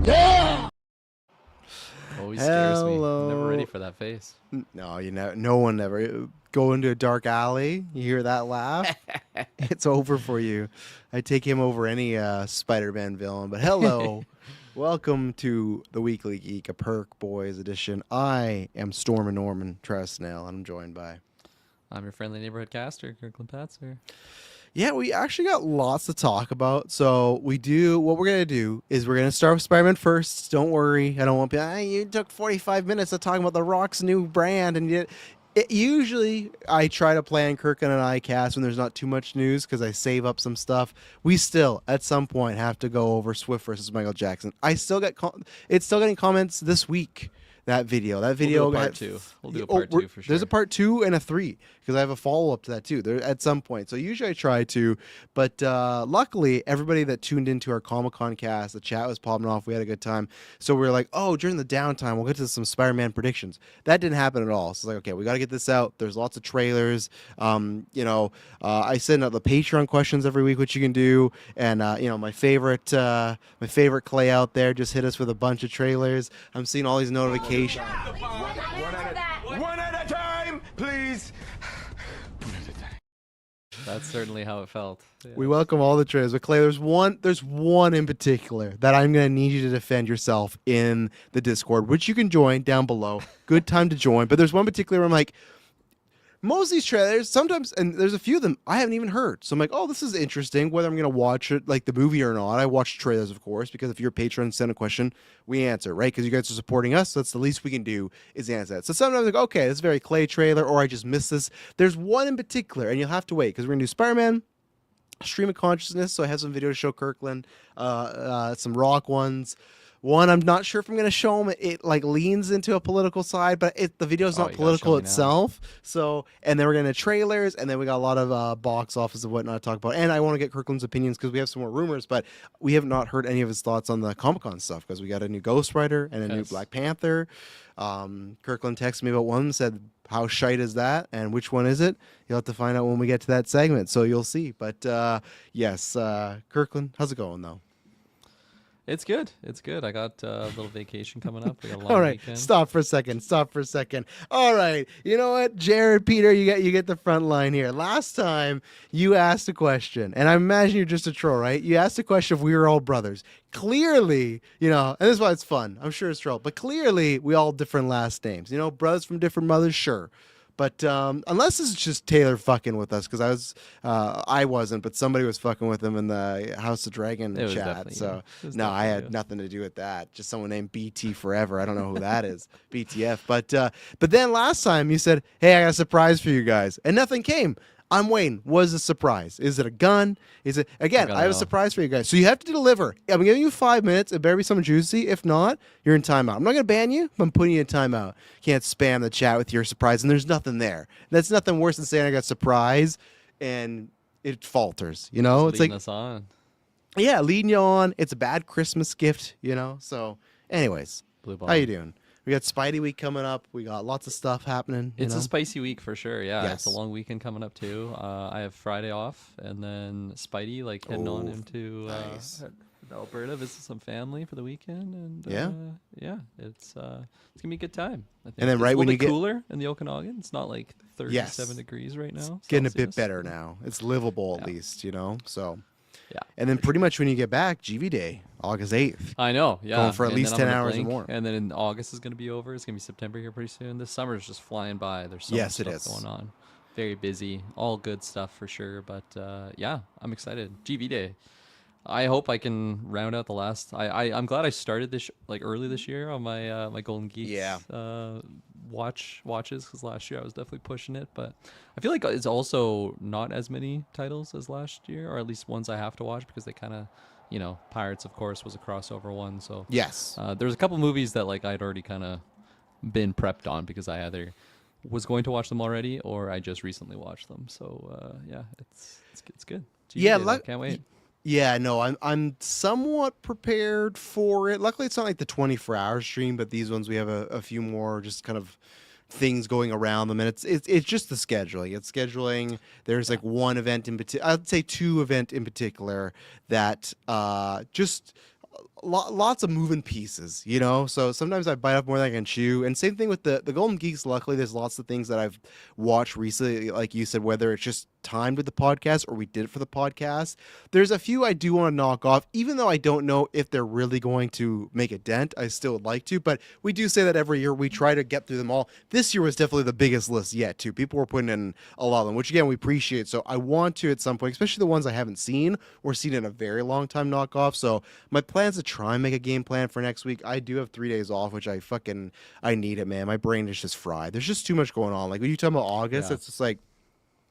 Yeah! Always scares me. I'm Hello. never ready for that face. No, you know, no one ever go into a dark alley. You hear that laugh? It's over for you. I take him over any Spider-Man villain. But hello, welcome to the Weekly Geek, a Perc Boys edition. I am Storm Norman Trasnell, and I'm joined by. I'm your friendly neighborhood caster, Kirkland Patzer. Yeah, we actually got lots to talk about. So what we're going to do is we're going to start with Spider-Man first. Don't worry. I don't want people, you took 45 minutes to talk about The Rock's new brand. And usually I try to plan Kirkland and I cast when there's not too much news because I save up some stuff. We still, at some point, have to go over Swift versus Michael Jackson. I still get, it's still getting comments this week. That video. We'll do a part two. We'll do a part two for sure. There's a part 2 and a 3 because I have a follow up to that too. There at some point. So usually I try to, but luckily everybody that tuned into our Comic-Con cast, the chat was popping off. We had a good time. So we were like, oh, during the downtime we'll get to some Spider-Man predictions. That didn't happen at all. So it's like, okay, we got to get this out. There's lots of trailers. I send out the Patreon questions every week, which you can do. And my favorite Clay out there just hit us with a bunch of trailers. I'm seeing all these notifications. One at a time, please. That's certainly how it felt. Yeah. We welcome all the trailers. But Clay, there's one in particular that I'm going to need you to defend yourself in the Discord, which you can join down below. Good time to join. But there's one particular where I'm like, most of these trailers, sometimes, and there's a few of them I haven't even heard. So I'm like, oh, this is interesting, whether I'm going to watch it, like the movie or not. I watch trailers, of course, because if you're a patron, send a question, we answer, right? Because you guys are supporting us, so that's the least we can do is answer that. So sometimes I'm like, okay, this is a very Clay trailer, or I just missed this. There's one in particular, and you'll have to wait, because we're going to do Spider-Man, Stream of Consciousness, so I have some video to show Kirkland, some Rock ones. One, I'm not sure if I'm going to show him. It like leans into a political side, but the video is not political itself. So, and then we're going to trailers, and then we got a lot of box office and whatnot to talk about. And I want to get Kirkland's opinions because we have some more rumors, but we have not heard any of his thoughts on the Comic-Con stuff because we got a new Ghost Rider and a new Black Panther. Kirkland texted me about one, said, how shite is that? And which one is it? You'll have to find out when we get to that segment. So you'll see. But yes, Kirkland, how's it going though? It's good. It's good. I got a little vacation coming up. We got a long All right, weekend. Stop for a second. All right, you know what, Jared, Peter, you get the front line here. Last time you asked a question, and I imagine you're just a troll, right? You asked a question if we were all brothers. Clearly, and this is why it's fun. I'm sure it's troll, but clearly we all different last names. Brothers from different mothers, sure. But unless it's just Taylor fucking with us, because I wasn't, but somebody was fucking with him in the House of Dragon chat. So no, I had nothing to do with that. Just someone named BT Forever. I don't know who that is, BTF. But then last time you said, "Hey, I got a surprise for you guys," and nothing came. I'm waiting. What is the surprise? Is it a gun? Is it again? I have a surprise for you guys. So you have to deliver. I'm giving you 5 minutes. It better be something juicy. If not, you're in timeout. I'm not gonna ban you, but I'm putting you in timeout. You can't spam the chat with your surprise, and there's nothing there. That's nothing worse than saying I got surprise and it falters. It's like us on. Yeah, leading you on. It's a bad Christmas gift. So, anyways, how you doing? We got Spidey Week coming up. We got lots of stuff happening. It's a spicy week for sure. Yeah, Yes. It's a long weekend coming up too. I have Friday off, and then Spidey heading on into Alberta, visit some family for the weekend, and it's gonna be a good time. I think. And then it's right a when little you bit get cooler in the Okanagan, it's not like 37 degrees right now. It's getting a bit Celsius. better now. It's livable at least. So. Yeah. And then pretty much when you get back, GV Day, August 8th. I know, yeah. Going for at And least then I'm 10 gonna hours or blink, more. And then in August is going to be over. It's going to be September here pretty soon. This summer is just flying by. There's so Yes, much it stuff is. going on. Very busy. All good stuff for sure. But yeah, I'm excited. GV Day. I hope I can round out the last. I'm glad I started this early this year on my my Golden Geeks watches because last year I was definitely pushing it, but I feel like it's also not as many titles as last year, or at least ones I have to watch because they kind of, Pirates of course was a crossover one, so Yes. there's a couple movies that I'd already kind of been prepped on because I either was going to watch them already or I just recently watched them. So yeah, it's good. Can't wait. Yeah, no, I'm somewhat prepared for it. Luckily, it's not like the 24-hour stream, but these ones we have a few more just kind of things going around them, and it's just the scheduling. It's scheduling. There's like one event in particular. I'd say two event in particular that just lots of moving pieces, you know. So sometimes I bite off more than I can chew. And same thing with the Golden Geeks. Luckily, there's lots of things that I've watched recently, like you said, whether it's just timed with the podcast or we did it for the podcast. There's a few I do want to knock off, even though I don't know if they're really going to make a dent. I still would like to, but we do say that every year. We try to get through them all. This year was definitely the biggest list yet, too. People were putting in a lot of them, which again we appreciate. So I want to at some point, especially the ones I haven't seen or seen in a very long time, knock off. So my plan is to try and make a game plan for next week. I do have 3 days off, which I need it, man. My brain is just fried. There's just too much going on. Like when you talk about August, it's just like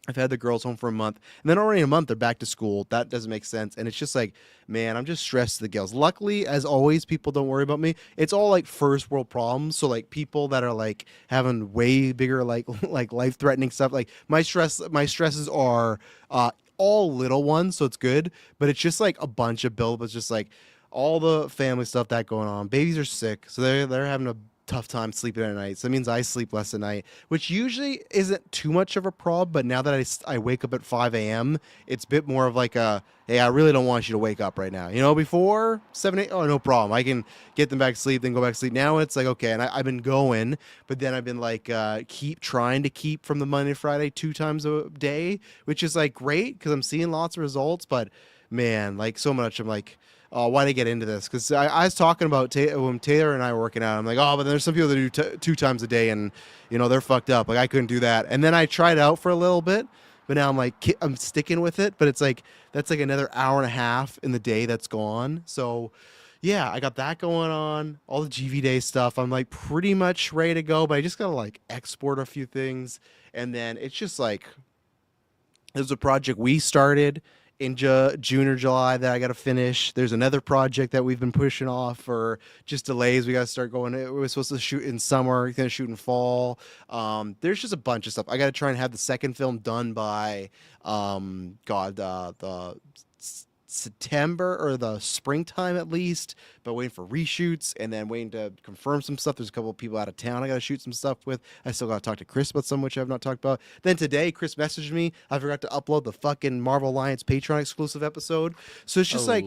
I've had the girls home for a month, and then already in a month they're back to school. That doesn't make sense, and it's just like, man, I'm just stressed to the gills. Luckily, as always, people don't worry about me. It's all like first world problems, so like people that are like having way bigger like life threatening stuff. Like my stresses are all little ones, so it's good, but it's just like a bunch of build. It's just like all the family stuff that going on. Babies are sick, so they're having a tough time sleeping at night. So that means I sleep less at night, which usually isn't too much of a problem. But now that I wake up at 5 a.m., it's a bit more of like a, hey, I really don't want you to wake up right now. You know, before 7, 8, oh, no problem. I can get them back to sleep, then go back to sleep. Now it's like, okay, and I've been going, but then I've been like trying to keep from the Monday to Friday 2 times a day, which is like great because I'm seeing lots of results. But man, like so much, I'm like, oh, why did I get into this? Because I was talking about when Taylor and I were working out. I'm like, oh, but there's some people that do 2 times a day, and you know they're fucked up. Like I couldn't do that. And then I tried out for a little bit, but now I'm like, I'm sticking with it. But it's like that's like another hour and a half in the day that's gone. So yeah, I got that going on. All the GV Day stuff. I'm like pretty much ready to go, but I just gotta like export a few things, and then it's just like there's a project we started in June or July that I got to finish. There's another project that we've been pushing off for just delays. We got to start going. We were supposed to shoot in summer, going to shoot in fall. There's just a bunch of stuff. I got to try and have the second film done by, the September or the springtime at least, but waiting for reshoots and then waiting to confirm some stuff. There's a couple of people out of town I got to shoot some stuff with. I still got to talk to Chris about some, which I've not talked about. Then today, Chris messaged me. I forgot to upload the fucking Marvel Alliance Patreon exclusive episode. So it's just like,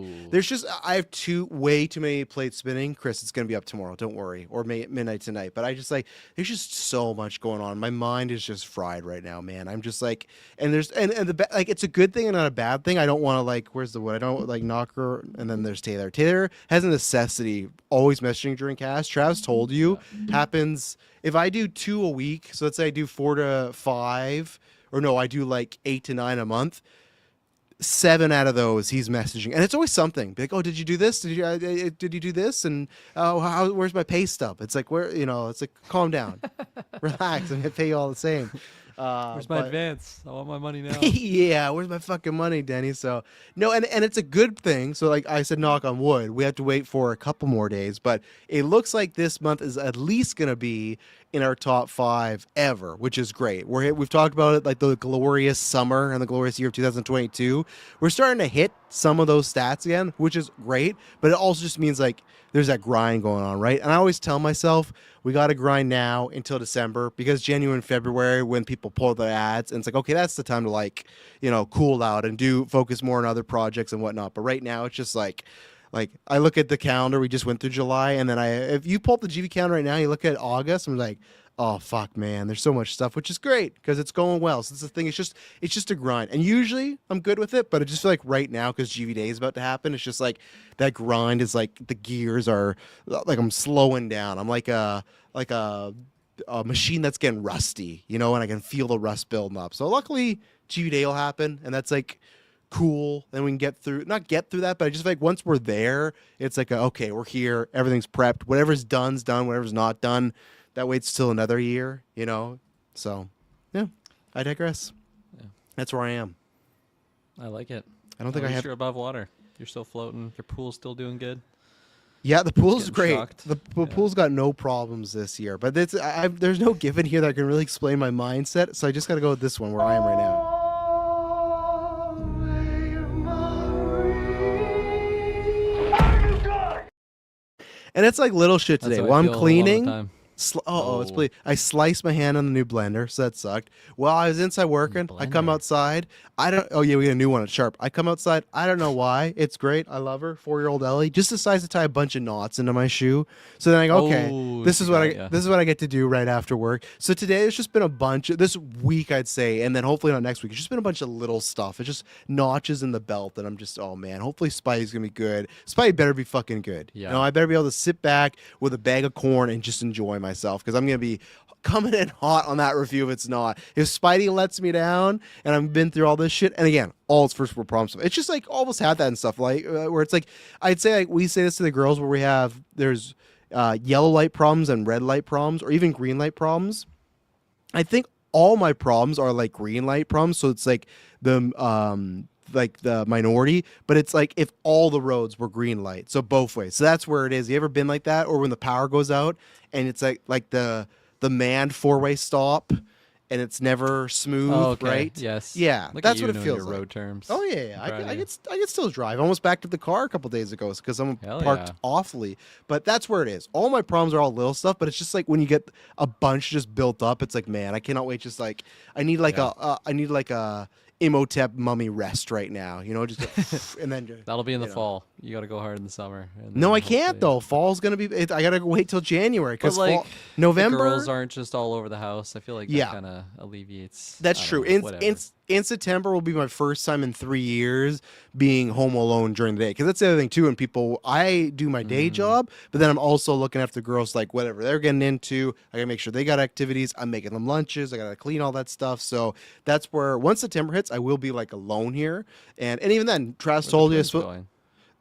I have way too many plates spinning. Chris, it's going to be up tomorrow. Don't worry. Or midnight tonight. But I just like, there's just so much going on. My mind is just fried right now, man. I'm just like, and it's a good thing and not a bad thing. I don't want to like, where's the wood? I don't like knock her. And then there's Taylor. Taylor has a necessity always messaging during cast. Travis told you happens if I do 2 a week. So let's say I do 4 to 5, or no, I do like 8 to 9 a month. 7 out of those he's messaging, and it's always something. Be like, oh, did you do this? Did you do this? And oh, where's my pay stub? It's like it's like calm down, relax, I'm gonna pay you all the same. Where's my advance? I want my money now. Yeah, where's my fucking money, Denny? So no, and it's a good thing. So like I said, knock on wood, we have to wait for a couple more days, but it looks like this month is at least gonna be in our top 5 ever, which is great. We've talked about it, like the glorious summer and the glorious year of 2022. We're starting to hit some of those stats again, which is great, but it also just means like there's that grind going on, right? And I always tell myself we got to grind now until December, because January and February, when people pull their ads, and it's like, okay, that's the time to like, cool out and focus more on other projects and whatnot. But right now it's just like I look at the calendar, we just went through July, and then if you pull up the GV calendar right now, you look at August, I'm like, oh fuck, man, there's so much stuff, which is great because it's going well. So that's the thing. It's just a grind, and usually I'm good with it, but I just feel like right now, because GV Day is about to happen, it's just like that grind is like the gears are like I'm slowing down. I'm like a machine that's getting rusty, and I can feel the rust building up. So luckily GV Day will happen, and that's like cool. Then we can not get through that, but I just feel like once we're there, it's like okay, we're here, everything's prepped, whatever's done's done, whatever's not done, that waits till another year, So yeah, I digress. Yeah. That's where I am. I like it. I don't think I have. You're above water. You're still floating. Your pool's still doing good. Yeah, the pool's great. Shocked. The pool's got no problems this year, but there's no given here that can really explain my mindset, so I just got to go with this one where I am right now. And it's like little shit today. While I'm cleaning, It's bleeding. I sliced my hand on the new blender, so that sucked. While I was inside working, I come outside. Oh yeah, we got a new one at Sharp. I come outside. I don't know why. It's great. I love her. 4-year-old Ellie just decides to tie a bunch of knots into my shoe. So then I go, okay, this is what I get to do right after work. So today it's just been a bunch of this week, I'd say, and then hopefully not next week. It's just been a bunch of little stuff. It's just notches in the belt, and I'm just, oh man, hopefully Spidey's gonna be good. Spidey better be fucking good. Yeah. You know, I better be able to sit back with a bag of corn and just enjoy myself, because I'm gonna be coming in hot on that review if it's not. If Spidey lets me down and I've been through all this shit, and again, all its first world problems, it's just like almost had that and stuff, like where it's like, I'd say like we say this to the girls where there's yellow light problems and red light problems, or even green light problems. I think all my problems are like green light problems, so it's like the minority, but it's like if all the roads were green light, so both ways. So that's where it is. You ever been like that? Or when the power goes out and it's like the manned 4-way stop and it's never smooth, right? Yes. Yeah, Look that's at you what it knowing feels your like. road terms. Oh yeah. I could still drive. I almost backed up the car a couple days ago because I'm parked awfully. But that's where it is. All my problems are all little stuff, but it's just like when you get a bunch just built up, it's like, man, I cannot wait. Just like I need like a Imhotep mummy rest right now, you know, just and then That'll be in the fall. You got to go hard in the summer. No, I can't though. Fall's gonna be. I gotta wait till January because November. The girls aren't just all over the house. I feel like that kind of alleviates. That's true. In September will be my first time in 3 years being home alone during the day, because that's the other thing too. And I do my day job, but then I'm also looking after the girls, like whatever they're getting into. I gotta make sure they got activities. I'm making them lunches. I gotta clean all that stuff. So that's where once September hits, I will be like alone here. And even then, Travis told you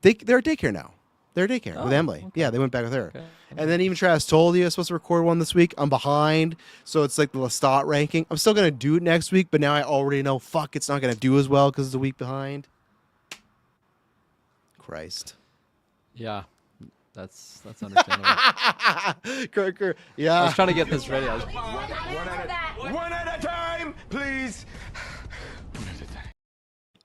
they're at daycare now. They're at daycare with Emily. Okay. Yeah, they went back with her. Okay. And then even Travis told you I was supposed to record one this week. I'm behind, so it's like the Lestat ranking. I'm still going to do it next week, but now I already know, it's not going to do as well because it's a week behind. Christ. Yeah, that's understandable. Yeah. I was trying to get this ready. One at a time, please.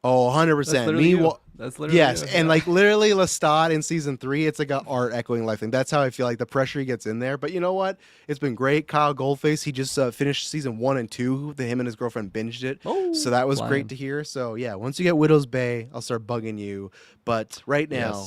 Oh, 100%. That's literally yes, and like literally Lestat in season 3, it's like an art echoing life thing. That's how I feel like the pressure he gets in there. But you know what? It's been great. Kyle Goldface, he just finished season 1 and 2. Him and his girlfriend binged it. So that was great to hear. So yeah, once you get Widow's Bay, I'll start bugging you. But right now,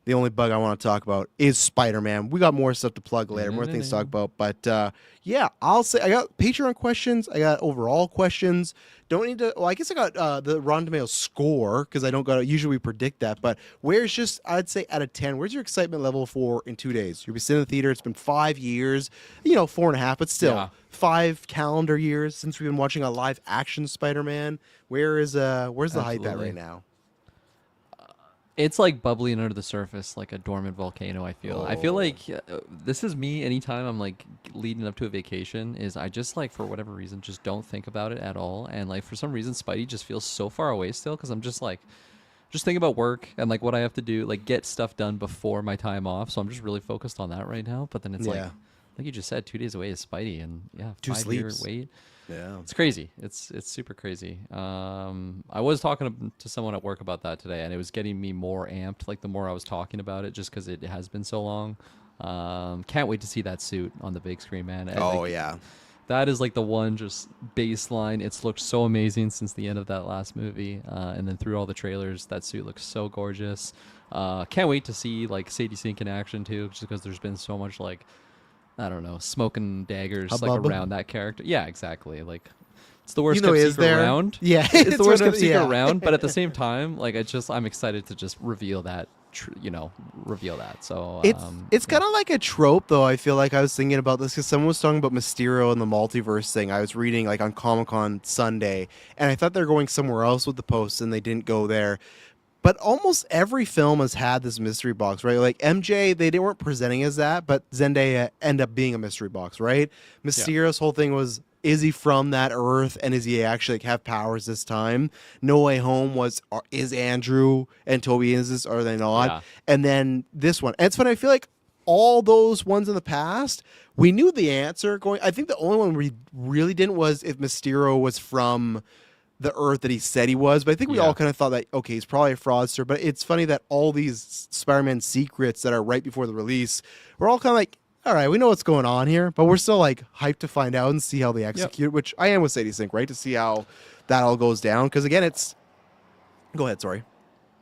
the only bug I want to talk about is Spider-Man. We got more stuff to plug later, more things to talk about. But yeah, I'll say I got Patreon questions. I got overall questions. Don't need to. Well, I guess I got the Rotten Tomatoes score because I don't got. Usually we predict that, but where's just I'd say out of 10. Where's your excitement level for in 2 days? You'll be sitting in the theater. It's been 5 years, 4.5, but still 5 calendar years since we've been watching a live action Spider-Man. Where's the hype at right now? It's like bubbling under the surface, like a dormant volcano. I feel like this is me anytime I'm like leading up to a vacation. Is I just like for whatever reason just don't think about it at all, and like for some reason Spidey just feels so far away still because I'm just thinking about work and like what I have to do, like get stuff done before my time off. So I'm just really focused on that right now. But then it's like you just said, 2 days away is Spidey, and 5-year wait. Yeah, it's crazy. It's super crazy. I was talking to someone at work about that today, and it was getting me more amped. Like the more I was talking about it, just because it has been so long. Can't wait to see that suit on the big screen, man. That is like the one just baseline. It's looked so amazing since the end of that last movie, and then through all the trailers, that suit looks so gorgeous. Can't wait to see like Sadie Sink in action too, just because there's been so much like, I don't know, smoke and daggers like around that character. Yeah, exactly. Like it's the worst kept secret around. Yeah, it's the worst kept secret around. But at the same time, like I'm excited to just reveal that. Reveal that. So it's kind of like a trope, though. I feel like I was thinking about this because someone was talking about Mysterio and the multiverse thing. I was reading like on Comic-Con Sunday, and I thought they were going somewhere else with the posts, and they didn't go there. But almost every film has had this mystery box, right? Like MJ, they weren't presenting as that, but Zendaya ended up being a mystery box, right? Mysterio's whole thing was, is he from that Earth, and is he actually have powers this time? No Way Home was, is Andrew and Toby is, are they not? Yeah. And then this one. And it's funny, I feel like all those ones in the past, we knew the answer going. I think the only one we really didn't was if Mysterio was from the Earth that he said he was, but I think we all kind of thought that, okay, he's probably a fraudster. But it's funny that all these Spider-Man secrets that are right before the release, we're all kind of like, all right, we know what's going on here, but we're still like hyped to find out and see how they execute, which I am with Sadie Sink, right? To see how that all goes down. Because again, go ahead, sorry.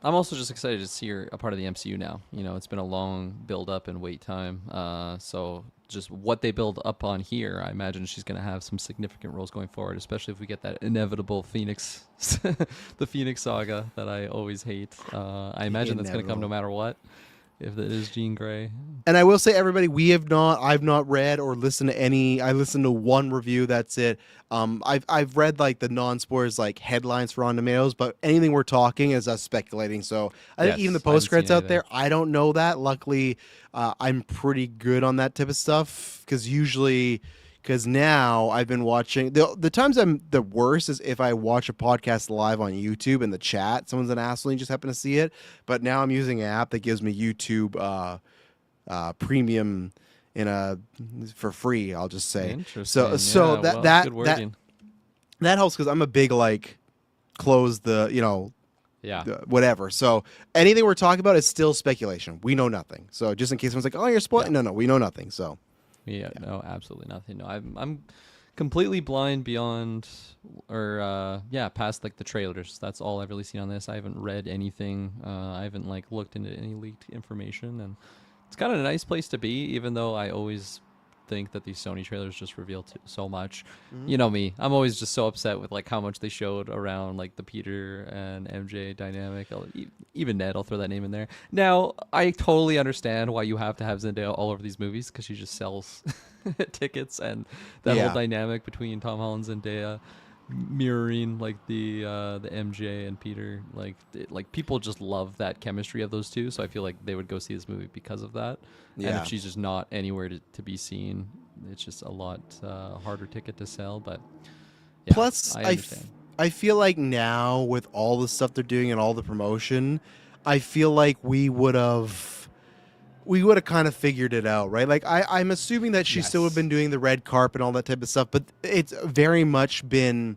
I'm also just excited to see her a part of the MCU now. It's been a long build up and wait time. So just what they build up on here, I imagine she's going to have some significant roles going forward, especially if we get that inevitable Phoenix, the Phoenix saga that I always hate. I imagine that's going to come no matter what. If it is Jean Grey. And I will say, everybody, I've not read or listened to any. I listened to one review. That's it. I've read like the non-spoilers, like headlines for Rotten Tomatoes, but anything we're talking is us speculating. So I think even the post credits out there, I don't know that. Luckily, I'm pretty good on that type of stuff because now I've been watching the times I'm the worst is if I watch a podcast live on YouTube in the chat, someone's an asshole and you just happen to see it. But now I'm using an app that gives me YouTube premium for free. I'll just say. Interesting. So that helps because I'm a big close the whatever. So anything we're talking about is still speculation. We know nothing. So just in case someone's like, oh, you're spoiling. No, we know nothing. So. Yeah, no, absolutely nothing. No, I'm completely blind beyond past like the trailers. That's all I've really seen on this. I haven't read anything. I haven't looked into any leaked information, and it's kind of a nice place to be, even though I always think that these Sony trailers just reveal so much. Mm-hmm. You know me, I'm always just so upset with how much they showed around the Peter and MJ dynamic. Even Ned, I'll throw that name in there. Now I totally understand why you have to have Zendaya all over these movies, because she just sells tickets, and that whole dynamic between Tom Holland and Zendaya mirroring the MJ and Peter, people just love that chemistry of those two. So I feel like they would go see this movie because of that. And if she's just not anywhere to be seen, it's just a lot harder ticket to sell. But plus, I feel like now with all the stuff they're doing and all the promotion, I feel like we would have kind of figured it out, right? I'm assuming that she still would have been doing the red carpet and all that type of stuff, but it's very much been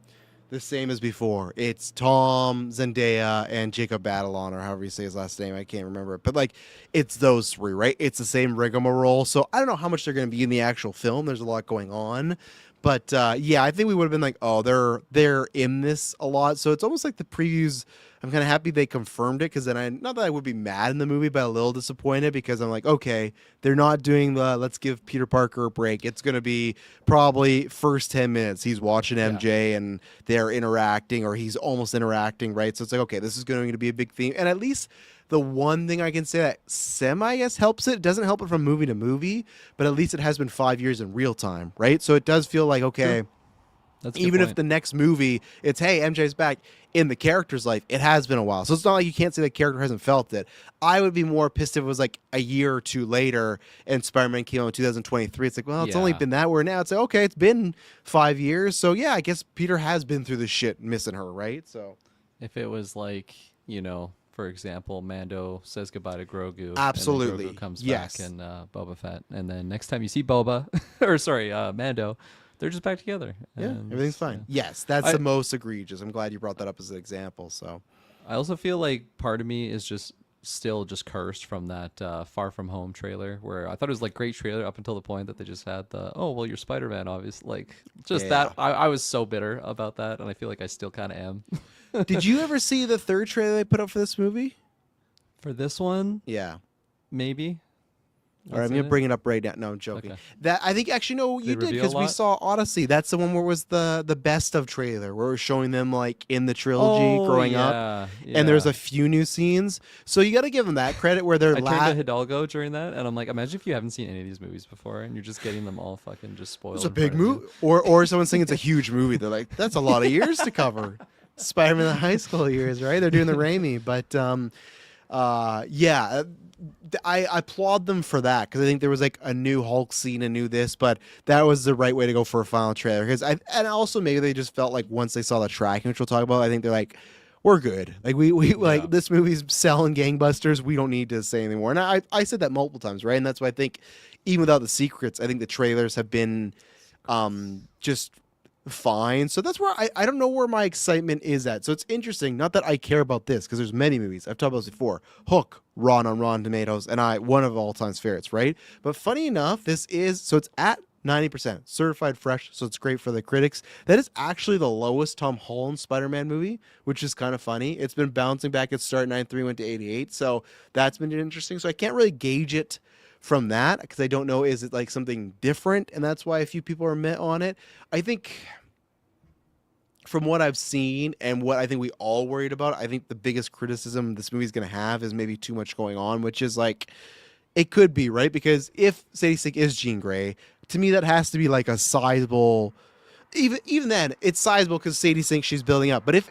the same as before. It's Tom, Zendaya, and Jacob Batalon, or however you say his last name. I can't remember it. But it's those three, right? It's the same rigmarole. So I don't know how much they're going to be in the actual film. There's a lot going on. But I think we would have been they're in this a lot. So it's almost like the previews. I'm kind of happy they confirmed it, because then not that I would be mad in the movie, but a little disappointed, because I'm okay, they're not doing let's give Peter Parker a break. It's going to be probably first 10 minutes he's watching MJ and they're interacting, or he's almost interacting, right? So it's okay, this is going to be a big theme. And at least the one thing I can say that helps it doesn't help it from movie to movie, but at least it has been 5 years in real time, right? So it does feel like, okay, sure. Even if the next movie, it's, hey, MJ's back in the character's life, it has been a while. So it's not like you can't say the character hasn't felt it. I would be more pissed if it was a year or two later and Spider-Man came out in 2023. It's it's only been that, where now it's okay, it's been 5 years. So I guess Peter has been through the shit missing her, right? So if it was for example, Mando says goodbye to Grogu. Absolutely. And Grogu comes back and Boba Fett. And then next time you see Mando, they're just back together. And everything's fine. Yes, that's the most egregious. I'm glad you brought that up as an example. So I also feel like part of me is still cursed from that Far From Home trailer, where I thought it was great trailer up until the point that they just had you're Spider-Man, obviously. That I was so bitter about that, and I feel like I still kind of am. Did you ever see the third trailer they put up for this movie? For this one? Yeah. Maybe. All right, I'm going to bring it up right now. No, I'm joking. Okay. That I think actually, no, you did, because we saw Odyssey. That's the one where it was the best of trailer, where we're showing them in the trilogy growing up. Yeah. And there's a few new scenes. So you got to give them that credit where they're I turned to Hidalgo during that, and I'm like, imagine if you haven't seen any of these movies before and you're just getting them all fucking just spoiled. It's a big movie. Or someone's saying it's a huge movie. They're like, that's a lot of years to cover. Spider-Man the high school years, right? They're doing the Raimi. But I applaud them for that, because I think there was a new Hulk scene, a new this, but that was the right way to go for a final trailer. And also maybe they just felt once they saw the tracking, which we'll talk about, I think they're we're good. This movie's selling gangbusters. We don't need to say anything more. And I said that multiple times, right? And that's why I think even without the secrets, I think the trailers have been just fine. So that's where I don't know where my excitement is at. So it's interesting. Not that I care about this, because there's many movies. I've talked about this before. Hook, on Rotten Tomatoes, and one of all time's favorites, right? But funny enough, so it's at 90% certified fresh, so it's great for the critics. That is actually the lowest Tom Holland Spider-Man movie, which is kind of funny. It's been bouncing back. It started 93, went to 88, so that's been interesting. So I can't really gauge it from that, because I don't know, is it like something different, and that's why a few people are met on it. I think from what I've seen and what I think we all worried about, I think the biggest criticism this movie is going to have is maybe too much going on, which is like, it could be, right? Because if Sadie Sink is Jean Grey, to me that has to be like a sizable, even then it's sizable because Sadie Sink, she's building up. But if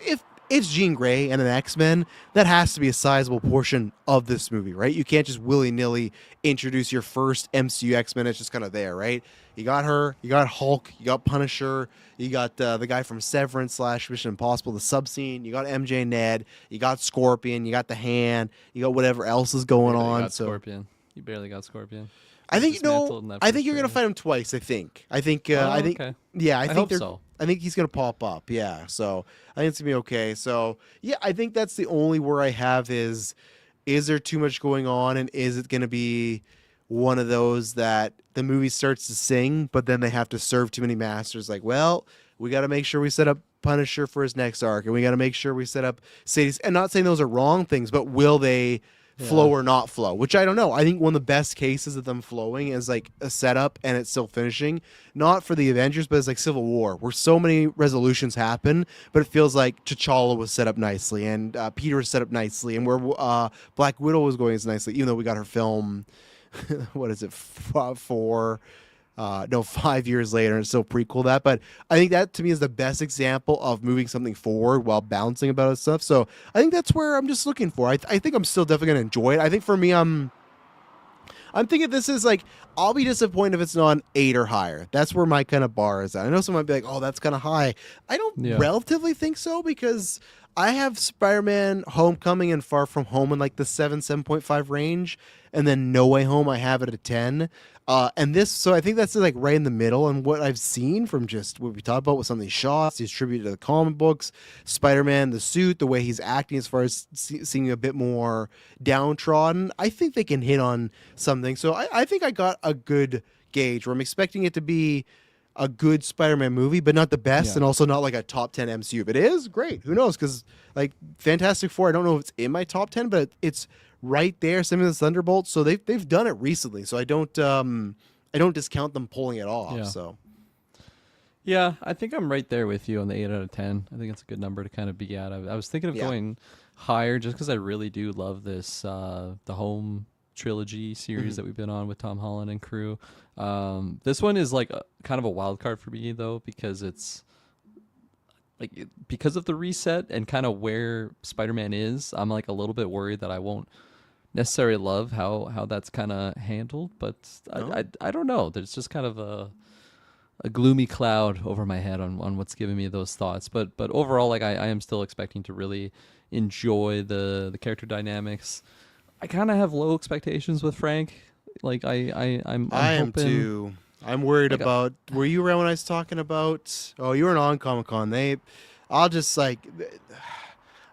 it's Jean Grey and an X-Men, that has to be a sizable portion of this movie, right? You can't just willy-nilly introduce your first MCU X-Men. It's just kind of there, right? You got her, you got Hulk, you got Punisher, you got the guy from Severance / Mission Impossible, the sub-scene, you got MJ Ned, you got Scorpion, you got the Hand, you got whatever else is going on. Got Scorpion. You barely got Scorpion. I think I think you're gonna fight him twice. I think. Okay. Yeah, I think hope so. I think he's gonna pop up. Yeah, so I think it's gonna be okay. So yeah, I think that's the only where I have is there too much going on, and is it gonna be one of those that the movie starts to sing, but then they have to serve too many masters? Like, well, we got to make sure we set up Punisher for his next arc, and we got to make sure we set up Sadie's. And not saying those are wrong things, but will they flow or not flow? Which I don't know. I think one of the best cases of them flowing is like a setup and it's still finishing. Not for the Avengers, but it's like Civil War, where so many resolutions happen, but it feels like T'Challa was set up nicely, and Peter was set up nicely, and where Black Widow was going as nicely, even though we got her film, what is it, 5 years later, and it's still prequel that. But I think that to me is the best example of moving something forward while bouncing about it stuff. So I think that's where I'm just looking for. I think I'm still definitely gonna enjoy it. I think for me, I'm thinking this is like, I'll be disappointed if it's not an 8 or higher. That's where my kind of bar is at. I know someone might be like, oh, that's kind of high. I don't relatively think so, because I have Spider-Man Homecoming and Far From Home in like the 7.5 range, and then No Way Home I have it at a 10. And this, so I think that's like right in the middle. And what I've seen from just what we talked about with some of these shots, these tribute to the comic books, Spider-Man, the suit, the way he's acting as far as seeing a bit more downtrodden, I think they can hit on something. So I think I got a good gauge where I'm expecting it to be a good Spider-Man movie, but not the best, and also not like a top 10 MCU. If it is, great. Who knows? Because like Fantastic Four, I don't know if it's in my top 10, but it's right there. Same as the Thunderbolts. So they've done it recently. So I don't discount them pulling it off. Yeah. So yeah, I think I'm right there with you on the 8 out of 10. I think it's a good number to kind of be at. I was thinking of going higher just because I really do love this the Home trilogy series that we've been on with Tom Holland and crew. This one is like kind of a wild card for me though, because it's like, because of the reset and kind of where Spider-Man is, I'm like a little bit worried that I won't necessarily love how that's kind of handled, but I don't know. There's just kind of a gloomy cloud over my head on what's giving me those thoughts. But overall, like I am still expecting to really enjoy the character dynamics. I kind of have low expectations with Frank. Like I'm am hoping, too. I'm worried about. Were you around when I was talking about? Oh, you weren't on Comic-Con. I'll just like.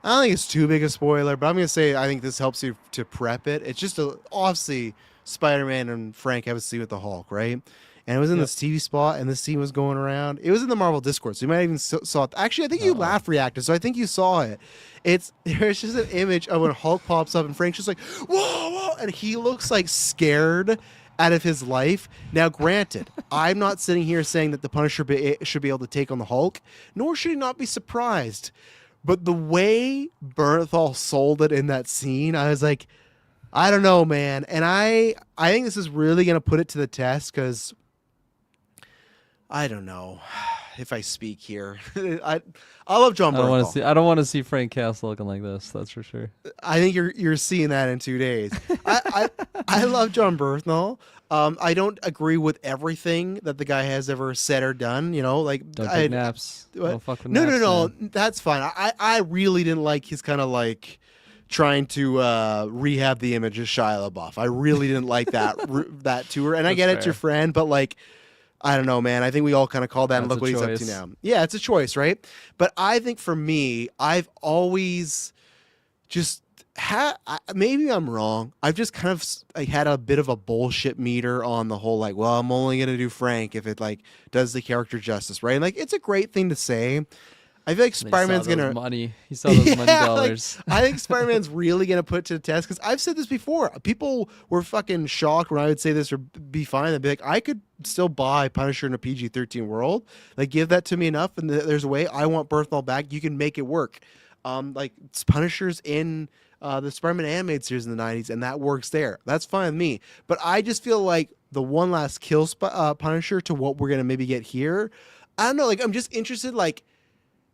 I don't think it's too big a spoiler, but I'm gonna say I think this helps you to prep it. It's just obviously Spider-Man and Frank have a scene with the Hulk, right? And it was in this TV spot, and this scene was going around. It was in the Marvel Discord, so you might even saw it. Actually, I think you laugh reacted, so I think you saw it. There's just an image of when Hulk pops up, and Frank's just like, whoa, whoa, and he looks like scared out of his life. Now, granted, I'm not sitting here saying that the Punisher should be able to take on the Hulk, nor should he not be surprised. But the way Bernthal sold it in that scene, I was like, I don't know, man. And I think this is really going to put it to the test, because I don't know if I speak here. I love John Bernthal. I don't want to see Frank Castle looking like this. That's for sure. I think you're seeing that in 2 days. I love John Bernthal. I don't agree with everything that the guy has ever said or done. You know, like don't take naps. Don't fuck with no, naps, no. man. That's fine. I really didn't like his kind of like trying to rehab the image of Shia LaBeouf. I really didn't like that that tour. And I get it's your friend, but like, I don't know, man. I think we all kind of call that and That's look what a he's up to choice. now. Yeah, it's a choice, right? But I think for me, I've always just maybe I'm wrong. I've just kind of like had a bit of a bullshit meter on the whole like, well, I'm only gonna do Frank if it like does the character justice, right? And like, it's a great thing to say. I feel like Spider-Man's gonna money. He saw those money dollars. I think Spider-Man's really gonna put to the test because I've said this before. People were fucking shocked when I would say this or be fine. They'd be like, I could still buy Punisher in a PG-13 world. Like, give that to me enough, and there's a way. I want Berthold back. You can make it work. Like Punisher's in the Spider-Man animated series in the 90s, and that works there. That's fine with me. But I just feel like the one last kill Punisher to what we're gonna maybe get here. I don't know. Like, I'm just interested. Like,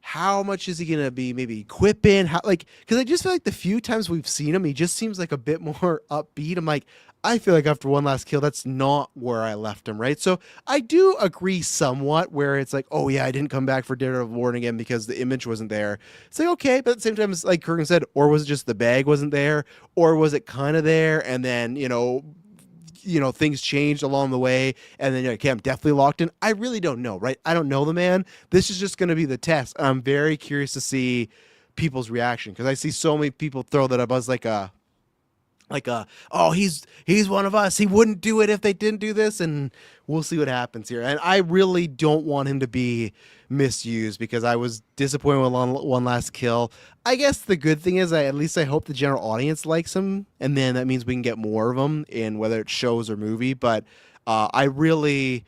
how much is he gonna be maybe quipping? How, like, because I just feel like the few times we've seen him, he just seems like a bit more upbeat. I'm like, I feel like after one last kill, that's not where I left him, right? So I do agree somewhat where it's like, oh yeah, I didn't come back for Daredevil Born Again because the image wasn't there. It's like, okay, but at the same time, it's like Kurgan said, or was it just the bag wasn't there, or was it kind of there, and then things changed along the way, and then you're like, okay, I'm definitely locked in. I really don't know, right? I don't know the man. This is just going to be the test. I'm very curious to see people's reaction because I see so many people throw that up as oh, he's one of us. He wouldn't do it if they didn't do this, and we'll see what happens here. And I really don't want him to be misused because I was disappointed with one last kill. I guess the good thing is at least I hope the general audience likes him, and then that means we can get more of them in whether it's shows or movie. But I really.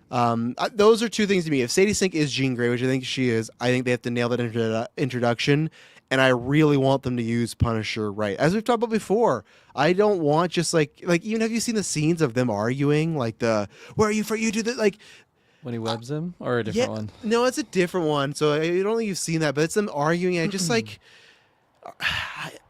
Those are two things to me. If Sadie Sink is Jean Grey, which I think she is, I think they have to nail that introduction. And I really want them to use Punisher right. As we've talked about before, I don't want just like even have you seen the scenes of them arguing? Like where are you for you do that? Like When he webs him, or a different one? No, it's a different one. So I don't think you've seen that, but it's them arguing. And I just like,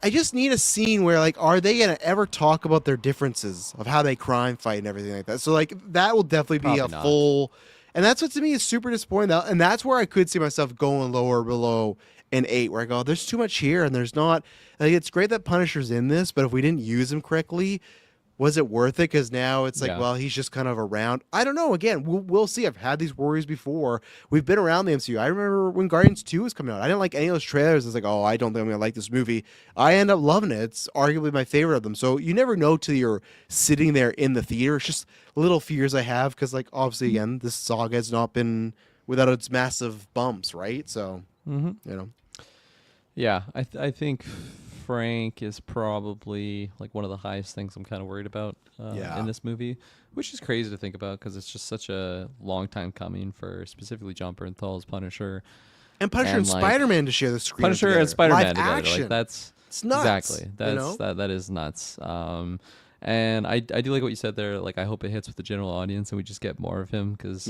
I just need a scene where like, are they gonna ever talk about their differences of how they crime fight and everything like that? So like that will definitely be Probably not. full. And that's what to me is super disappointing. And that's where I could see myself going lower below an 8, where I go, there's too much here, and there's not. Like, it's great that Punisher's in this, but if we didn't use him correctly, was it worth it? Because now it's like, well, he's just kind of around. I don't know. Again, we'll see. I've had these worries before. We've been around the MCU. I remember when Guardians 2 was coming out. I didn't like any of those trailers. It's like, oh, I don't think I'm going to like this movie. I end up loving it. It's arguably my favorite of them. So you never know till you're sitting there in the theater. It's just little fears I have because, like, obviously, again, this saga has not been without its massive bumps, right? So, Yeah, I think Frank is probably like one of the highest things I'm kind of worried about in this movie, which is crazy to think about because it's just such a long time coming for specifically John Bernthal's Punisher. And Punisher and Spider-Man to share the screen Punisher together. and Spider-Man Live together. action. Like, that's it's nuts. Exactly. That is nuts. And I do like what you said there. Like, I hope it hits with the general audience and we just get more of him because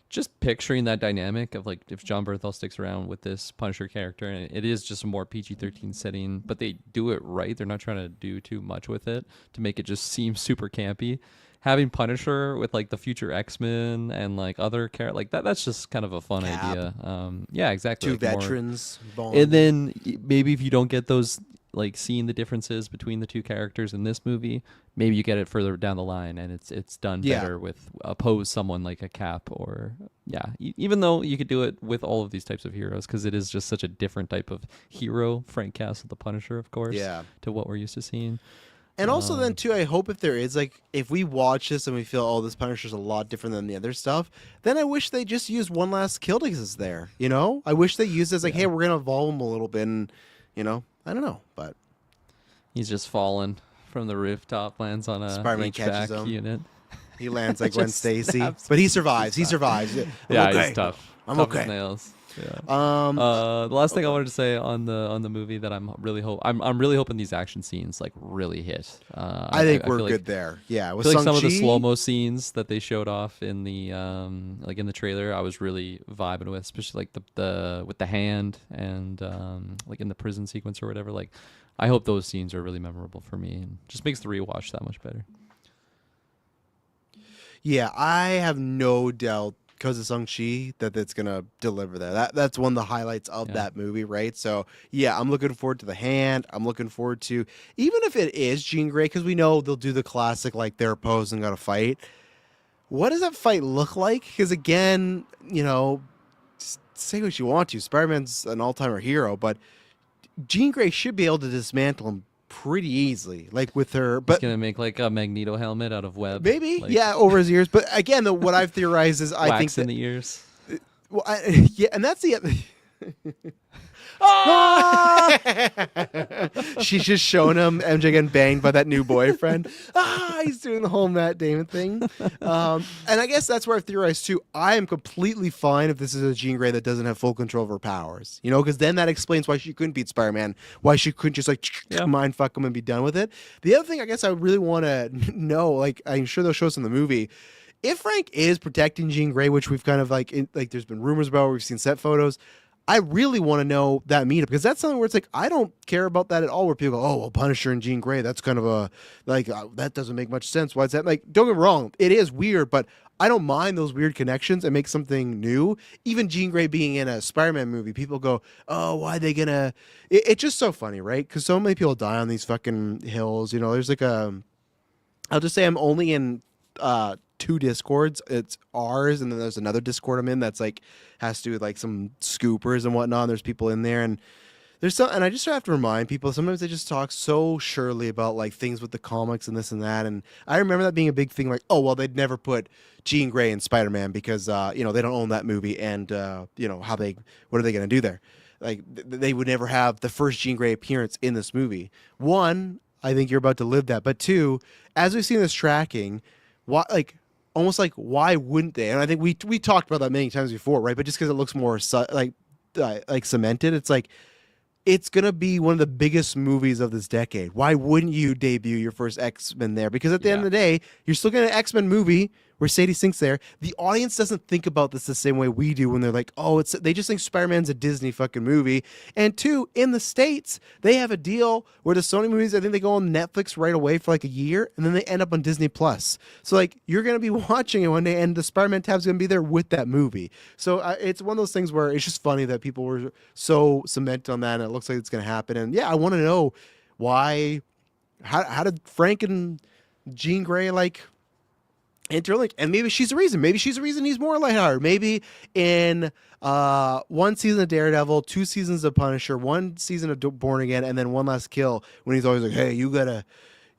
just picturing that dynamic of like if John Bernthal sticks around with this Punisher character, and it is just a more PG-13 setting, but they do it right. They're not trying to do too much with it to make it just seem super campy. Having Punisher with like the future X-Men and like other characters like that's just kind of a fun idea. Yeah, exactly. Two like veterans. And then maybe if you don't get those, like seeing the differences between the two characters in this movie, maybe you get it further down the line and it's done better with someone like a Cap or even though you could do it with all of these types of heroes because it is just such a different type of hero. Frank Castle, the Punisher, of course, to what we're used to seeing. And also then too, I hope if there is like if we watch this and we feel this Punisher's a lot different than the other stuff, then I wish they just used one last kill because there. You know, I wish they used it as like, hey, we're gonna evolve him a little bit, and I don't know, but he's just fallen from the rooftop, lands on a Spider-Man catches HVAC him. unit. He lands like Gwen Stacy, but he survives. He's okay. He's tough. I'm tough okay. as nails. Yeah. The last thing I wanted to say on the movie that I'm really hoping these action scenes like really hit. I think we're good there. Yeah, with like some of the slow-mo scenes that they showed off in the like in the trailer, I was really vibing with, especially like the with the hand and like in the prison sequence or whatever. Like, I hope those scenes are really memorable for me and just makes the rewatch that much better. Yeah, I have no doubt because of Shang-Chi that it's gonna deliver there. That's one of the highlights of that movie, right? So yeah, I'm looking forward to the hand. I'm looking forward to even if it is Jean Grey, because we know they'll do the classic like they're opposed and got to fight. what does that fight look like? Because again, say what you want to, Spider-Man's an all-timer hero, but Jean Grey should be able to dismantle him pretty easily, like with her. But he's gonna make like a Magneto helmet out of web, maybe, like, yeah, over his ears. But again, what I've theorized is I think wax in the ears. Well, yeah, and that's the. Ah! She's just showing him MJ getting banged by that new boyfriend. He's doing the whole Matt Damon thing. And I guess that's where I've theorized too. I am completely fine if this is a Jean Grey that doesn't have full control of her powers. Because then that explains why she couldn't beat Spider-Man, why she couldn't just mind fuck him and be done with it. The other thing I guess I really want to know, like I'm sure they'll show us in the movie, if Frank is protecting Jean Grey, which we've kind of like there's been rumors about, we've seen set photos. I really want to know that meetup, because that's something where it's like, I don't care about that at all, where people go, oh, well, Punisher and Jean Grey, that's kind of a, that doesn't make much sense. Why is that? Like, don't get me wrong, it is weird, but I don't mind those weird connections and make something new. Even Jean Grey being in a Spider-Man movie, people go, oh, why are they gonna, it's just so funny, right? Because so many people die on these fucking hills. There's like I'll just say I'm only in 2 Discords. It's ours, and then there's another Discord I'm in that's like has to do with like some scoopers and whatnot. And there's people in there, and there's some, and I just have to remind people, sometimes they just talk so surely about like things with the comics and this and that. And I remember that being a big thing, like, oh well, they'd never put Jean Grey in Spider-Man because they don't own that movie, and what are they gonna do there? Like they would never have the first Jean Grey appearance in this movie. One, I think you're about to live that, but two, as we've seen this tracking, why wouldn't they? And I think we talked about that many times before, right? But just because it looks more like cemented, it's like it's gonna be one of the biggest movies of this decade. Why wouldn't you debut your first X-Men there? Because at the end of the day, you're still getting an X-Men movie where Sadie Sink's there. The audience doesn't think about this the same way we do when they're like, oh, they just think Spider-Man's a Disney fucking movie. And two, in the States, they have a deal where the Sony movies, I think they go on Netflix right away for like a year, and then they end up on Disney Plus. So like, you're going to be watching it one day, and the Spider-Man tab's going to be there with that movie. So it's one of those things where it's just funny that people were so cemented on that, and it looks like it's going to happen. And yeah, I want to know why, how did Frank and Jean Grey interlink? And maybe she's the reason. Maybe she's the reason he's more lighthearted. Maybe in 1 season of Daredevil, 2 seasons of Punisher, 1 season of Born Again, and then one last kill when he's always like, hey, you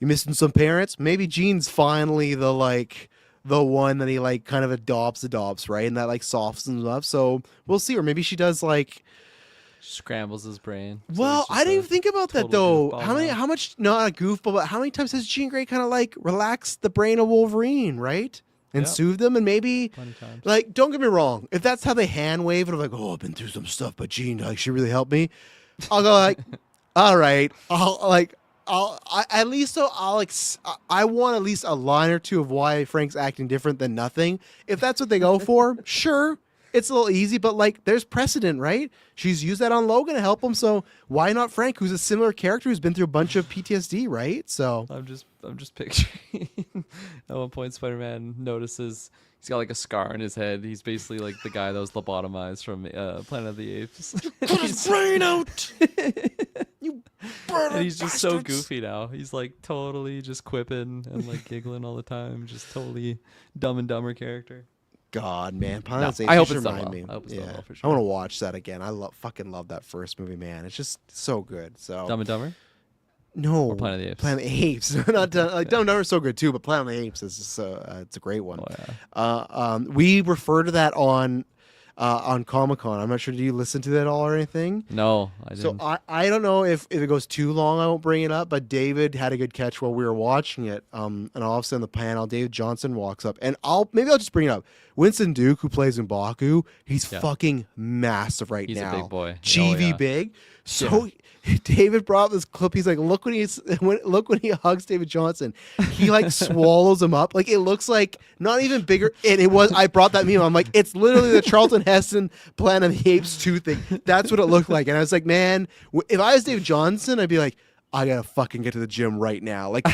missing some parents? Maybe Jean's finally the one that he like kind of adopts, right? And that like softens up. So we'll see. Or maybe she does like scrambles his brain. Well, I didn't even think about that though. How much, not a goofball, but how many times has Jean Grey kind of like relaxed the brain of Wolverine, right? And soothed them, and maybe, like, don't get me wrong, if that's how they hand wave it, I'm like, oh, I've been through some stuff, but Jean, like, she really helped me. I'll go like, all right, I want at least a line or two of why Frank's acting different than nothing. If that's what they go for, sure. It's a little easy, but like there's precedent, right? She's used that on Logan to help him, so why not Frank, who's a similar character who's been through a bunch of PTSD, right? So I'm just picturing at one point Spider-Man notices he's got like a scar on his head. He's basically like the guy that was lobotomized from Planet of the Apes. Cut his brain out. You and he's just so goofy now. He's like totally just quipping and like giggling all the time. Just totally Dumb and Dumber character. God, man, I hope it's done well. I hope it's done well for sure. I want to watch that again. I fucking love that first movie, man. It's just so good. So Dumb and Dumber? No, or Planet of the Apes. Planet of the Apes. Not Dumb and Dumber is so good too, but Planet of the Apes is just, it's a great one. Oh, yeah. We refer to that on Comic-Con. I'm not sure. Do you listen to that at all or anything? No, I didn't. So I don't know if it goes too long, I won't bring it up, but David had a good catch while we were watching it. And all of a sudden the panel, David Johnston walks up, and I'll just bring it up. Winston Duke, who plays M'Baku, he's fucking massive right now. He's a big boy. GV big. So David brought up this clip. He's like, look when he hugs David Johnston. He like swallows him up. Like it looks like not even bigger. And it was. I brought that meme. I'm like, it's literally the Charlton Heston Planet of the Apes 2 thing. That's what it looked like. And I was like, man, if I was David Johnston, I'd be like, I gotta fucking get to the gym right now. Like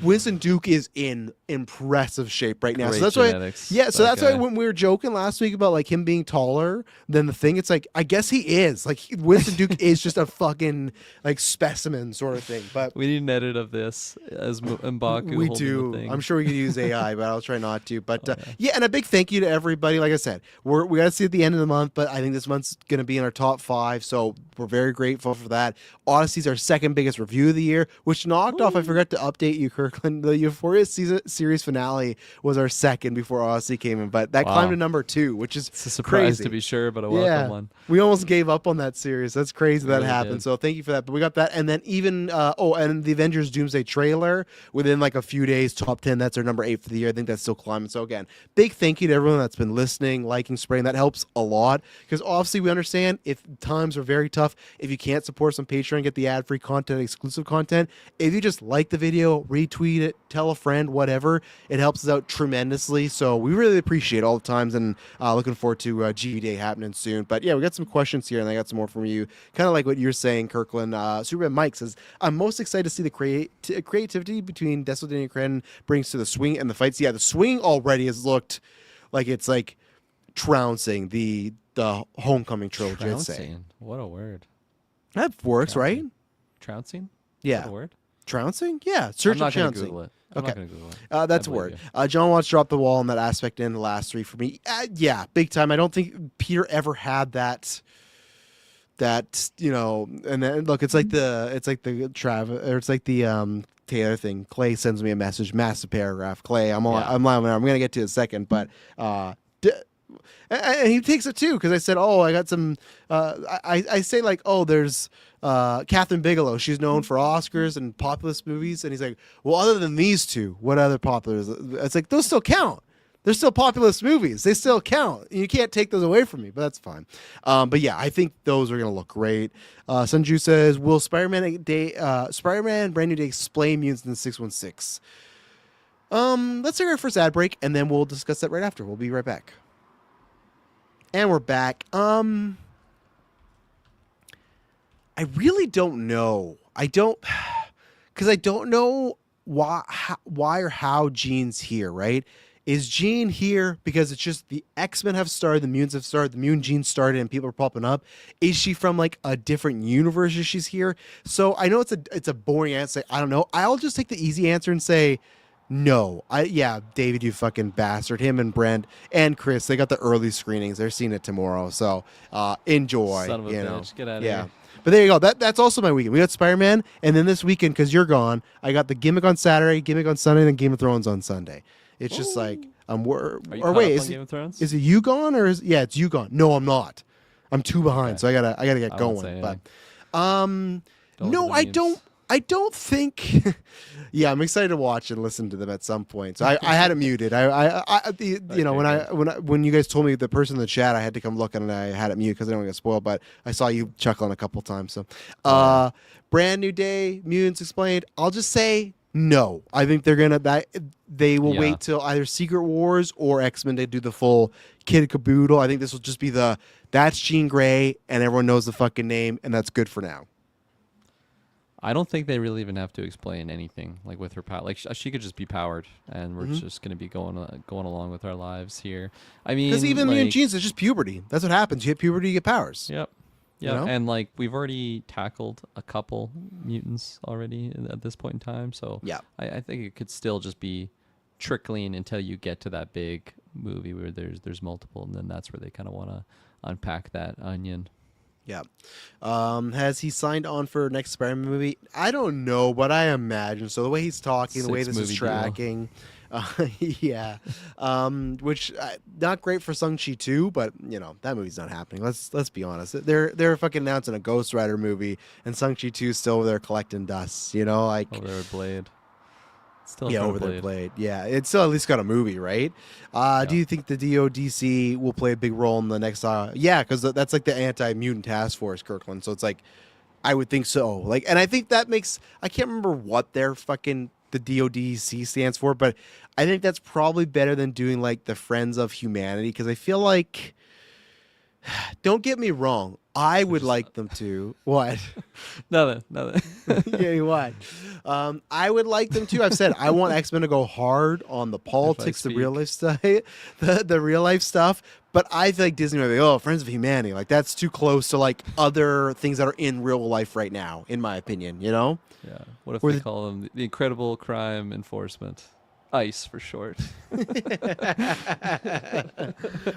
Winston Duke is in impressive shape right now. Great so that's genetics, why, yeah. So that that's why guy. when we were joking last week about like him being taller than the Thing, it's like I guess he is. Like Winston Duke is just a fucking like specimen sort of thing. But We need an edit of this as M'Baku we holding do. the thing. I'm sure we could use AI, but I'll try not to. But yeah, and a big thank you to everybody. Like I said, we got to see at the end of the month, but I think this month's going to be in our top 5, so we're very grateful for that. Odyssey's our second biggest review of the year, which knocked off. I forgot to update you, Kirkland. The Euphoria series finale was our second before Odyssey came in, but that climbed to number 2, which is It's a surprise crazy. to be sure, but a welcome one. We almost gave up on that series. That's crazy that Really happened. did. So thank you for that. But we got that, and then even and the Avengers Doomsday trailer within like a few days, top 10. That's our number 8 for the year. I think that's still climbing. So again, big thank you to everyone that's been listening, liking, spraying. That helps a lot because obviously we understand if times are very tough. If you can't support us on Patreon, get the ad-free content, exclusive content. If you just like the video, retweet it, tell a friend, whatever, it helps us out tremendously. So we really appreciate all the times, and looking forward to GV Day happening soon. But yeah, we got some questions here, and I got some more from you. Kind of like what you're saying, Kirkland. Superman Mike says, I'm most excited to see the creativity between Desolate and Crenn brings to the swing and the fights. Yeah, the swing already has looked like it's like trouncing the Homecoming trilogy, I'd say. Trouncing. What a word. That works, right? Trouncing? Yeah. Is that a word? Trouncing? Yeah. Search I'm not going to trouncing. Google it. I'm not Okay. going to Google it. That's I a believe word. John Watts dropped the wall on that aspect in the last 3 for me. Yeah, big time. I don't think Peter ever had that, and then look, it's like the Taylor thing. Clay sends me a message, massive paragraph. Clay, I'm going to get to it in a second, but and he takes it too, because I said, I got some. I say like, there's Catherine Bigelow. She's known for Oscars and populist movies, and he's like, well, other than these two, what other popular? It's like those still count. They're still populist movies. They still count. You can't take those away from me, but that's fine. But yeah, I think those are gonna look great. Sunju says, will Spider-Man Brand New Day explain mutants in the 616? Let's take our first ad break, and then we'll discuss that right after. We'll be right back. And we're back. I really don't know. Because I don't know why or how Jean's here, right? Is Jean here because it's just the X-Men have started, the mutants have started, the mutant Jean started, and people are popping up? Is she from like a different universe as she's here? So I know it's a boring answer. I don't know. I'll just take the easy answer and say no. David, you fucking bastard. Him and Brent and Chris, they got the early screenings. They're seeing it tomorrow. So enjoy. Son of a bitch. Get out of here. But there you go. That's also my weekend. We got Spider-Man, and then this weekend, because you're gone, I got the Gimmick on Saturday, Gimmick on Sunday, and Game of Thrones on Sunday. It's just like Are you or caught wait, up on Game of Thrones? is it you gone or it's you gone? No, I'm not. I'm 2 behind, so I gotta get I won't going. say But Don't no, look at the memes. I don't think. Yeah, I'm excited to watch and listen to them at some point. So I had it muted. When you guys told me the person in the chat, I had to come look and I had it muted because I don't want to get spoiled. But I saw you chuckling a couple times. So, Brand New Day, Mutants Explained. I'll just say no. I think they will wait till either Secret Wars or X-Men to do the full kid caboodle. I think this will just be that's Jean Grey and everyone knows the fucking name, and that's good for now. I don't think they really even have to explain anything like with her power. Like she could just be powered, and we're just going to be going along with our lives here. I mean, because even mutant genes, it's just puberty. That's what happens. You hit puberty, you get powers. Yep. Yeah, and like we've already tackled a couple mutants already at this point in time, so yeah, I think it could still just be trickling until you get to that big movie where there's multiple, and then that's where they kind of want to unpack that onion. Yeah. Has he signed on for next Spider-Man movie? I don't know, but I imagine. So the way he's talking, the way this is tracking, yeah. Which not great for Shang-Chi 2, but that movie's not happening. Let's be honest. They're fucking announcing a Ghost Rider movie, and Shang-Chi 2 is still over there collecting dust. Like over there, Blade. Still over there, Blade. Yeah, it's still at least got a movie, right? Do you think the DODC will play a big role in the next? Yeah, because that's like the anti-mutant task force, Kirkland. So it's like, I would think so. Like, and I think that makes. I can't remember what their fucking the DODC stands for, but I think that's probably better than doing like the Friends of Humanity, because I feel like. Don't get me wrong. I would like them to. What? Nothing. Yeah, what? I would like them to. I've said I want X-Men to go hard on the politics, the real life stuff, the real life stuff. But I feel like Disney would be, oh, Friends of Humanity, like that's too close to like other things that are in real life right now, in my opinion. You know? Yeah. What if they call them the Incredible Crime Enforcement? ICE for short.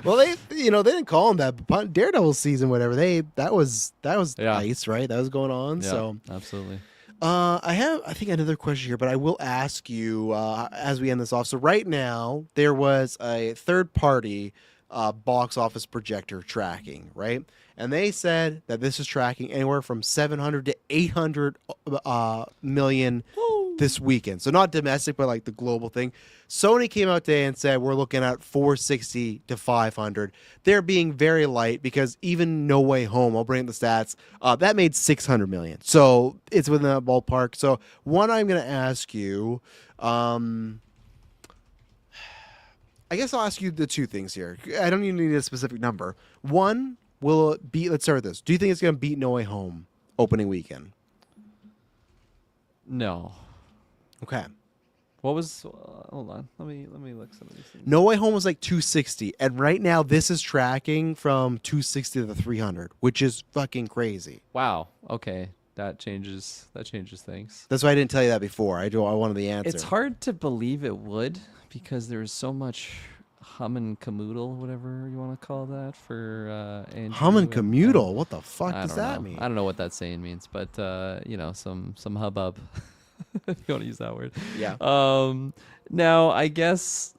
Well, they didn't call him that. But Daredevil season, whatever that was Yeah. ICE, right? That was going on. Yeah, So absolutely. I think another question here, but I will ask you as we end this off. So right now there was a third party box office projector tracking, right? And they said that this is tracking anywhere from 700 to 800 million this weekend. So not domestic, but like the global thing. Sony came out today and said we're looking at 460 to 500. They're being very light because even No Way Home, I'll bring up the stats, that made 600 million. So it's within that ballpark. So one I'm going to ask you, I guess I'll ask you the two things here. I don't even need a specific number. One, will it beat, let's start with this. Do you think it's going to beat No Way Home opening weekend? No. Okay. What was? Hold on. Let me look some of these things. No Way Home was like 260, and right now this is tracking from 260 to 300, which is fucking crazy. Wow. Okay. That changes things. That's why I didn't tell you that before. I wanted the answer. It's hard to believe it would because there's so much hum and camoodle, whatever you want to call that, for Andrew. Hum and camoodle? What the fuck does that mean? I don't know what that saying means, but some hubbub. If you want to use that word. Yeah. Now I guess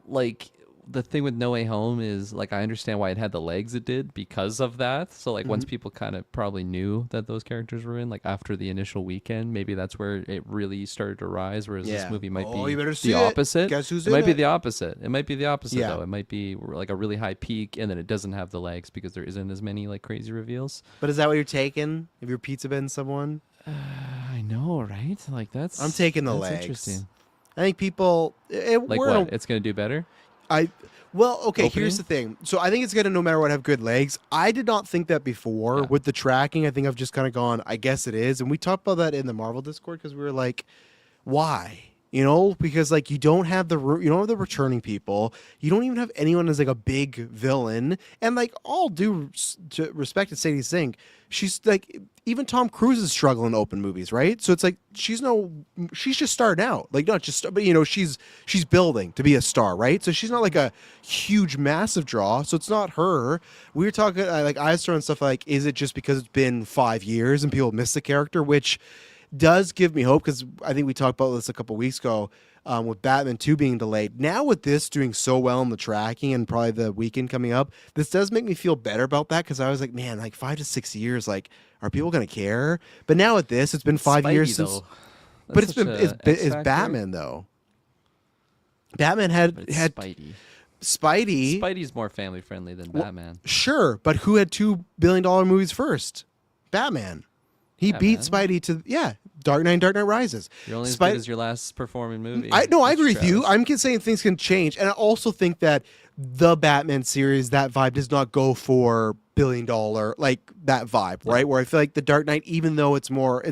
like the thing with No Way Home is like I understand why it had the legs it did because of that. So like once people kind of probably knew that those characters were in, like after the initial weekend, maybe that's where it really started to rise. Whereas this movie might be the opposite. Guess who's it in might be it? the opposite. It might be the opposite Yeah. though. It might be like a really high peak and then it doesn't have the legs because there isn't as many like crazy reveals. But is that what you're taking? If you're pizza been someone? I know, right? Like that's. I'm taking the that's legs. Interesting. I think people. Like what? It's gonna do better. Okay, Opening? here's the thing. So I think it's going to, no matter what, have good legs. I did not think that before. Yeah. With the tracking, I think I've just kind of gone, I guess it is. And we talked about that in the Marvel Discord because we were like, why? You know, because like you don't have the returning people. You don't even have anyone as like a big villain. And like all due respect to Sadie Sink, she's like even Tom Cruise is struggling to open movies, right? So it's like she's just starting out, like not just, but you know she's building to be a star, right? So she's not like a huge massive draw. So it's not her. We were talking like I was throwing stuff like, is it just because it's been 5 years and people miss the character, which does give me hope because I think we talked about this a couple weeks ago with Batman 2 being delayed. Now with this doing so well in the tracking and probably the weekend coming up, this does make me feel better about that because I was like, man, like 5 to 6 years, like are people going to care? But now with this, it's been 5 years since. But it's Batman though. Batman had Spidey. Spidey's more family friendly than Batman. Sure, but who had $2 billion movies first? Batman. He beat Spidey to Dark Knight Rises. You're only as good as your last performing movie. I agree with you. I'm saying things can change. And I also think that the Batman series, that vibe does not go for $1 billion, like that vibe, right? Where I feel like the Dark Knight, even though it's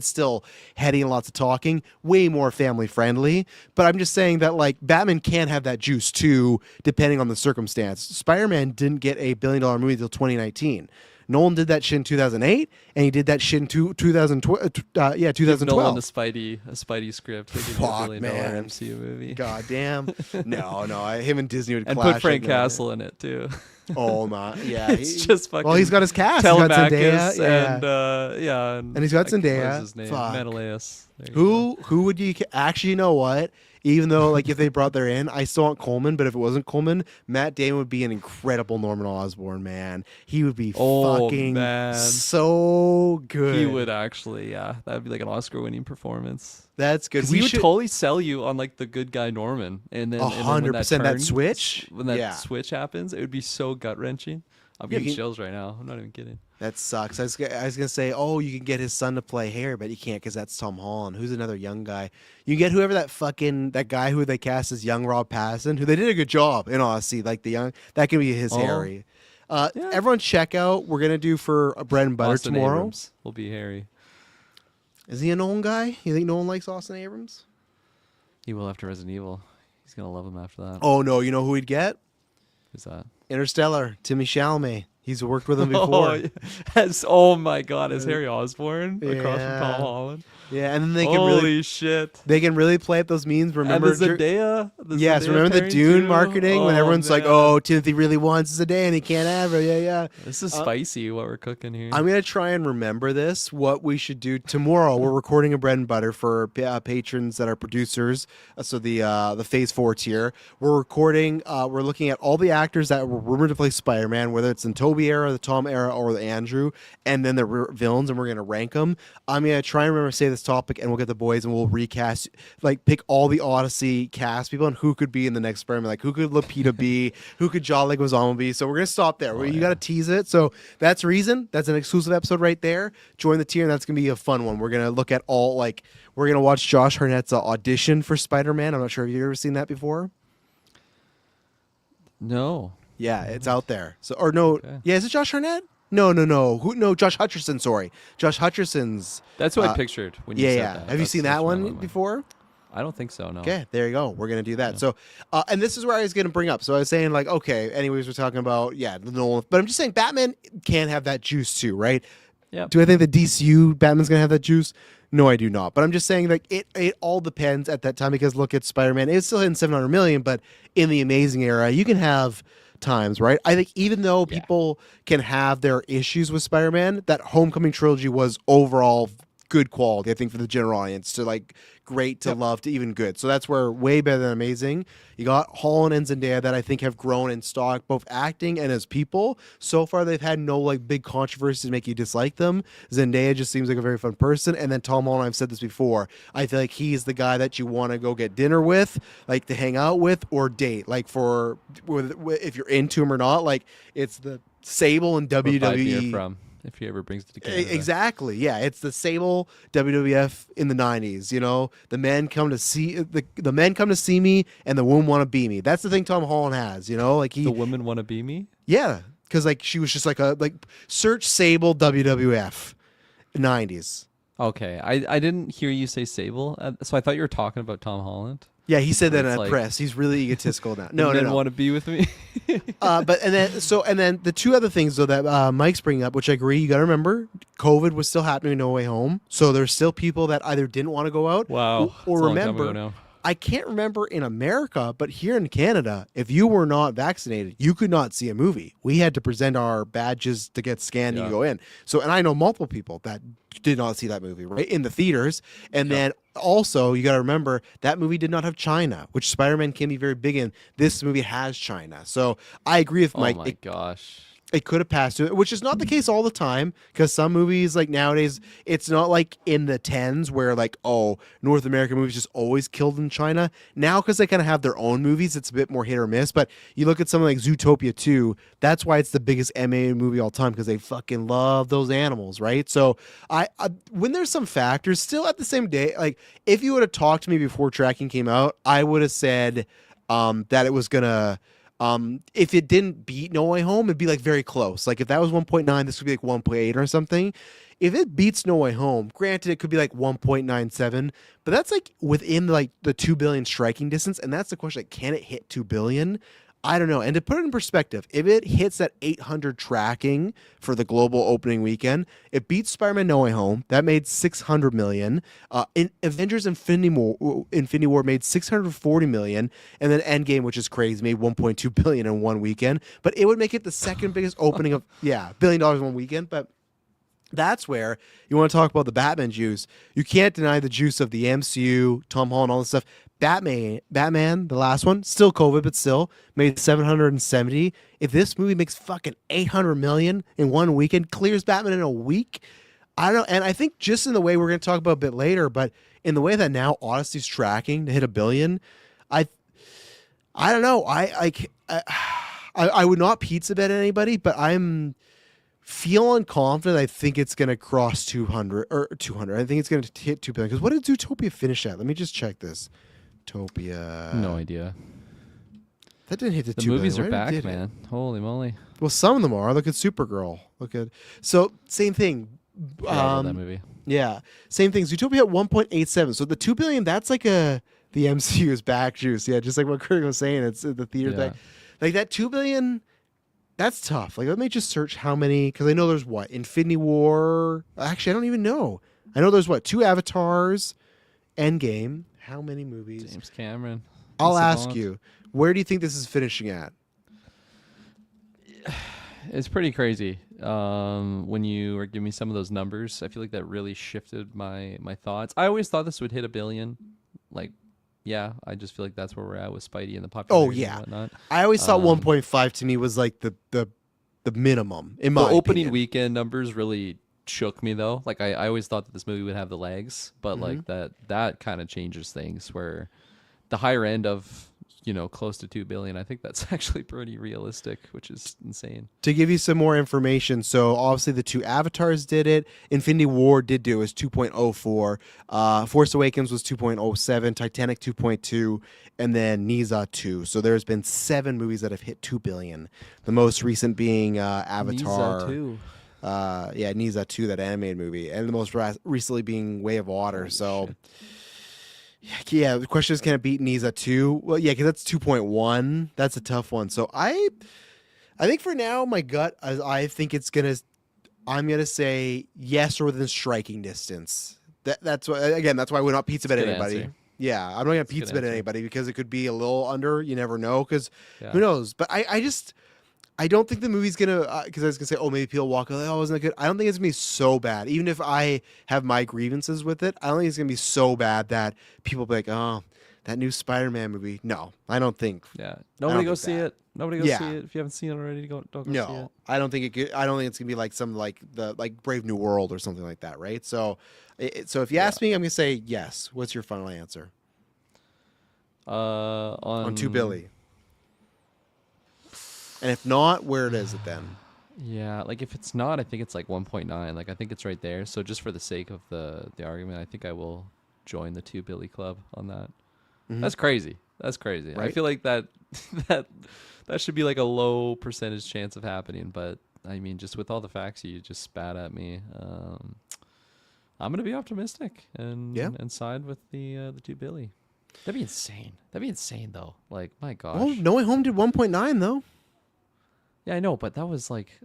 still heady and lots of talking, way more family friendly. But I'm just saying that like Batman can have that juice too, depending on the circumstance. Spider-Man didn't get a $1 billion movie until 2019. Nolan did that shit in 2008, and he did that shit in 2012. 2012. Nolan a Spidey script. They give you $1 billion MCU movie. God damn. No, him and Disney would and clash. put Frank Castle in it too. Oh my, yeah. It's just fucking. Well, he's got his cast. He's got Zendaya, and he's got Zendaya. What's his name? Menelaus. Who would you actually? You know what? Even though, like, if they brought their in, I still want Coleman, but if it wasn't Coleman, Matt Damon would be an incredible Norman Osborn, man. He would be fucking so good. He would actually, that would be like an Oscar-winning performance. That's good. He would totally sell you on, like, the good guy Norman. And then 100% that switch. When that switch happens, it would be so gut-wrenching. I'm getting chills right now. I'm not even kidding. That sucks. I was gonna say, you can get his son to play Harry, but you can't because that's Tom Holland. Who's another young guy? You get whoever that guy who they cast as young Rob Pattinson, who they did a good job in Odyssey, like that can be his Harry. Everyone check out. We're going to do for bread and butter Austin tomorrow. Abrams will be Harry. Is he a Nolan guy? You think Nolan likes Austin Abrams? He will after Resident Evil. He's going to love him after that. Oh, no. You know who he'd get? Who's that? Interstellar. Timmy Chalamet. He's worked with him before. Oh my God, is Harry Osborn across from Tom Holland? Yeah, and then they can Holy shit! They can really play up those memes. Remember and the Zendaya? Yes, remember the Dune marketing when everyone's like, "Oh, Timothy really wants Zendaya and he can't have her." Yeah. This is spicy. What we're cooking here. I'm gonna try and remember this. What we should do tomorrow? We're recording a bread and butter for patrons that are producers. So the Phase 4 tier. We're recording. We're looking at all the actors that were rumored to play Spider-Man, whether it's in Tobey era, the Tom era, or the Andrew, and then the villains, and we're gonna rank them. I'm gonna try and remember to say this topic, and we'll get the boys and we'll recast, like pick all the Odyssey cast people and who could be in the next Spider-Man, like who could Lupita be, who could John Leguizamo be. So we're gonna stop there. You gotta tease it. So that's Reason. That's an exclusive episode right there. Join the tier, and that's gonna be a fun one. We're gonna look at all we're gonna watch Josh Hartnett's audition for Spider-Man. I'm not sure if you've ever seen that before. No. Yeah, it's out there. So yeah, is it Josh Hartnett? No. No, Josh Hutcherson, sorry. Josh Hutcherson's. That's what I pictured when you said that. Have you seen that one before? I don't think so, no. Okay, there you go. We're going to do that. Yeah. So, and this is where I was going to bring up. So I was saying anyways, we're talking about, the Nolan. But I'm just saying Batman can have that juice too, right? Yeah. Do I think the DCU Batman's going to have that juice? No, I do not. But I'm just saying it all depends at that time, because look at Spider-Man. It's still hitting 700 million, but in the Amazing era, you can have times, right? I think even though people can have their issues with Spider-Man, that Homecoming trilogy was overall good quality, I think, for the general audience, to great to love to even good. So that's where way better than Amazing. You got Holland and Zendaya that I think have grown in stock, both acting and as people. So far, they've had no big controversies to make you dislike them. Zendaya just seems like a very fun person. And then Tom Holland, I've said this before, I feel like he's the guy that you want to go get dinner with, to hang out with or date. If you're into him or not, it's the Sable and WWE. If he ever brings it to Canada. Exactly. Yeah, it's the Sable WWF in the 90s, The men come to see the men come to see me and the women want to be me. That's the thing Tom Holland has, The women want to be me? Yeah, cuz she was just search Sable WWF 90s. Okay. I didn't hear you say Sable. So I thought you were talking about Tom Holland. Yeah, he said that in a press. He's really egotistical now. No. Want to be with me. And then the two other things though that Mike's bringing up, which I agree, you got to remember, COVID was still happening in No Way Home, so there's still people that either didn't want to go out. Wow. Or remember, I can't remember in America, but here in Canada, if you were not vaccinated, you could not see a movie. We had to present our badges to get scanned and go in. So, and I know multiple people that did not see that movie, right, in the theaters. And then also, you got to remember, that movie did not have China, which Spider-Man can be very big in. This movie has China. So I agree with Mike. Oh my gosh. It could have passed to it, which is not the case all the time, because some movies nowadays, it's not in the 10s where North American movies just always killed in China. Now, because they kind of have their own movies, it's a bit more hit or miss. But you look at something like Zootopia 2, that's why it's the biggest MA movie all time, because they fucking love those animals, right? So I when there's some factors, still at the same day, if you would have talked to me before Tracking came out, I would have said that it was gonna. If it didn't beat No Way Home, it'd be very close. If that was 1.9, this would be 1.8 or something. If it beats No Way Home, granted it could be 1.97, but that's within the 2 billion striking distance, and that's the question: can it hit 2 billion? I don't know. And to put it in perspective, if it hits that 800 tracking for the global opening weekend, it beats Spider-Man No Way Home. That made 600 million. In Avengers Infinity War made 640 million. And then Endgame, which is crazy, made 1.2 billion in one weekend. But it would make it the second biggest opening of, $1 billion in one weekend. But that's where you want to talk about the Batman juice. You can't deny the juice of the MCU, Tom Holland, all this stuff. Batman, the last one, still COVID, but still made 770. If this movie makes fucking 800 million in one weekend, clears Batman in a week, I don't know. And I think just in the way we're going to talk about a bit later, but in the way that now Odyssey's tracking to hit 1 billion, I don't know. I would not pizza bet anybody, but I'm feeling confident. I think it's going to cross 200 or 200. I think it's going to hit 2 billion. Because what did Zootopia finish at? Let me just check this. Zootopia. No idea. That didn't hit the The 2 movies billion. are Why did back, it hit it? man. Holy moly! Well, some of them are. Look at Supergirl. Look at same thing. Forgot about that movie. Yeah, same thing. Zootopia at 1.87. So the 2 billion. That's like the MCU's back juice. Yeah, just like what Kurt was saying. It's the theater thing. Like that 2 billion. That's tough. Like let me just search how many because I know there's what Infinity War. Actually, I don't even know. I know there's what 2 Avatars, Endgame. How many movies? James Cameron. I'll That's a ask lot. you. Where do you think this is finishing at? It's pretty crazy. When you were giving me some of those numbers, I feel like that really shifted my thoughts. I always thought this would hit 1 billion. Like, yeah, I just feel like that's where we're at with Spidey and the popularity and whatnot. I always thought 1.5 to me was like the minimum in my The opening opinion. weekend numbers really shook me though. Like I always thought that this movie would have the legs, but like that kind of changes things where the higher end of close to 2 billion, I think that's actually pretty realistic, which is insane. To give you some more information, so obviously the 2 Avatars did it. Infinity War did do it was 2.04. Force Awakens was 2.07. Titanic 2.2, and then Niza 2. So there's been 7 movies that have hit 2 billion. The most recent being Avatar. Niza too. Niza 2, that animated movie, and the most recently being Way of Water. Holy shit. Yeah, the question is, can it beat Niza 2? Well, yeah, because that's 2.1. That's a tough one. So I think for now, my gut, I think I'm gonna say yes or within striking distance. That's why we're not pizza bet Good anybody. answer. Yeah, I'm not gonna That's a good pizza bet answer. anybody because it could be a little under. You never know, because Yeah. who knows? But I don't think the movie's gonna because I was gonna say, maybe people walk away. Oh, wasn't that good? I don't think it's gonna be so bad. Even if I have my grievances with it, I don't think it's gonna be so bad that people be like, oh, that new Spider-Man movie. No, I don't think. Yeah. don't Nobody go think see that. it. Nobody go Yeah. see it. If you haven't seen it already, don't go see it. No, I don't think it could. I don't think it's gonna be like some like Brave New World or something like that, right? So, so if you ask me, I'm gonna say yes. What's your final answer on 2 billion? And if not, where is it then? Yeah, like if it's not, I think it's like 1.9. Like I think it's right there. So just for the sake of the argument, I think I will join the 2 Billy Club on that. That's crazy. That's crazy. I Right? feel like that should be like a low percentage chance of happening. But I mean, just with all the facts you just spat at me, I'm gonna be optimistic and side with the 2 Billy. That'd be insane. That'd be insane though. Like my gosh. Well, No Way Home did 1.9 though. Yeah, I know, but that was like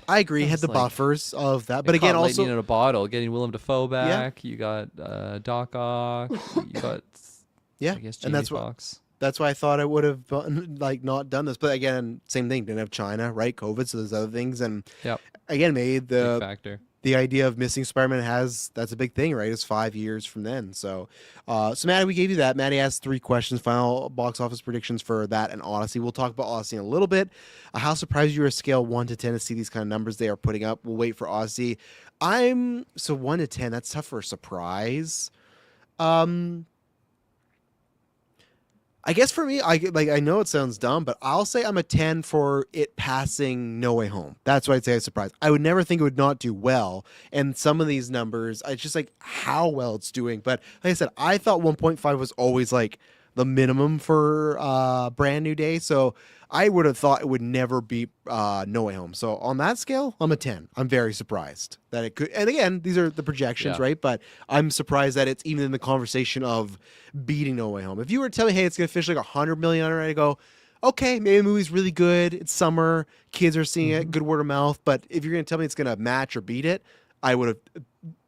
I agree. That Had was the like- buffers of that, but it again, caught lightning also in a bottle, getting Willem Dafoe back. You got Doc Ock. You got yeah, I guess and Jamie that's Foxx. That's why I thought I would have like not done this. But again, same thing. Didn't have China, right? COVID. So there's other things, and Yep, again, made big factor. the idea of missing Spider-Man that's a big thing, right? It's 5 years from then. So, so Maddie, we gave you that. Maddie asked 3 questions, final box office predictions for that and Odyssey. We'll talk about Odyssey in a little bit. How surprised you are, scale 1 to 10 to see these kind of numbers they are putting up. We'll wait for Odyssey. 1 to 10. That's tough for a surprise. I guess for me, I know it sounds dumb, but I'll say I'm a 10 for it passing No Way Home. That's why I'd say I'm surprised. I would never think it would not do well. And some of these numbers, it's just like how well it's doing. But like I said, I thought 1.5 was always like the minimum for Brand New Day. So I would have thought it would never beat No Way Home. So on that scale, I'm a 10. I'm very surprised that it could. And again, these are the projections, Yeah. right? But I'm surprised that it's even in the conversation of beating No Way Home. If you were to tell me, hey, it's going to finish like 100 million on it, I go, okay, maybe the movie's really good. It's summer. Kids are seeing it. Good word of mouth. But if you're going to tell me it's going to match or beat it, I would have,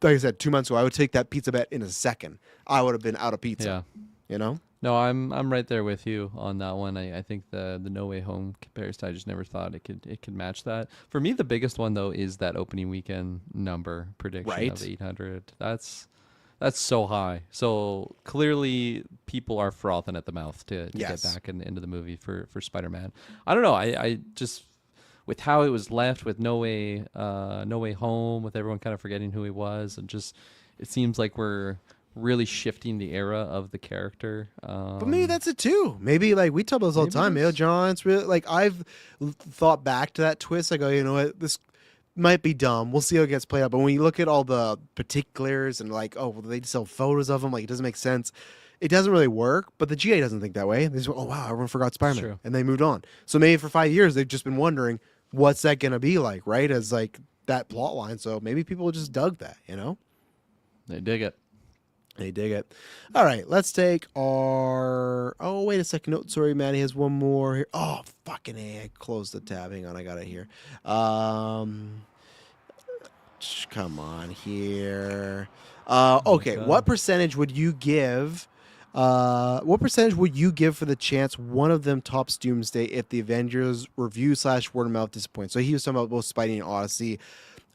like I said, 2 months ago, I would take that pizza bet in a second. I would have been out of pizza. Yeah. You know? No, I'm right there with you on that one. I think the No Way Home comparison, I just never thought it could match that. For me, the biggest one though is that opening weekend number prediction Right. of 800. That's so high. So clearly people are frothing at the mouth to Yes. get back into the movie for Spider-Man. I don't know. I just with how it was left with No Way Home, with everyone kind of forgetting who he was, and just it seems like we're really shifting the era of the character. But maybe that's it too. Maybe like we talk about this all the maybe time. Maybe John's really like I've thought back to that twist. I go, you know what, this might be dumb. We'll see how it gets played out. But when you look at all the particulars and like, oh, well, they just sell photos of him, like it doesn't make sense. it doesn't really work. But the GA doesn't think that way. They just, oh wow, everyone forgot Spider-Man, true. and they moved on. So maybe for 5 years they've just been wondering what's that gonna be like, right? As like that plot line. So maybe people just dug that, you know? They dig it. They dig it. All right, let's take our. Oh, wait a second. No, sorry, Maddie has one more here. Oh, fucking A. I closed the tab. Hang on, I got it here. Come on here. Okay, what percentage would you give? What percentage would you give for the chance one of them tops Doomsday if the Avengers review / word of mouth disappoints? So he was talking about both Spidey and Odyssey.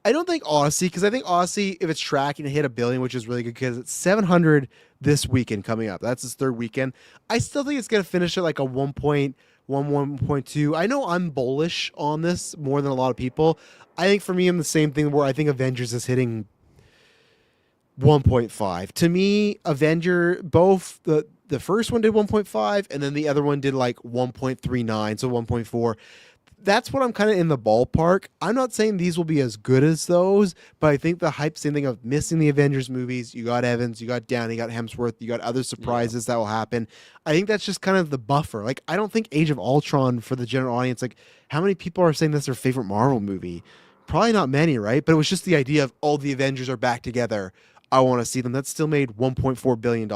I don't think Odyssey, because I think Odyssey, if it's tracking to hit $1 billion, which is really good, because it's 700 this weekend coming up. That's his third weekend. I still think it's going to finish at like a 1.1, 1.2. I know I'm bullish on this more than a lot of people. I think for me, I'm the same thing where I think Avengers is hitting 1.5. To me, both the first one did 1.5, and then the other one did like 1.39, so 1.4. That's what I'm kind of in the ballpark. I'm not saying these will be as good as those, but I think the hype, same thing of missing the Avengers movies. You got Evans, you got Downey, you got Hemsworth, you got other surprises that will happen. I think that's just kind of the buffer. Like, I don't think Age of Ultron for the general audience, like, how many people are saying that's their favorite Marvel movie? Probably not many, right? But it was just the idea of all the Avengers are back together. I want to see them. That still made $1.4 billion.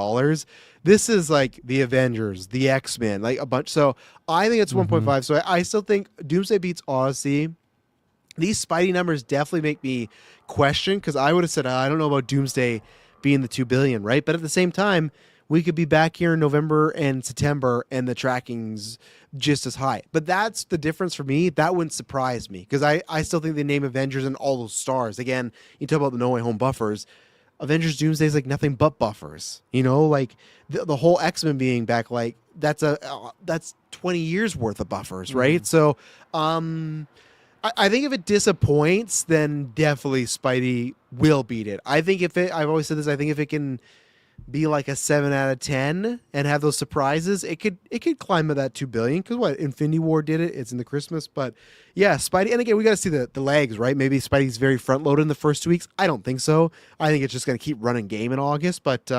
This is like the Avengers, the X-Men, like a bunch. So I think it's 1.5. So I still think Doomsday beats Odyssey. These Spidey numbers definitely make me question, because I would have said, I don't know about Doomsday being the 2 billion, right? But at the same time, we could be back here in November and September and the tracking's just as high. But that's the difference for me. That wouldn't surprise me, because I still think they name Avengers and all those stars. Again, you talk about the No Way Home buffers. Avengers Doomsday is like nothing but buffers, you know, like the whole X-Men being back, like that's 20 years worth of buffers, right? So I think if it disappoints, then definitely Spidey will beat it. I think I've always said this, I think if it can be like a 7 out of 10 and have those surprises, it could climb to that 2 billion, because what, Infinity War did it. It's in the Christmas. But yeah, Spidey, and again, we got to see the legs, right? Maybe Spidey's very front loaded in the first 2 weeks. I don't think so. I think it's just going to keep running game in August. But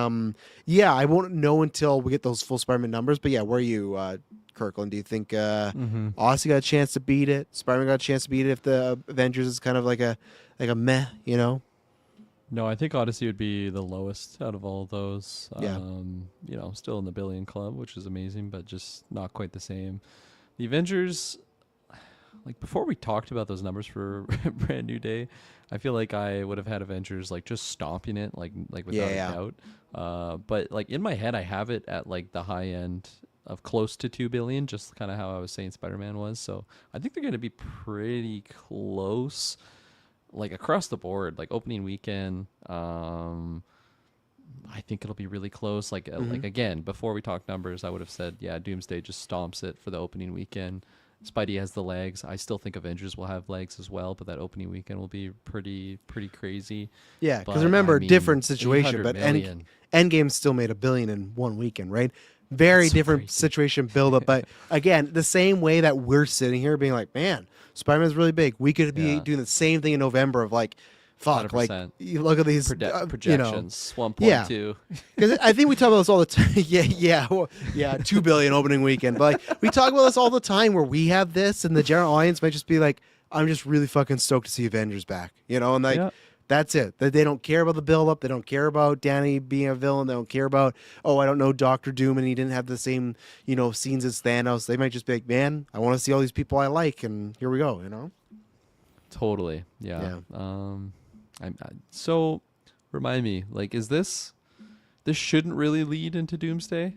yeah, I won't know until we get those full Spider-Man numbers. But yeah, where are you, Kirkland? Do you think Odyssey got a chance to beat it? Spider-Man got a chance to beat it if the Avengers is kind of like a meh, you know? No, I think Odyssey would be the lowest out of all of those. Yeah. You know, still in the billion club, which is amazing, but just not quite the same. The Avengers, like before we talked about those numbers for Brand New Day, I feel like I would have had Avengers like just stomping it, like without a doubt. But like in my head, I have it at like the high end of close to 2 billion, just kind of how I was saying Spider-Man was. So I think they're going to be pretty close. Like across the board, like opening weekend, I think it'll be really close. Like again, before we talk numbers, I would have said, yeah, Doomsday just stomps it for the opening weekend. Spidey has the legs. I still think Avengers will have legs as well, but that opening weekend will be pretty crazy. Yeah, because remember, different situation, but Endgame still made $1 billion in 1 weekend, right? Very different situation build up, but again, the same way that we're sitting here being like, man, Spider-Man's really big. We could be doing the same thing in November of like, fuck, 100%. Like you look at these projections, you know, 1.2. Because I think we talk about this all the time. yeah, 2 billion opening weekend. But like we talk about this all the time where we have this, and the general audience might just be like, I'm just really fucking stoked to see Avengers back, you know, and like. That's it. They don't care about the build-up. They don't care about Danny being a villain. They don't care about, oh, I don't know Doctor Doom and he didn't have the same, you know, scenes as Thanos. They might just be like, man, I want to see all these people I like, and here we go, you know? Totally. Yeah. So, remind me, like, is this shouldn't really lead into Doomsday?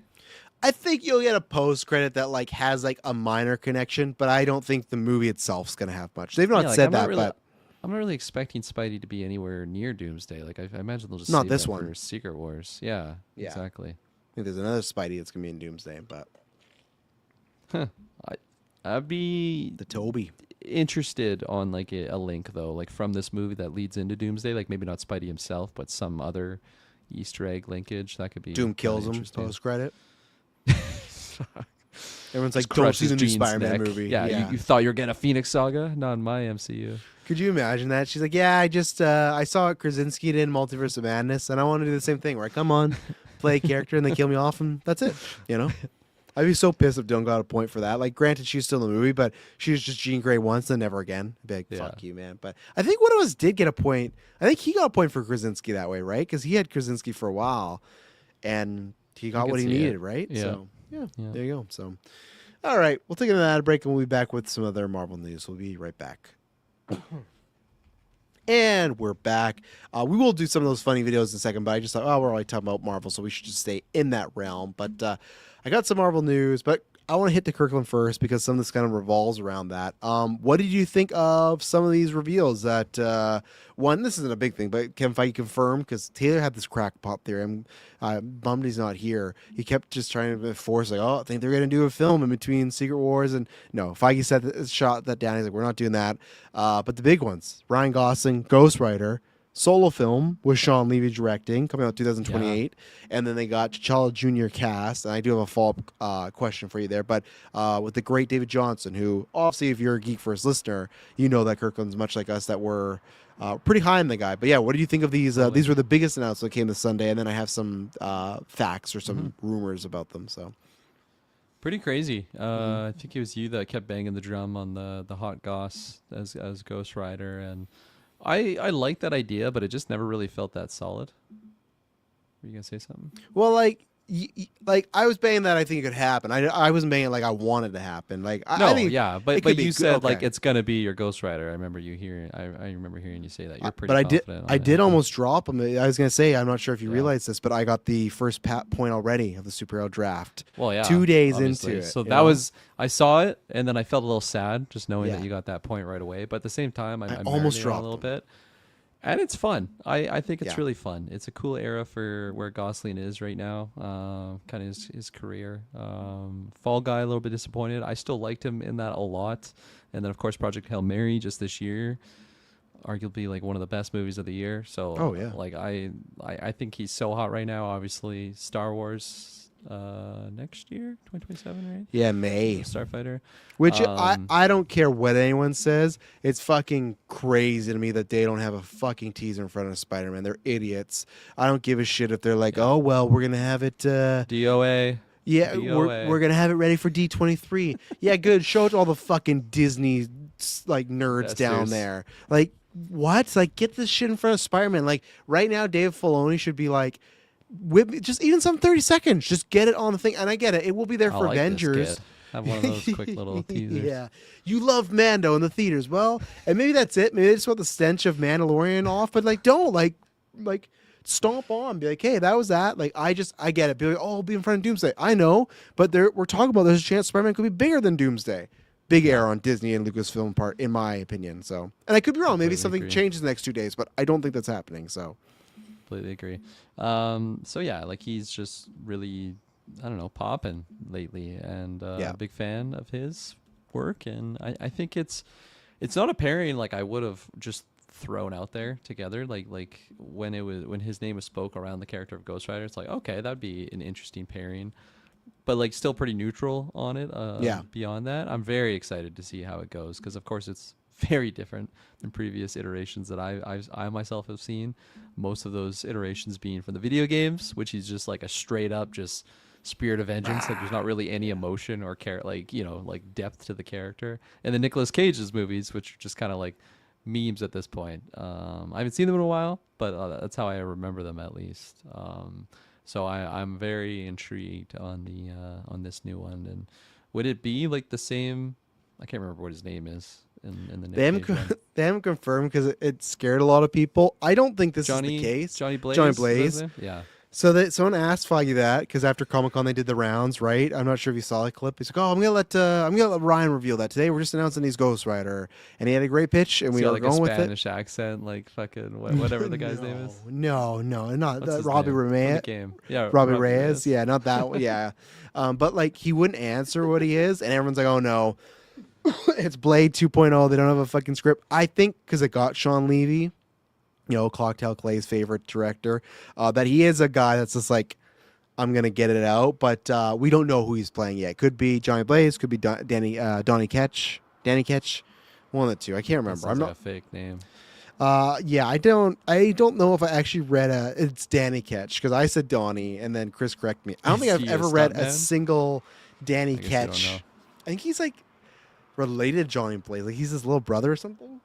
I think you'll get a post-credit that, like, has, like, a minor connection, but I don't think the movie itself is going to have much. They've not said that, but... I'm not really expecting Spidey to be anywhere near Doomsday. Like I imagine they'll just not save this that one for Secret Wars. Yeah, exactly. I think there's another Spidey that's gonna be in Doomsday, but I'd be the Toby interested on like a link though, like from this movie that leads into Doomsday. Like maybe not Spidey himself, but some other Easter egg linkage that could be. Doom kills him post credit. Everyone's just like, don't see the new Spider-Man movie. Yeah. You thought you were getting a Phoenix Saga? Not in my MCU. Could you imagine that? She's like, yeah, I just I saw what Krasinski did in Multiverse of Madness, and I want to do the same thing. Right? Come on, play a character and they kill me off, and that's it. You know, I'd be so pissed if Dylan got a point for that. Like, granted, she's still in the movie, but she was just Jean Grey once and never again. I'd be like, fuck you, man. But I think one of us did get a point. I think he got a point for Krasinski that way, right? Because he had Krasinski for a while, and he got what he needed, right? Yeah. So yeah, there you go. So, all right, we'll take an ad break and we'll be back with some other Marvel news. We'll be right back. And we're back. We will do some of those funny videos in a second, but I just thought, we're already talking about Marvel, so we should just stay in that realm. But I got some Marvel news, but I want to hit the Kirkland first because some of this kind of revolves around that. What did you think of some of these reveals? That one, this isn't a big thing, but Kevin Feige confirmed, because Taylor had this crackpot theory. I'm bummed he's not here. He kept just trying to force, like, I think they're going to do a film in between Secret Wars. And no, Feige said shot that down. He's like, we're not doing that. But the big ones, Ryan Gosling, Ghost Rider, solo film with Sean Levy directing, coming out 2028, and then they got T'Challa Jr. cast, and I do have a follow-up question for you there, but with the great David Johnston, who, obviously, if you're a Geek First listener, you know that Kirkland's much like us, that we're pretty high on the guy. But yeah, what do you think of these? These were the biggest announcements that came this Sunday, and then I have some facts or some rumors about them. So pretty crazy. I think it was you that kept banging the drum on the hot goss as Ghost Rider, and I like that idea, but it just never really felt that solid. Were you gonna say something? Well, like I was banging that I think it could happen. I wasn't banging like I wanted to happen. Like I think but you said like it's gonna be your Ghost Rider. I remember you hearing. I remember hearing you say that. You're pretty. But I did almost drop him. I was gonna say, I'm not sure if you realize this, but I got the first point already of the superhero draft. Well, yeah, 2 days obviously. into it. So that was, I saw it and then I felt a little sad just knowing that you got that point right away. But at the same time, I almost dropped a little bit. And it's fun. I think it's really fun. It's a cool era for where Gosling is right now, kind of his career. Fall Guy, a little bit disappointed. I still liked him in that a lot. And then, of course, Project Hail Mary just this year, arguably like one of the best movies of the year. So, like I think he's so hot right now. Obviously, Star Wars next year, 2027, right? Yeah, May. Starfighter. Which I don't care what anyone says. It's fucking crazy to me that they don't have a fucking teaser in front of Spider-Man. They're idiots. I don't give a shit if they're like, oh, well, we're going to have it... DOA. Yeah, we're going to have it ready for D23. Yeah, good. Show it to all the fucking Disney like nerds down there. Like, what? Like, get this shit in front of Spider-Man. Like, right now, Dave Filoni should be like, just even some 30 seconds. Just get it on the thing. And I get it. It will be there for Avengers. Have one of those quick little teasers. Yeah. You love Mando in the theaters. Well, and maybe that's it. Maybe they just want the stench of Mandalorian off, but like, don't like stomp on. Be like, hey, that was that. Like, I get it. Be like, oh, I'll be in front of Doomsday. I know, but we're talking about there's a chance Spider-Man could be bigger than Doomsday. Big error on Disney and Lucasfilm part, in my opinion. So, and I could be wrong. Maybe something changes the next 2 days, but I don't think that's happening. So, completely agree. So yeah, like he's just really, I don't know, popping lately, and big fan of his work, and I think it's not a pairing like I would have just thrown out there together, like when his name was spoke around the character of Ghost Rider, it's like, okay, that'd be an interesting pairing, but like still pretty neutral on it. Beyond that, I'm very excited to see how it goes, because of course it's very different than previous iterations that I myself have seen. Most of those iterations being from the video games, which is just like a straight up just spirit of vengeance. Like there's not really any emotion or like depth to the character. And the Nicolas Cage's movies, which are just kind of like memes at this point. I haven't seen them in a while, but that's how I remember them at least. So I'm very intrigued on this new one. And would it be like the same? I can't remember what his name is. In the they haven't confirmed because it scared a lot of people. I don't think this is the case. Johnny Blaze. Johnny Blaze. Yeah. So someone asked Feige that because after Comic-Con they did the rounds, right? I'm not sure if you saw the clip. He's like, "Oh, I'm gonna let Ryan reveal that today. We're just announcing he's Ghost Rider," and he had a great pitch, and we were going with it. Spanish accent, like fucking whatever the guy's name is. No, not Robbie Reyes. Yeah, Robbie Reyes. Yeah, not that one. Yeah, but like he wouldn't answer what he is, and everyone's like, "Oh no." It's Blade 2.0. They don't have a fucking script. I think because it got Sean Levy, Clocktail Clay's favorite director, that he is a guy that's just like, I'm going to get it out. But we don't know who he's playing yet. Could be Johnny Blaze. Could be Danny Ketch. One of the two. I can't remember. I'm not a fake name. Yeah, I don't know if I actually read it's Danny Ketch because I said Donnie and then Chris corrected me. I don't think Is I've he a ever read a stuntman? single Danny I guess you don't know. Ketch. I think he's like related to Johnny Blaze. Like he's his little brother or something.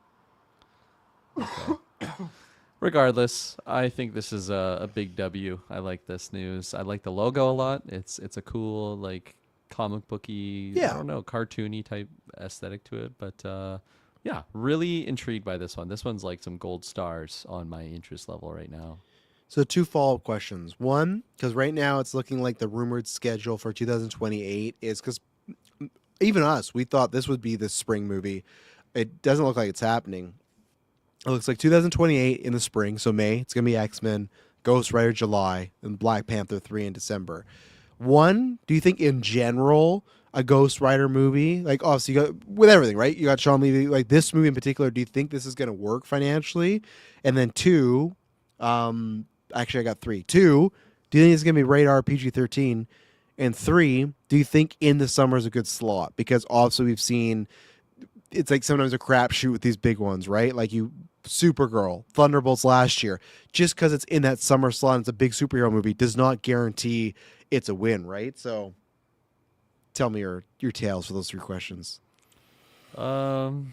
Regardless, I think this is a big W. I like this news. I like the logo a lot. It's a cool like comic booky, I don't know, cartoony type aesthetic to it. But yeah, really intrigued by this one. This one's like some gold stars on my interest level right now. So 2 follow-up questions. One, because right now it's looking like the rumored schedule for 2028 is because even us, we thought this would be the spring movie. It doesn't look like it's happening. It looks like 2028 in the spring, so May. It's going to be X-Men, Ghost Rider July, and Black Panther 3 in December. One, do you think in general a Ghost Rider movie, like obviously you got with everything, right? You got Sean Levy, like this movie in particular, do you think this is going to work financially? And then 2, actually I got 3. 2, do you think it's going to be rated R PG-13? And 3, do you think in the summer is a good slot? Because also we've seen it's like sometimes a crapshoot with these big ones, right? Like Supergirl, Thunderbolts last year, just because it's in that summer slot, and it's a big superhero movie, does not guarantee it's a win, right? So, tell me your tales for those 3 questions. I don't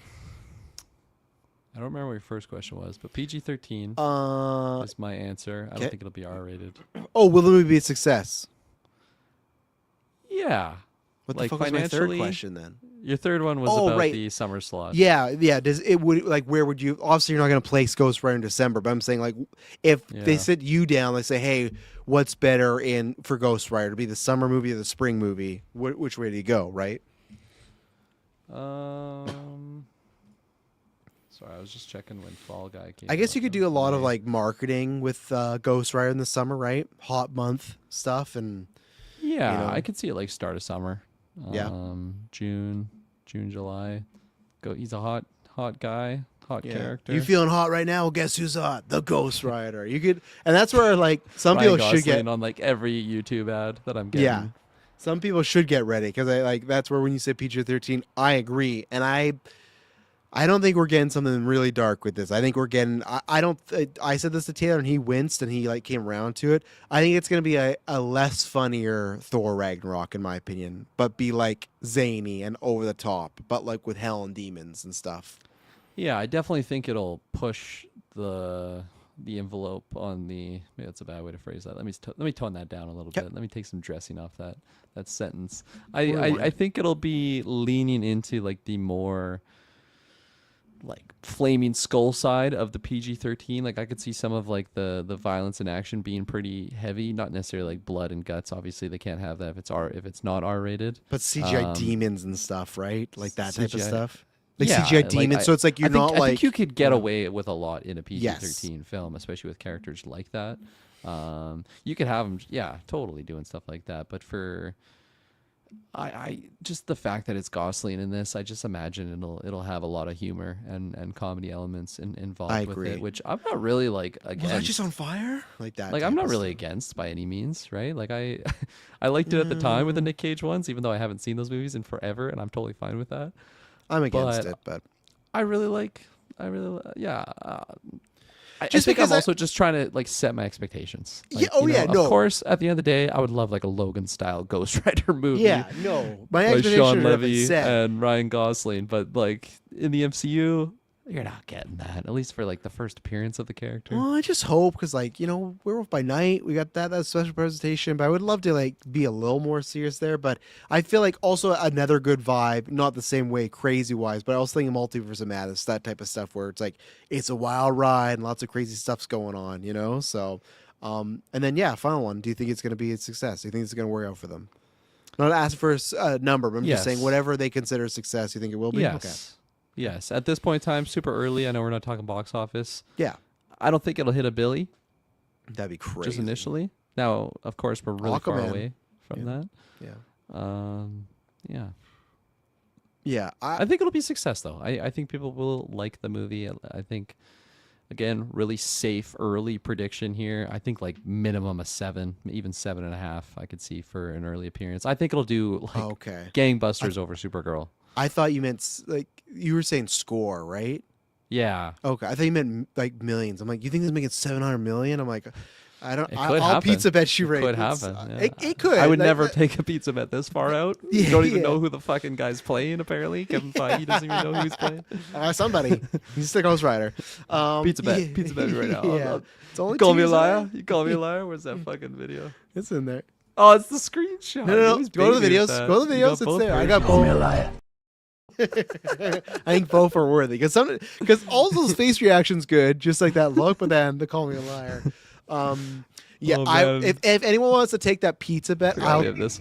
remember what your first question was, but PG-13 is my answer. I don't think it'll be R-rated. Oh, will the movie be a success? Yeah. What like the fuck was my third question then? Your third one was about the summer slot. Yeah. Does it would like where would you? Obviously, you're not going to place Ghost Rider in December, but I'm saying like if they sit you down, they say, hey, what's better for Ghost Rider to be the summer movie or the spring movie? Which way do you go? Right. Sorry, I was just checking when Fall Guy came. I guess out. you could do a lot of like marketing with Ghost Rider in the summer, right? Hot month stuff and. Yeah, you know. I could see it like start of summer. June, July. He's a hot guy, character. You feeling hot right now? Well, guess who's hot? The Ghost Rider. You could, and that's where like some Ryan people should get on like every YouTube ad that I'm getting. Yeah, some people should get ready because I like that's where when you say PG-13, I agree, and I don't think we're getting something really dark with this. I think we're getting. I said this to Taylor and he winced and he like came around to it. I think it's gonna be a less funnier Thor Ragnarok in my opinion, but be like zany and over the top, but like with hell and demons and stuff. Yeah, I definitely think it'll push the envelope on the. Maybe that's a bad way to phrase that. Let me tone that down a little bit. Let me take some dressing off that sentence. I think it'll be leaning into like the more. Like flaming skull side of the PG-13. Like I could see some of like the violence and action being pretty heavy, not necessarily like blood and guts. Obviously they can't have that if it's not R-rated. But CGI demons and stuff, right? Like that type of stuff. Like yeah, CGI demons, so it's like I think you could get away with a lot in a PG-13 film, especially with characters like that. You could have them, totally doing stuff like that. But for I just the fact that it's Gosling in this, I just imagine it'll have a lot of humor and comedy elements involved with it, which I'm not really like against. Was that just on fire? Like that. Like I'm not really against by any means, right? Like I liked it at the time with the Nick Cage ones, even though I haven't seen those movies in forever, and I'm totally fine with that. I'm against it, but I think I'm also just trying to like set my expectations. Like, Of course, at the end of the day, I would love like a Logan style Ghost Rider movie. Yeah, no, my by expectations Sean have been Levy set. and Ryan Gosling, but like in the MCU, you're not getting that. At least for like the first appearance of the character. Well, I just hope because like Werewolf by Night, we got that special presentation, but I would love to like be a little more serious there. But I feel like also another good vibe, not the same way crazy wise, but I was thinking Multiverse of Madness, that type of stuff where it's like it's a wild ride and lots of crazy stuff's going on, So, and then final one. Do you think it's going to be a success? Do you think it's going to work out for them? Not asking for a number, but I'm just saying whatever they consider success. You think it will be? Yes. Okay. Yes, at this point in time, super early. I know we're not talking box office. Yeah. I don't think it'll hit $1 billion. That'd be crazy. Just initially. Now, of course, we're really far away from that. Yeah. Yeah. I think it'll be a success, though. I think people will like the movie. I think, again, really safe early prediction here. I think like minimum a 7, even 7.5. I could see for an early appearance. I think it'll do like gangbusters over Supergirl. I thought you meant like you were saying score, right? Yeah. Okay, I thought you meant like millions. I'm like, you think this is making 700 million? I'm like, I don't. It could I'll happen. pizza bet you It right. could happen. Yeah. It could. I would Like, never take a pizza bet this far out. Yeah, You don't even yeah. know who the fucking guy's playing, apparently. Kevin Feige doesn't even know who he's playing. Somebody. He's the Ghost Rider. Pizza bet. Yeah. Pizza bet right now. Yeah. It's only You call 2 me a years liar? away. You call me a liar? Where's that fucking video? It's in there. Oh, it's the screenshot. No. You always Go to the beat me videos. with that. Go to the You got videos. It's both there. I got versions. both. I think both are worthy because all those face reactions good, just like that look. But then the call me a liar. Yeah, Oh, man. if anyone wants to take that pizza bet, I have this.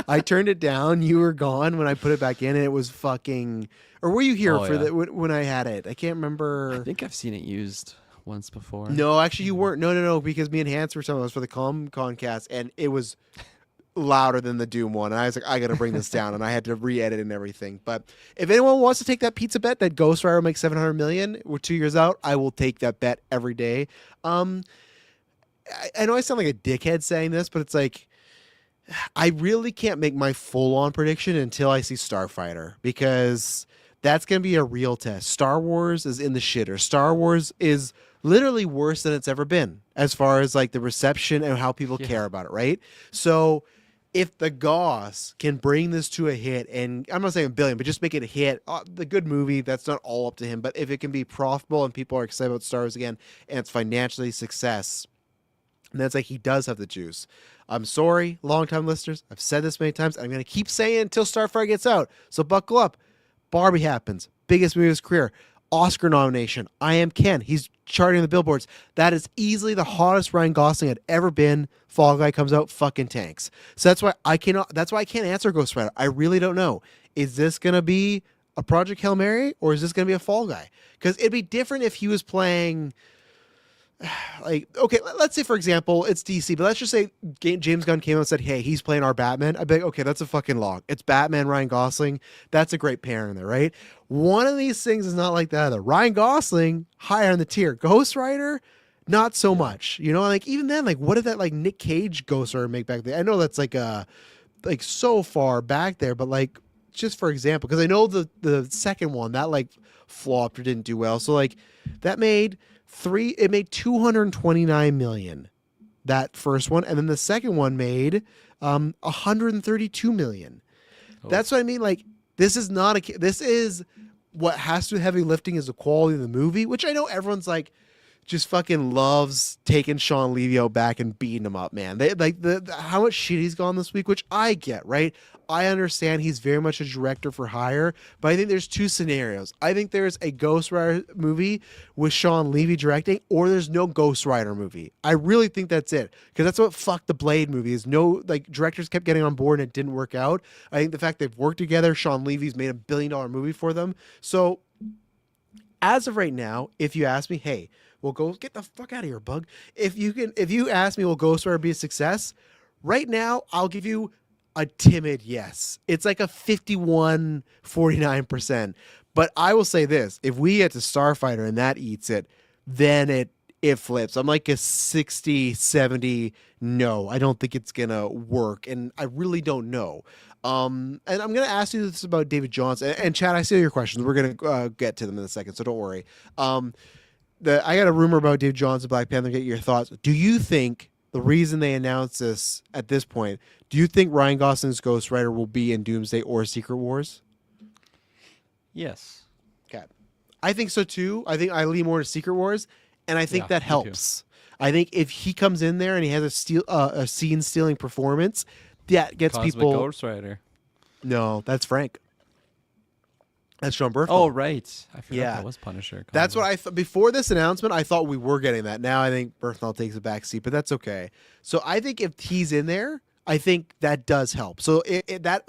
I turned it down. You were gone when I put it back in, and it was fucking. Or were you here Oh, for yeah. the when I had it? I can't remember. I think I've seen it used once before. No, actually, you weren't. No, because me and Hans were telling us for the Concast, and it was louder than the Doom one. And I was like, I got to bring this down, and I had to re-edit and everything. But if anyone wants to take that pizza bet that Ghost Rider will make 700 million, we're 2 years out. I will take that bet every day. I know I sound like a dickhead saying this, but it's like I really can't make my full-on prediction until I see Starfighter because that's going to be a real test. Star Wars is in the shitter. Star Wars is literally worse than it's ever been as far as like the reception and how people care about it, right? So if the Goss can bring this to a hit, and I'm not saying a billion, but just make it a hit, the good movie, that's not all up to him, but if it can be profitable and people are excited about Star Wars again and it's financially success, and that's like he does have the juice. I'm sorry, longtime listeners. I've said this many times. I'm going to keep saying it until Starfire gets out. So buckle up. Barbie happens. Biggest movie of his career. Oscar nomination. I Am Ken. He's charting the billboards. That is easily the hottest Ryan Gosling had ever been. Fall Guy comes out, fucking tanks. So that's why I cannot. That's why I can't answer Ghost Rider. I really don't know. Is this going to be a Project Hail Mary or is this going to be a Fall Guy? Because it'd be different if he was playing. Like, okay, let's say, for example, it's DC, but let's just say James Gunn came out and said, hey, he's playing our Batman. I'd be like, okay, that's a fucking log. It's Batman, Ryan Gosling. That's a great pairing there, right? One of these things is not like the other. Ryan Gosling, higher in the tier. Ghost Rider, not so much. You know, like, even then, like, what did that, like, Nick Cage Ghost Rider make back there? I know that's, like, so far back there, but, like, just for example, because I know the second one, that, like, flopped or didn't do well. So, like, that made... it made 229 million, that first one, and then the second one made 132 million. Oh. That's what I mean. Like, this is what has to do heavy lifting is the quality of the movie, which I know everyone's like just fucking loves taking Sean Levy out back and beating him up, man. They like how much shit he's gone this week, which I get, right? I understand he's very much a director for hire, but I think there's two scenarios. I think there's a Ghost Rider movie with Sean Levy directing, or there's no Ghost Rider movie. I really think that's it, because that's what fucked the Blade movie is. No, like, directors kept getting on board and it didn't work out. I think the fact they've worked together, Sean Levy's made $1 billion movie for them. So as of right now, if you ask me, hey, well, go get the fuck out of here, bug. If you ask me, will Ghost Rider be a success? Right now, I'll give you a timid yes. It's like a 51-49%. But I will say this, if we get to Starfighter and that eats it, then it flips. I'm like a 60-70 no. I don't think it's going to work, and I really don't know. And I'm going to ask you this about David Johnston. And Chad, I see your questions. We're going to get to them in a second, so don't worry. I got a rumor about David Johnston, Black Panther. Get your thoughts. Do you think the reason they announced this at this point, do you think Ryan Gosling's Ghost Rider will be in Doomsday or Secret Wars? Yes. Okay. I think so too. I think I lean more to Secret Wars, and I think that helps. I think if he comes in there and he has a scene-stealing performance, that gets Cosmic people. Ghost Rider. No, that's Frank. That's Sean Burke. Oh, right. I forgot that was Punisher. That's what I thought. Before this announcement, I thought we were getting that. Now I think Berthnall takes a back seat, but that's okay. So I think if he's in there, I think that does help. So that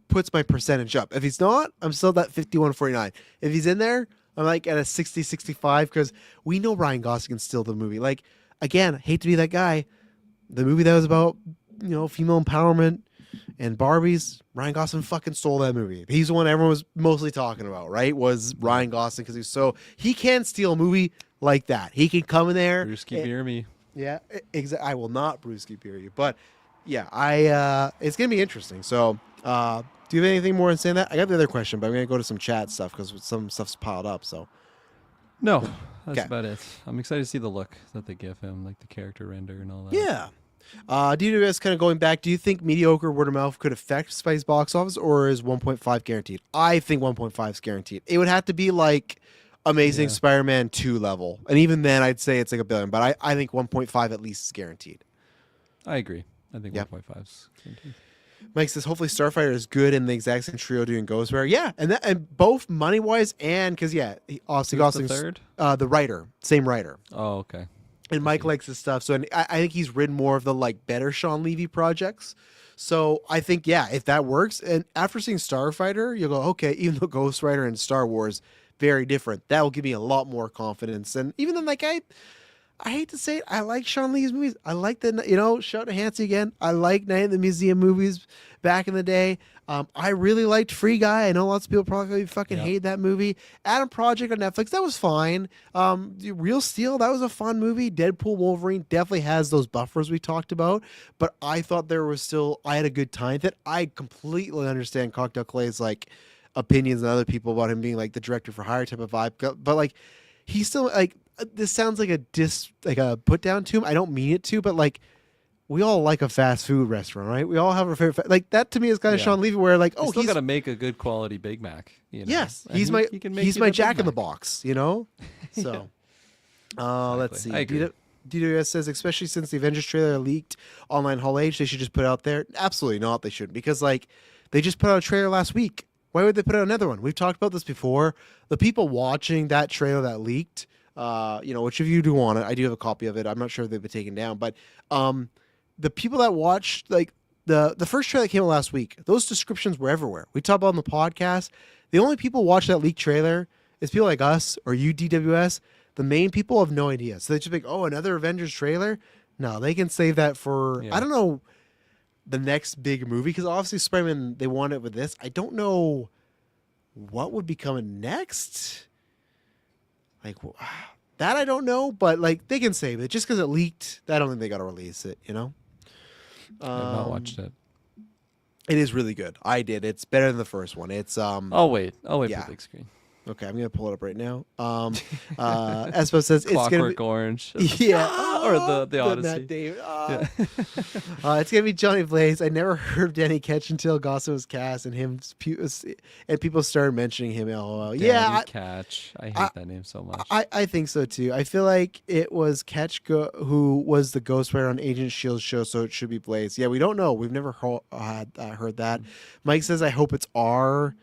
puts my percentage up. If he's not, I'm still at 51-49. If he's in there, I'm like at a 60-65 because we know Ryan Gosling can steal the movie. Like, again, hate to be that guy. The movie that was about, female empowerment and Barbies, Ryan Gosling fucking stole that movie. He's the one everyone was mostly talking about, right? Was Ryan Gosling, because he can steal a movie like that. He can come in there. Brewski beer me. Yeah, exactly. I will not Brewski beer you, but yeah, it's gonna be interesting. So, Do you have anything more in saying that? I got the other question, but I'm going to go to some chat stuff because some stuff's piled up. So No, that's Okay. about it. I'm excited to see the look that they give him, like the character render and all that. yeah. DWS kind of going back, do you think mediocre word of mouth could affect Spidey's box office, or is 1.5 guaranteed? I think 1.5 is guaranteed. It would have to be like Amazing Yeah. Spider-Man 2 level. And even then, I'd say it's like $1 billion. But I think 1.5 at least is guaranteed. I agree. I think Yeah. 1.5 is guaranteed. Mike says, hopefully Starfighter is good in the exact same trio doing Ghost Rider. Yeah, and both money-wise and because, obviously Who's the Gosling's third? the writer, same writer. Oh, okay. And Mike likes his stuff. So and I think he's written more of the like better Sean Levy projects. So I think, if that works. And after seeing Starfighter, you'll go, okay, even though Ghost Rider and Star Wars, very different. That will give me a lot more confidence. And even then, like, I hate to say it, I like Sean Lee's movies. I like shout out to Hansi again. I like Night in the Museum movies back in the day. I really liked Free Guy. I know lots of people probably fucking hate that movie. Adam Project on Netflix, that was fine. Real Steel, that was a fun movie. Deadpool Wolverine definitely has those buffers we talked about, but I thought I had a good time with it. I completely understand Cocktail Clay's like opinions and other people about him being like the director for hire type of vibe, but like he's still like, this sounds like a put down to him. I don't mean it to, but like, we all like a fast food restaurant, right? We all have our favorite. Like that to me is kind of Sean Levy, where like, he's got to make a good quality Big Mac. You know? Yes, And he's he my Jack in the Box, So, let's see. I agree. DWS says, especially since the Avengers trailer leaked online Hall H, they should just put it out there. Absolutely not. They shouldn't, because like they just put out a trailer last week. Why would they put out another one? We've talked about this before. The people watching that trailer that leaked, which if you do want it, I do have a copy of it. I'm not sure if they've been taken down, but the people that watched like the first trailer that came out last week, those descriptions were everywhere. We talked about on the podcast. The only people watch that leaked trailer is people like us or you, DWS. The main people have no idea. So they just think, oh, another Avengers trailer? No, they can save that for, I don't know, the next big movie. Because obviously Spider-Man, they want it with this. I don't know what would be coming next. Like, that I don't know. But, like, they can save it. Just because it leaked, I don't think they got to release it, I've not watched it. It is really good. I did. It's better than the first one. It's I'll wait for the big screen. Okay, I'm gonna pull it up right now. Espo says it's gonna Clockwork be Orange. or the Odyssey. Matt Damon. It's gonna be Johnny Blaze. I never heard of Danny Ketch until Gossip was cast and people started mentioning him. Danny Ketch. I hate that name so much. I think so too. I feel like it was Ketch who was the Ghost Rider on Agent Shield's show, so it should be Blaze. Yeah, we don't know. We've never heard that. Mike says I hope it's R.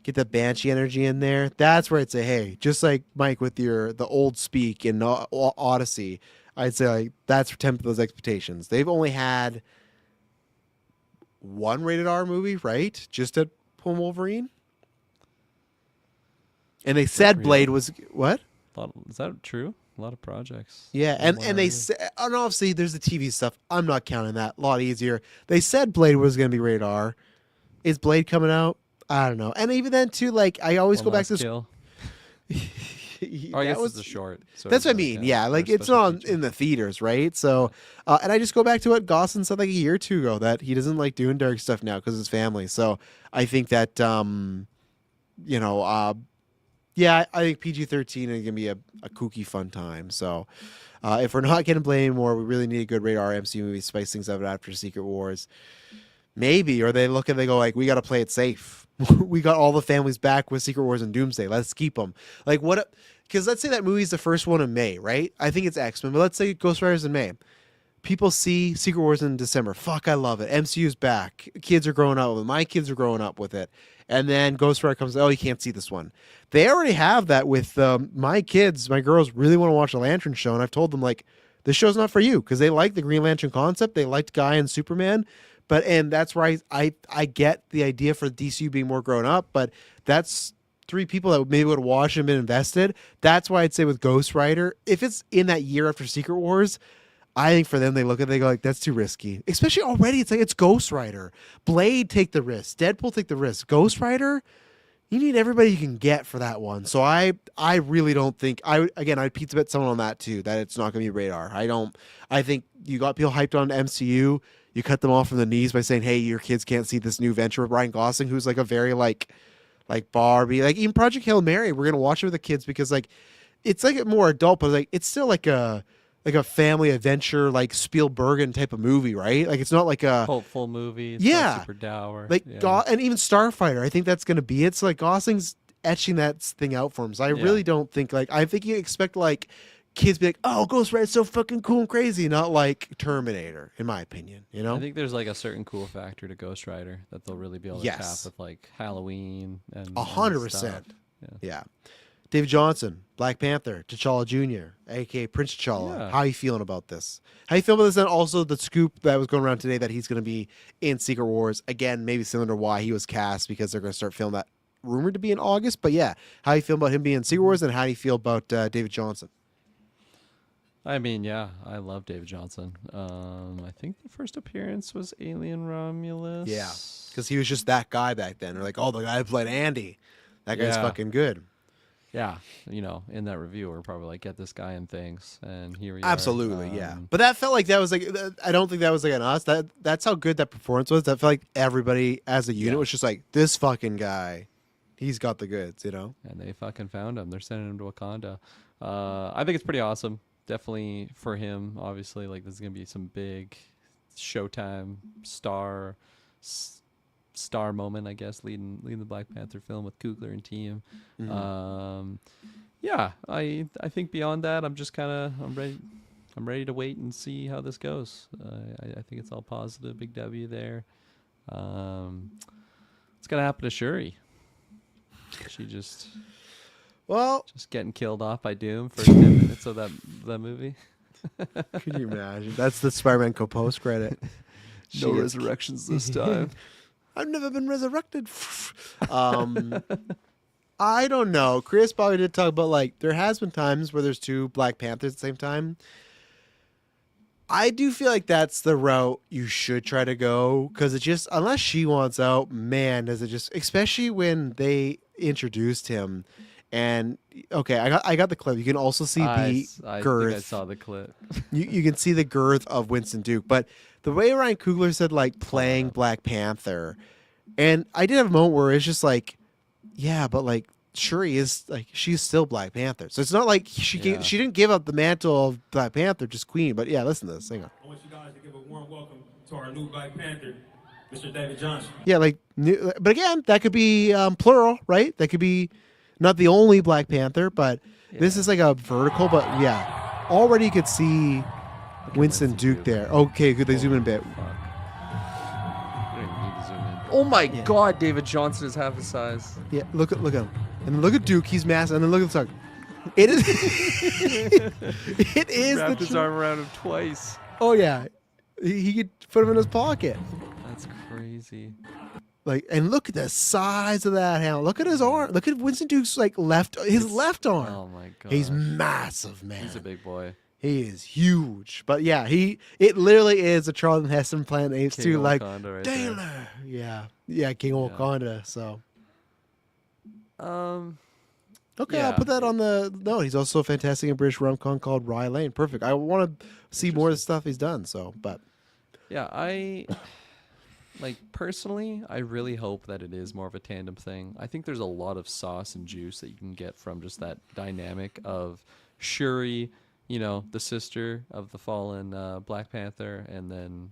Get the Banshee energy in there. That's where I'd say, hey, just like Mike with the old speak in Odyssey, I'd say like that's temper those expectations. They've only had one rated R movie, right? Just Deadpool Wolverine. And they said Blade was what? Is that true? A lot of projects. Yeah, and they said, and obviously there's the TV stuff. I'm not counting that. A lot easier. They said Blade was going to be rated R. Is Blade coming out? I don't know. And even then, too, like, I always go back to this. I guess it's a short. So that's what I mean. Yeah, like, it's not in the theaters, right? So, and I just go back to what Gosling said like a year or two ago, that he doesn't like doing dark stuff now because of his family. So, I think that, I think PG-13 is going to be a kooky, fun time. So, if we're not getting Blade anymore, we really need a good rated R MCU movie, spice things up after Secret Wars. Maybe, or they look and they go like, we got to play it safe. We got all the families back with Secret Wars and Doomsday. Let's keep them. Like what? Because let's say that movie's the first one in May, right? I think it's X-Men, but let's say Ghost Rider's in May. People see Secret Wars in December. Fuck, I love it. MCU's back. Kids are growing up with it. My kids are growing up with it. And then Ghost Rider comes, oh, you can't see this one. They already have that with my kids. My girls really want to watch a Lantern show, and I've told them, like, this show's not for you, because they like the Green Lantern concept. They liked Guy and Superman. And that's where I get the idea for DCU being more grown up, but that's three people that maybe would have watched and been invested. That's why I'd say with Ghost Rider, if it's in that year after Secret Wars, I think for them, they look at it, they go like, that's too risky. Especially already, it's like, it's Ghost Rider. Blade, take the risk. Deadpool, take the risk. Ghost Rider, you need everybody you can get for that one. So I really don't think, I'd pizza bet someone on that too, that it's not going to be radar. I think you got people hyped on MCU. you cut them off from the knees by saying, "Hey, your kids can't see this new venture with Ryan Gosling," who's like a very like Barbie, like even Project Hail Mary. We're gonna watch it with the kids because like it's like more adult, but like it's still like a family adventure, like Spielbergian type of movie, right? Like it's not like a hopeful movie. It's yeah, not super dour. like yeah. and even Starfighter. I think that's gonna be it. So like Gosling's etching that thing out for him. So I really don't think like I think you expect like kids be like, oh, Ghost Rider's so fucking cool and crazy, not like Terminator, in my opinion. You know, I think there's like a certain cool factor to Ghost Rider that they'll really be able to tap with like Halloween and 100%. Yeah. David Johnson, Black Panther, T'Challa Jr., aka Prince T'Challa. Yeah. How are you feeling about this? How you feel about this? And also the scoop that was going around today that he's going to be in Secret Wars again, maybe similar to why he was cast because they're going to start filming that rumored to be in August. But yeah, how you feel about him being in Secret Wars, and how do you feel about David Johnson? I mean, yeah, I love David Johnson. I think the first appearance was Alien Romulus. Yeah, because he was just that guy back then. They're like, oh, the guy who played Andy, that guy's fucking good. Yeah, you know, in that review, we're probably like, get this guy in things, and here we Absolutely, are. yeah. But that felt like that was like, I don't think that was like on us. That's how good that performance was. That felt like everybody as a unit was just like, this fucking guy, he's got the goods, you know? And they fucking found him. They're sending him to Wakanda. I think it's pretty awesome. Definitely for him, obviously, like this is going to be some big Showtime star moment, I guess, leading the Black Panther film with Coogler and team. Yeah, I think beyond that, I'm just kind of I'm ready to wait and see how this goes. I think it's all positive. Big W there. It's gonna happen to Shuri. She just getting killed off by Doom for 10 minutes of that movie. Can you imagine? That's the Spider-Man post credit. No resurrections this time. I've never been resurrected. I don't know. Chris probably did talk about like there has been times where there's two Black Panthers at the same time. I do feel like that's the route you should try to go because it just unless she wants out, man, does it just especially when they introduced him. And okay, I got the clip. You can also see the girth. Think I saw the clip. You can see the girth of Winston Duke, but the way Ryan Coogler said like playing Black Panther, and I did have a moment where it's just like, yeah, but like Shuri is like she's still Black Panther, so it's not like she didn't give up the mantle of Black Panther, just Queen. But yeah, listen to this. Hang on. I want you guys to give a warm welcome to our new Black Panther, Mr. David Johnson. Yeah, like, but again, that could be plural, right? That could be not the only Black Panther, but this is like a vertical. But yeah, already you could see Winston Duke there. Okay, good. They zoom in a bit. Oh my God, David Johnson is half his size. Yeah, look at him, and then look at Duke. He's massive, and then look at the song. It is. It is. Wrapped his arm around him twice. Oh yeah, he could put him in his pocket. That's crazy. Like, and look at the size of that hand. Look at his arm. Look at Winston Duke's like left arm. Oh my God. He's massive, man. He's a big boy. He is huge. But yeah, it literally is a Charlton Heston Planet Apes King too. of Like Wakanda right Taylor. there. Yeah, King of Wakanda. So okay, yeah. I'll put that on the note. He's also fantastic in British rom-com called Rye Lane. Perfect. I want to see more of the stuff he's done. So, but yeah, I like personally, I really hope that it is more of a tandem thing. I think there's a lot of sauce and juice that you can get from just that dynamic of Shuri, you know, the sister of the fallen Black Panther, and then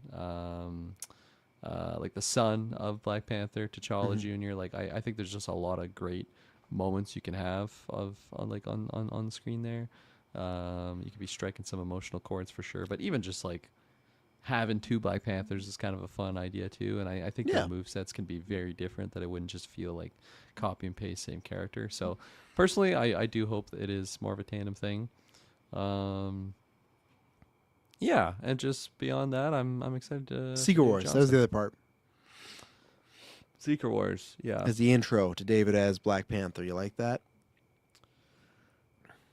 like the son of Black Panther, T'Challa Jr. Like I think there's just a lot of great moments you can have on the screen there. You could be striking some emotional chords for sure, but even just like having two Black Panthers is kind of a fun idea too, and I think their movesets can be very different, that it wouldn't just feel like copy and paste same character. So personally, I do hope that it is more of a tandem thing. Yeah, and just beyond that, I'm excited to Secret Wars. That was the other part. Secret Wars, yeah. As the intro to David as Black Panther. You like that?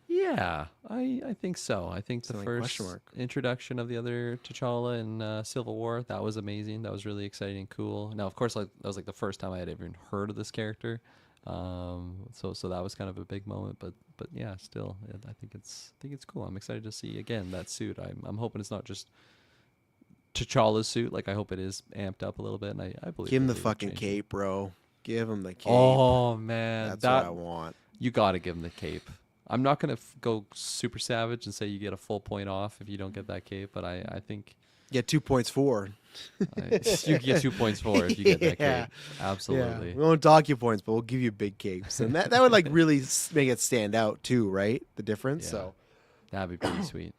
Yeah, I think so. I think the Something first question mark. introduction of the other T'Challa in Civil War, that was amazing. That was really exciting and cool. Now, of course, like that was like the first time I had even heard of this character. So that was kind of a big moment. But yeah, still, I think it's cool. I'm excited to see again that suit. I'm hoping it's not just T'Challa's suit. Like I hope it is amped up a little bit, and I believe Give him that the they would fucking change it. cape, bro. Give him the cape. Oh man, That's that what I want. you got to give him the cape. I'm not gonna go super savage and say you get a full point off if you don't get that cape, but I think Get 2 points for. you get 2 points for if you get that Yeah. cape. Absolutely. Yeah. We won't dock you points, but we'll give you big capes, and that would like really make it stand out too, right? The difference. Yeah. So That'd be pretty sweet.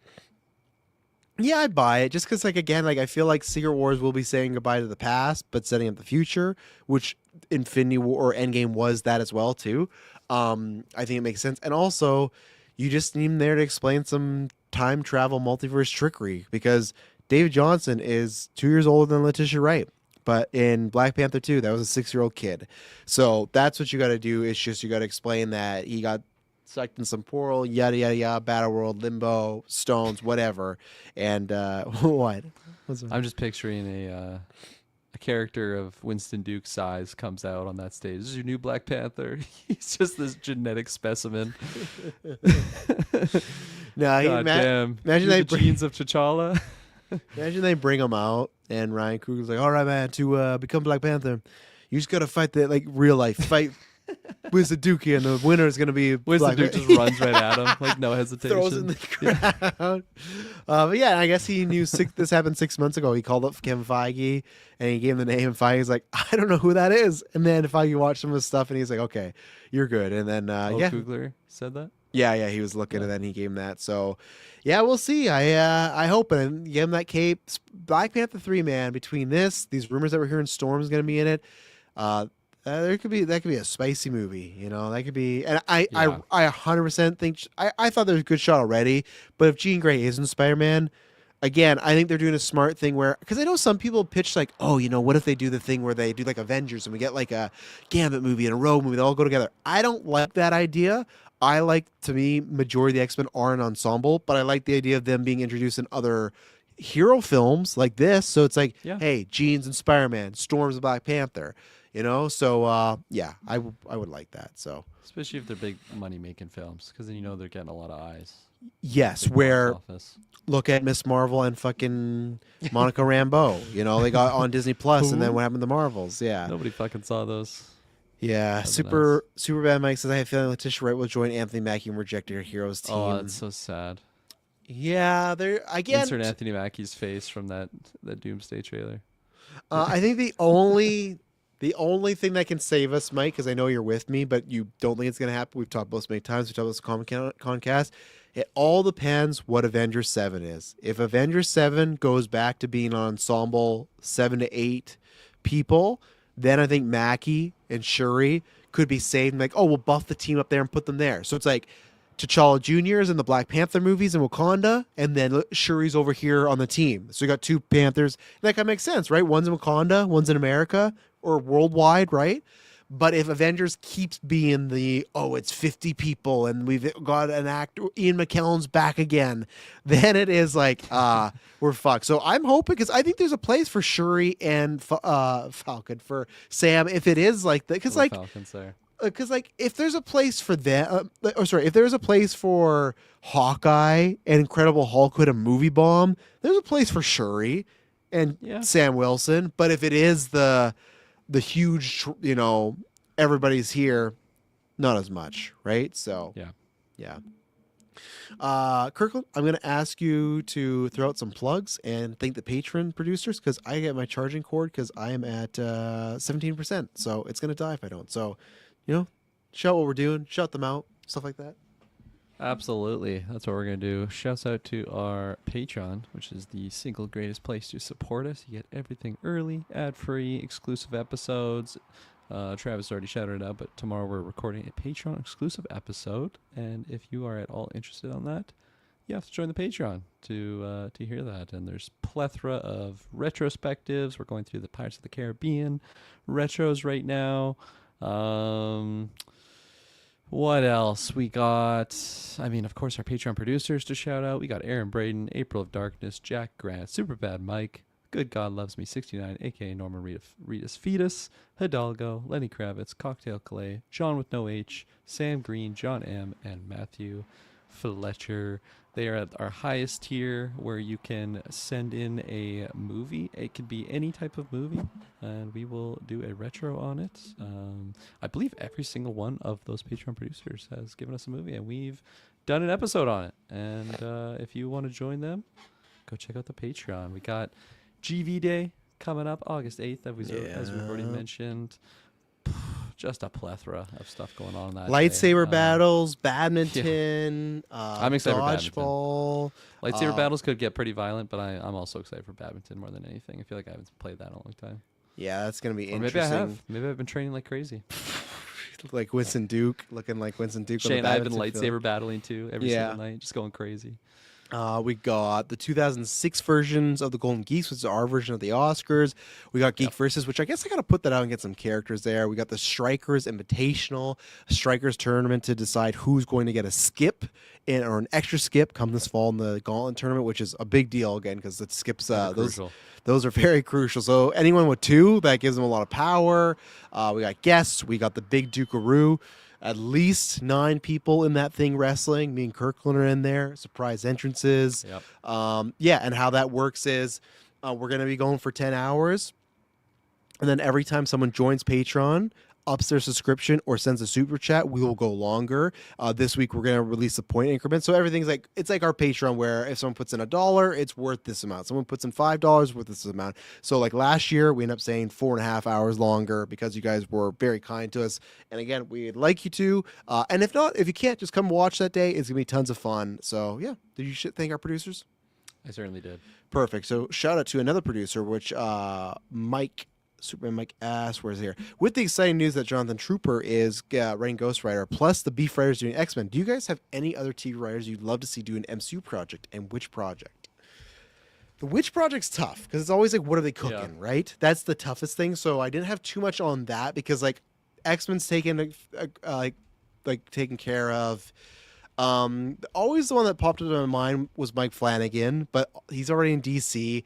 yeah, I'd buy it just because, like, again, like I feel like Secret Wars will be saying goodbye to the past, but setting up the future, which Infinity War or Endgame was that as well too. I think it makes sense, and also you just need him there to explain some time travel multiverse trickery because David Johnston is 2 years older than Letitia Wright. But in Black Panther 2, that was a 6-year-old kid. So that's what you got to do. It's just you got to explain that he got sucked in some portal, yada, yada, yada, Battle World, Limbo, Stones, whatever. And what? I'm just picturing a character of Winston Duke's size comes out on that stage. This is your new Black Panther. He's just this genetic specimen. No, God damn. imagine You're they the genes of T'Challa. Imagine they bring him out, and Ryan Coogler's like, "All right, man, to become Black Panther, you just gotta fight the like real life fight Winston Duke, and the winner is gonna be Winston Black Duke just runs right at him, like no hesitation. throws in the crowd." But yeah, I guess he knew this happened 6 months ago. He called up Kevin Feige, and he gave him the name, and Feige's like, "I don't know who that is." And then Feige watched some of his stuff, and he's like, "Okay, you're good." And then yeah, Coogler said that? yeah, he was looking, and then he gave him that. So, yeah, we'll see. I hope, and give him that cape. Black Panther 3, man. Between these rumors that we're hearing, Storm's going to be in it. That could be a spicy movie. You know, that could be. And I 100% think I thought there was a good shot already. But if Jean Grey isn't Spider-Man, again, I think they're doing a smart thing where, because I know some people pitch like, oh, you know, what if they do the thing where they do like Avengers and we get like a Gambit movie and a Rogue movie, they all go together. I don't like that idea. I like, to me, majority of the X-Men are an ensemble, but I like the idea of them being introduced in other hero films like this. So it's like, hey, Jean's and Spider-Man, Storm's a Black Panther, you know? So, yeah, I would like that. So, especially if they're big money-making films, because then you know they're getting a lot of eyes. yes, Big where box office. look at Miss Marvel and fucking Monica Rambeau. You know, they got on Disney Plus, and then what happened to Marvels? Yeah. Nobody fucking saw those. Yeah, That'd be super bad. Mike says I have a feeling Letitia Wright will join Anthony Mackie and reject her heroes team. Oh, that's so sad. Yeah, they're again. Insert Anthony Mackie's face from that Doomsday trailer. I think the only thing that can save us, Mike, because I know you're with me, but you don't think it's gonna happen. We've talked about this many times. We talked about this Concast. It all depends what Avengers 7 is. If Avengers 7 goes back to being an ensemble 7 to 8 people, then I think Mackie and Shuri could be saved. And like, oh, we'll buff the team up there and put them there. So it's like T'Challa Jr. is in the Black Panther movies in Wakanda, and then Shuri's over here on the team. So you got two Panthers. That kind of makes sense, right? One's in Wakanda, one's in America, or worldwide, right? But if Avengers keeps being it's 50 people and we've got an actor, Ian McKellen's back again, then it is like, we're fucked. So I'm hoping, because I think there's a place for Shuri and Falcon, for Sam, if it is like that. Because like, if there's a place for them, if there's a place for Hawkeye and Incredible Hulk with a movie bomb, there's a place for Shuri and Sam Wilson. But if it is the huge, everybody's here, not as much, right? So yeah. Kirkland, I'm going to ask you to throw out some plugs and thank the patron producers, because I get my charging cord because I am at 17%, so it's going to die if I don't. So, shout what we're doing, shout them out, stuff like that. Absolutely. That's what we're going to do. Shouts out to our Patreon, which is the single greatest place to support us. You get everything early, ad-free, exclusive episodes. Travis already shouted it out, but tomorrow we're recording a Patreon exclusive episode. And if you are at all interested on that, you have to join the Patreon to hear that. And there's plethora of retrospectives. We're going through the Pirates of the Caribbean retros right now. What else? We got, of course, our Patreon producers to shout out. We got Aaron Braden, April of Darkness, Jack Grant, Superbad Mike, Good God Loves Me 69, a.k.a. Norman Reedus Fetus, Hidalgo, Lenny Kravitz, Cocktail Clay, John with no H, Sam Green, John M., and Matthew Fletcher. They are at our highest tier where you can send in a movie. It could be any type of movie, and we will do a retro on it. I believe every single one of those Patreon producers has given us a movie, and we've done an episode on it. And if you want to join them, go check out the Patreon. We got GV Day coming up August 8th, as we've already mentioned. Just a plethora of stuff going on that lightsaber day. Battles, badminton, I'm excited for dodgeball. Lightsaber battles could get pretty violent, but I'm also excited for badminton more than anything. I feel like I haven't played that in a long time. Yeah, that's going to be Or interesting. maybe I have. Maybe I've been training like crazy. Like Winston Duke, looking like Winston Duke. Shane and I have been lightsaber field. battling too every single night, just going crazy. We got the 2006 versions of the Golden Geeks, which is our version of the Oscars. We got Geek Versus, which I guess I got to put that out and get some characters there. We got the Strikers Invitational, a Strikers tournament to decide who's going to get a skip or an extra skip come this fall in the Gauntlet tournament, which is a big deal again because the skips those are very crucial. So anyone with 2, that gives them a lot of power. We got guests. We got the Big Dukaroo. At least 9 people in that thing wrestling. Me and Kirkland are in there. Surprise entrances. Yep. And how that works is we're going to be going for 10 hours. And then every time someone joins Patreon, ups their subscription or sends a super chat, we will go longer. This week, we're going to release the point increment. So everything's like, it's like our Patreon where if someone puts in $1, it's worth this amount. Someone puts in $5, worth this amount. So like last year, we ended up saying 4.5 hours longer because you guys were very kind to us. And again, we'd like you to. And if not, if you can't, just come watch that day. It's going to be tons of fun. So yeah, did you thank our producers? I certainly did. Perfect. So shout out to another producer, which Superman Mike asks, where's here? With the exciting news that Jonathan Trooper is writing Ghost Rider, plus the Beef writers doing X-Men, do you guys have any other TV writers you'd love to see do an MCU project, and which project? The which project's tough, because it's always like, what are they cooking, right? That's the toughest thing, so I didn't have too much on that, because like X-Men's taken taken care of. Always the one that popped into my mind was Mike Flanagan, but he's already in DC,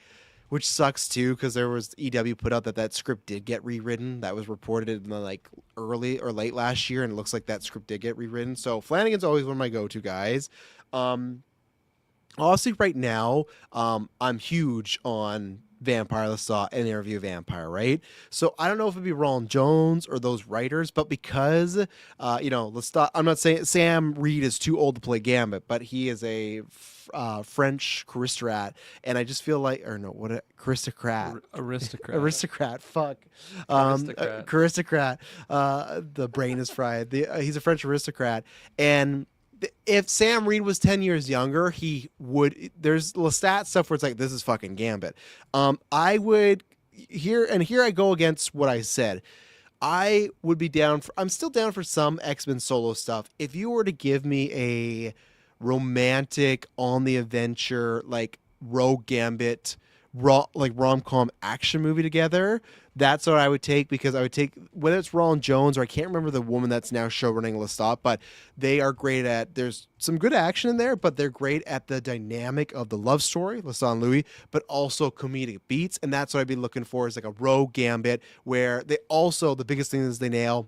which sucks too, because there was EW put out that script did get rewritten. That was reported in the like early or late last year, and it looks like that script did get rewritten. So Flanagan's always one of my go-to guys. Honestly, right now, I'm huge on Vampire Lestat and Interview Vampire, right? So I don't know if it'd be Roland Jones or those writers, but because Lestat, I'm not saying Sam Reed is too old to play Gambit, but he is a French aristocrat, and I just feel like, aristocrat. Fuck, aristocrat. The brain is fried. He's a French aristocrat, and if Sam Reed was 10 years younger, he would. There's Lestat stuff where it's like, this is fucking Gambit. I would here I go against what I said. I would be down for. I'm still down for some X-Men solo stuff. If you were to give me a romantic on the adventure like Rogue Gambit rom-com action movie together, that's what I would take, because I would take whether it's Roland Jones or I can't remember the woman that's now showrunning Lestat, but they are great at, there's some good action in there, but they're great at the dynamic of the love story, Lestat and Louis, but also comedic beats, and that's what I'd be looking for, is like a Rogue Gambit where they also, the biggest thing is they nail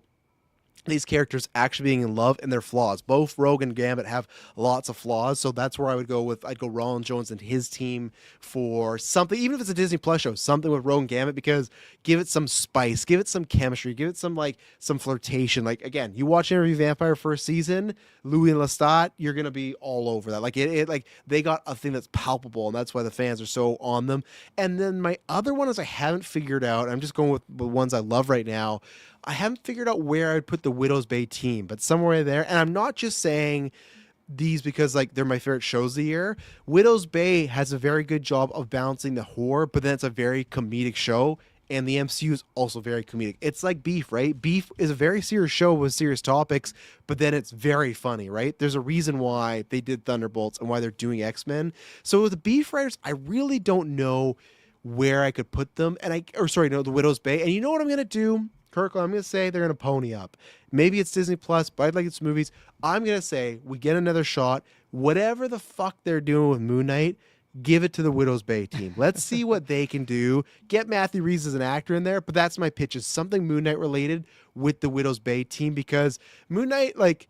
these characters actually being in love and their flaws. Both Rogue and Gambit have lots of flaws, so that's where I would go with. I'd go Roland Jones and his team for something, even if it's a Disney Plus show, something with Rogue and Gambit, because give it some spice, give it some chemistry, give it some flirtation. Like again, you watch Interview Vampire first season, Louis and Lestat, you're gonna be all over that. Like it they got a thing that's palpable, and that's why the fans are so on them. And then my other one is I haven't figured out. I'm just going with the ones I love right now. I haven't figured out where I'd put the Widow's Bay team, but somewhere there. And I'm not just saying these because like they're my favorite shows of the year. Widow's Bay has a very good job of balancing the horror, but then it's a very comedic show, and the MCU is also very comedic. It's like Beef, right? Beef is a very serious show with serious topics, but then it's very funny, right? There's a reason why they did Thunderbolts and why they're doing X-Men. So with the Beef writers, I really don't know where I could put them. And the Widow's Bay. And you know what I'm going to do? Kirkland, I'm going to say they're going to pony up. Maybe it's Disney Plus, but I'd like it's movies. I'm going to say we get another shot. Whatever the fuck they're doing with Moon Knight, give it to the Widow's Bay team. Let's see what they can do. Get Matthew Reeves as an actor in there, but that's my pitch, is something Moon Knight related with the Widow's Bay team, because Moon Knight, like,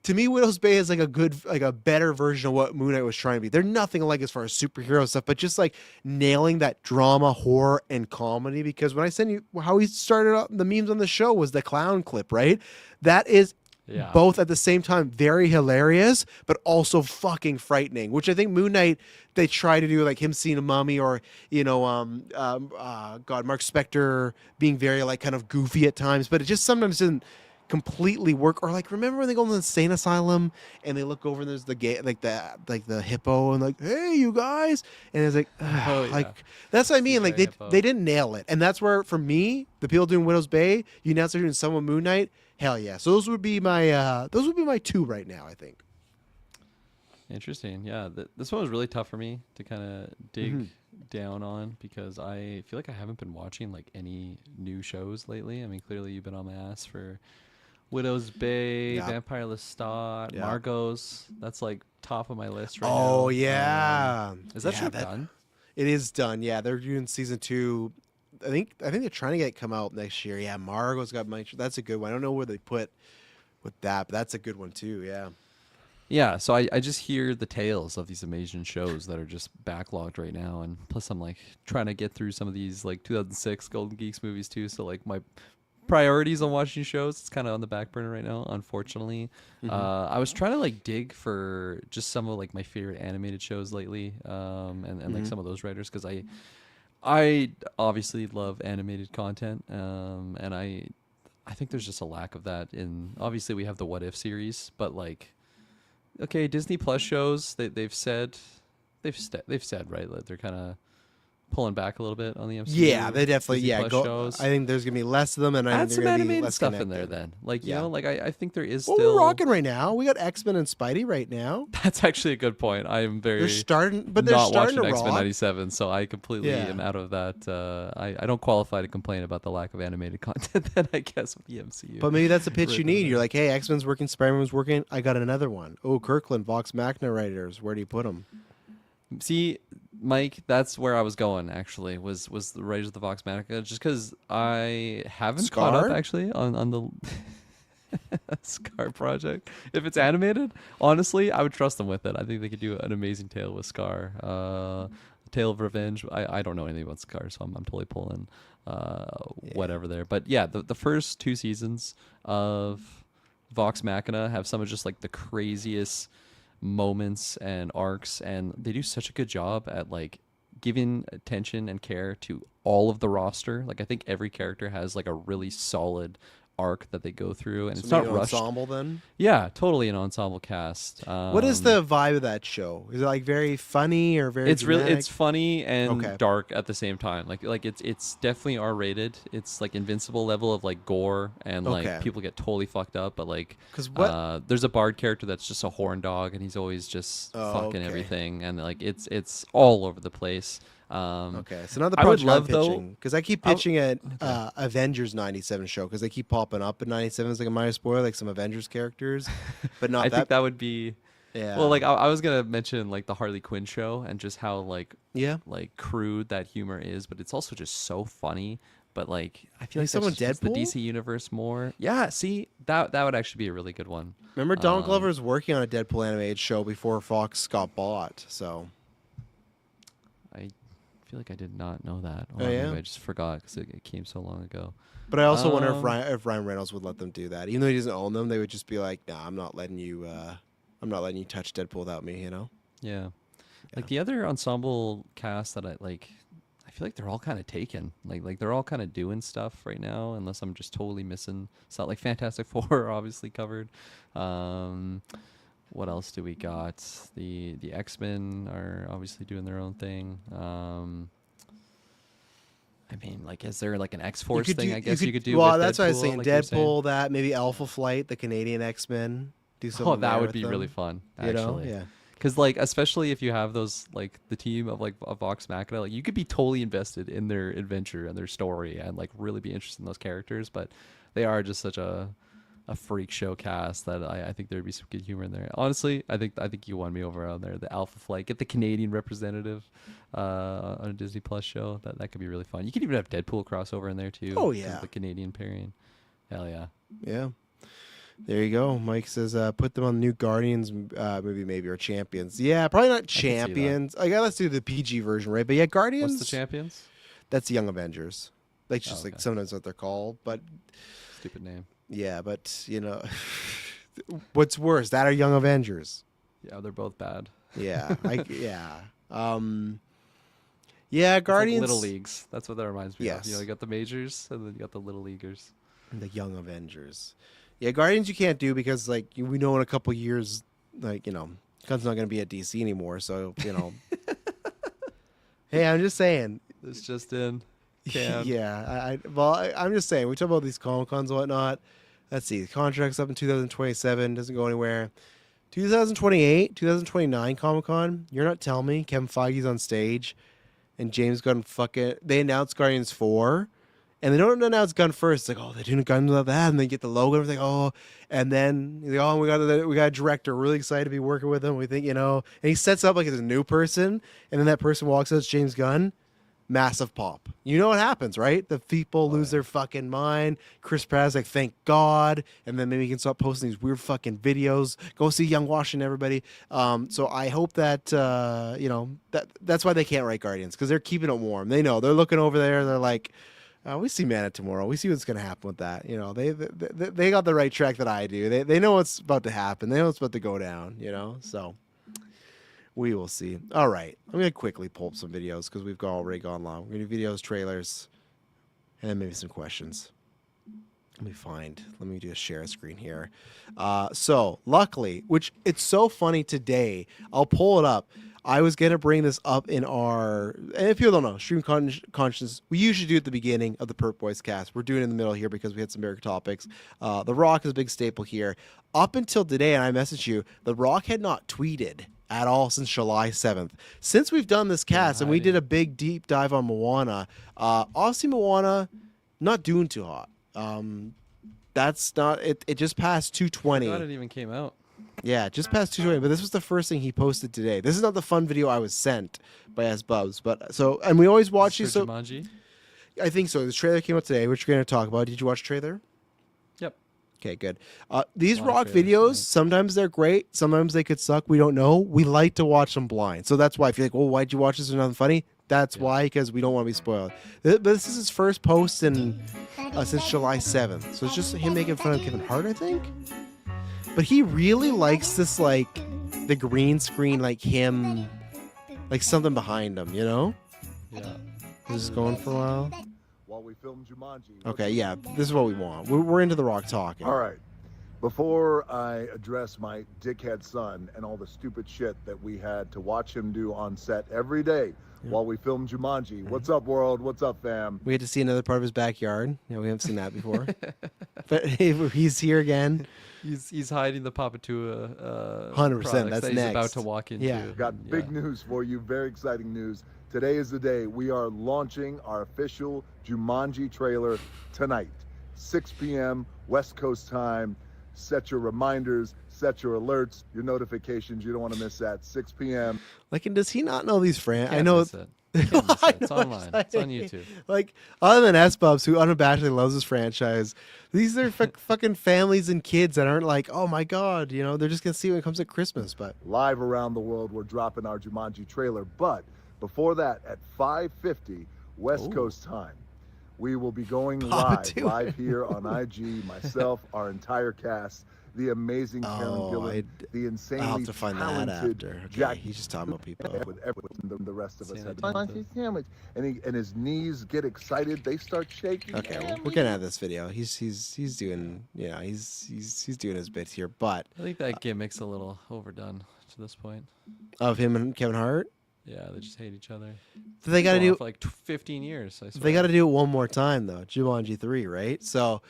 to me, Widow's Bay is like a better version of what Moon Knight was trying to be. They're nothing alike as far as superhero stuff, but just like nailing that drama, horror, and comedy. Because when I send you how he started up the memes on the show was the clown clip, right? That is both at the same time very hilarious, but also fucking frightening. Which I think Moon Knight they try to do, like him seeing a mummy, or Mark Spector being very like kind of goofy at times, but it just sometimes doesn't completely work. Or like, remember when they go to the insane asylum and they look over and there's the the hippo and like, hey you guys, and it's like, like that's what I mean. Like they didn't nail it, and that's where for me the people doing Widow's Bay, you now start doing some of Moon Knight. Hell yeah! So those would be my two right now, I think. Interesting. Yeah, this one was really tough for me to kind of dig down on because I feel like I haven't been watching like any new shows lately. I mean, clearly you've been on my ass for Widow's Bay, Vampire Lestat, Margot's. That's like top of my list right now. Oh yeah, is that show done? It is done. Yeah, they're doing season 2. I think they're trying to get it come out next year. Yeah, Margot's got my. That's a good one. I don't know where they put with that, but that's a good one too. Yeah. Yeah, so I just hear the tales of these amazing shows that are just backlogged right now, and plus I'm like trying to get through some of these like 2006 Golden Geeks movies too. So like my priorities on watching shows, it's kind of on the back burner right now, unfortunately. I was trying to like dig for just some of like my favorite animated shows lately, and like some of those writers because I obviously love animated content, and I think there's just a lack of that in. Obviously, we have the What If series, but like, okay, Disney Plus shows they've said right that they're kind of pulling back a little bit on the MCU. Yeah, they definitely shows. I think there's gonna be less of them, and I add think some they're gonna animated be less stuff connected. in there. Then, like you know, like I think there is well, still. we're rocking right now. We got X-Men and Spidey right now. That's actually a good point. I am very. They're starting to watching rock. X-Men '97, so I completely am out of that. I don't qualify to complain about the lack of animated content. Then I guess with the MCU. But maybe that's a pitch you need. You're like, hey, X-Men's working, Spider-Man's working. I got another one. Oh, Kirkland, Vox Machina writers. Where do you put them? See, Mike, that's where I was going. Actually, was the Rage of the Vox Machina, just because I haven't caught up actually on the Scar project. If it's animated, honestly, I would trust them with it. I think they could do an amazing tale with Scar. Tale of Revenge. I don't know anything about Scar, so I'm totally pulling whatever there. But yeah, the first 2 seasons of Vox Machina have some of just like the craziest moments and arcs, and they do such a good job at like giving attention and care to all of the roster. Like I think every character has like a really solid arc that they go through, and so it's not rushed. Ensemble then? Yeah, totally an ensemble cast. What is the vibe of that show? Is it like very funny or very? It's dramatic? really funny and dark at the same time. Like it's definitely R-rated. It's like Invincible level of like gore and like people get totally fucked up. But like, there's a Bard character that's just a horn dog, and he's always just fucking everything, and like it's all over the place. So now the project I'm pitching, because I keep pitching at Avengers 97 show, because they keep popping up at 97 as like a minor spoiler, like some Avengers characters, but not I think that would be well, like I was gonna mention like the Harley Quinn show and just how like crude that humor is, but it's also just so funny. But like I feel like someone that's the Deadpool? DC universe more. Yeah, see that would actually be a really good one. Remember Donald Glover's working on a Deadpool animated show before Fox got bought, so I feel like I did not know that. Maybe I just forgot because it came so long ago. But I also wonder if Ryan Reynolds would let them do that, even though he doesn't own them. They would just be like, "Nah, I'm not letting you touch Deadpool without me." You know? Yeah. Like the other ensemble cast that I feel like they're all kind of taken. Like they're all kind of doing stuff right now, unless I'm just totally missing. It's not like Fantastic Four are obviously covered. What else do we got? The X-Men are obviously doing their own thing. I mean, like, is there like an X-Force thing? I guess you could do. Well, with that's Deadpool, what I was saying. like Deadpool, that maybe Alpha Flight, the Canadian X-Men. Do something. Oh, that would be them. really fun. Actually, you know? Yeah. Because like, especially if you have those like the team of like a Vox Machina, like you could be totally invested in their adventure and their story and like really be interested in those characters. But they are just such a freak show cast that I think there'd be some good humor in there. Honestly, I think you won me over on there. The Alpha Flight, get the Canadian representative on a Disney Plus show. That could be really fun. You could even have Deadpool crossover in there too. Oh yeah, the Canadian pairing. Hell yeah. Yeah. There you go. Mike says, put them on the new Guardians movie, maybe, or Champions. Yeah, probably not Champions. Like, let's do the PG version, right? But yeah, Guardians. What's the Champions? That's Young Avengers. Like, just okay. like sometimes what they're called. But stupid name. Yeah, but you know, what's worse, that or Young Avengers? Yeah, they're both bad. Yeah, yeah, Guardians. Like Little Leagues. That's what that reminds me Yes. of. You know, you got the majors and then you got the Little Leaguers. The Young Avengers. Yeah, Guardians you can't do because like we know in a couple years, like Gunn's not going to be at DC anymore. So hey, I'm just saying. It's just in. Can. Yeah, I'm just saying. We talk about these Comic-Cons and whatnot. Let's see, the contract's up in 2027. Doesn't go anywhere. 2028, 2029 Comic-Con. You're not telling me Kevin Feige's on stage, and James Gunn they announced Guardians 4. And they don't announce Gun first. It's like, oh, they're doing a Gun like that, and they get the logo and everything. Oh, and then like, oh, we got a director. Really excited to be working with him. We think, and he sets up like it's a new person, and then that person walks out. It's James Gunn. Massive pop. You know what happens, right? The people lose their fucking mind. Chris Pratt's like, thank God, and then maybe he can stop posting these weird fucking videos. Go see Young Washington, everybody. So I hope that that's why they can't write Guardians, because they're keeping it warm. They know they're looking over there. They're like. We see Man tomorrow. We see what's going to happen with that. They got the right track that I do. They know what's about to happen. They know what's about to go down. So we will see. All right, I'm going to quickly pull up some videos because we've already gone long. We're going to do videos, trailers, and then maybe some questions. Let me do a share screen here. So luckily, which it's so funny today, I'll pull it up. I was going to bring this up in our, and if people don't know, Stream Conscience, we usually do it at the beginning of the Perc Boys cast. We're doing it in the middle here because we had some American topics. The Rock is a big staple here. Up until today, and I messaged you, The Rock had not tweeted at all since July 7th. Since we've done this cast, and we did a big deep dive on Moana, obviously Moana, not doing too hot. That's not, it just passed 220. I thought it even came out. Yeah, just past 220, but this was the first thing he posted today. This is not the fun video I was sent by S-Bubs, and we always watch these. So Jumanji? I think so. The trailer came out today, which we're going to talk about. Did you watch the trailer? Yep. Okay, good. These Rock videos, sometimes they're great, sometimes they could suck. We don't know. We like to watch them blind. So that's why if you're like, well, why'd you watch this? There's nothing funny. That's why, because we don't want to be spoiled. But this is his first post since July 7th. So it's just him making fun of Kevin Hart, I think. But he really likes this, like, the green screen, like him, like something behind him, Yeah. This is going for a while. While we film Jumanji. Okay, yeah, this is what we want. We're into The Rock talking. All right. Before I address my dickhead son and all the stupid shit that we had to watch him do on set every day while we film Jumanji. What's up, world? What's up, fam? We get to see another part of his backyard. We haven't seen that before. But he's here again. He's hiding the Papatua 100%. That's that he's next. about to walk into. Yeah. Got big news for you. Very exciting news. Today is the day. We are launching our official Jumanji trailer tonight. 6 p.m. West Coast time. Set your reminders, set your alerts, your notifications. You don't want to miss that. 6 p.m. Like, and does he not know these friends? Can't I know miss it. Can't miss it. It's online. It's on YouTube. Like, other than S-Bubs, who unabashedly loves this franchise, these are fucking families and kids that aren't like, oh my God, they're just going to see when it comes at Christmas. But Live around the world, we're dropping our Jumanji trailer. But before that, at 5:50 West Coast time, we will be going live here on IG, myself, our entire cast, the amazing Karen Gillan, the insanely I'll have to find that talented after. Okay, Jack. he's just talking about people. With everything the rest of us had Sandwich. sandwich, and his knees get excited, they start shaking. Okay, we're gonna have this video. He's doing he's doing his bits here, but I think that gimmick's a little overdone to this point. of him and Kevin Hart, Yeah, they just hate each other. so they got to do for like 15 years. I swear. They got to do it one more time though. Jumanji 3, right? So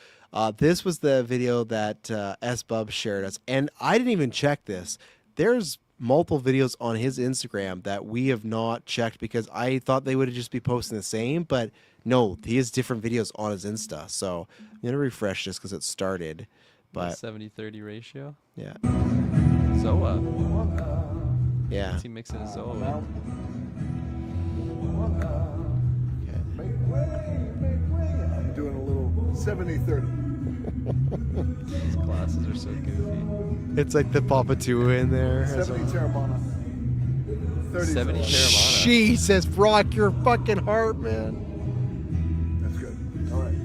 this was the video that S-Bub shared us, and I didn't even check this. There's multiple videos on his Instagram that we have not checked because I thought they would just be posting the same, but no, he has different videos on his Insta. So I'm gonna refresh this because it started, but 70-30 ratio. yeah, Zoa. yeah. Is he mixing his Zoa in? I'm doing a little 70-30. His glasses are so goofy. It's like the Papa Tua in there. 70 Terramana. 30 70 Terramana. Jesus, rock your fucking heart, man. That's good. All right.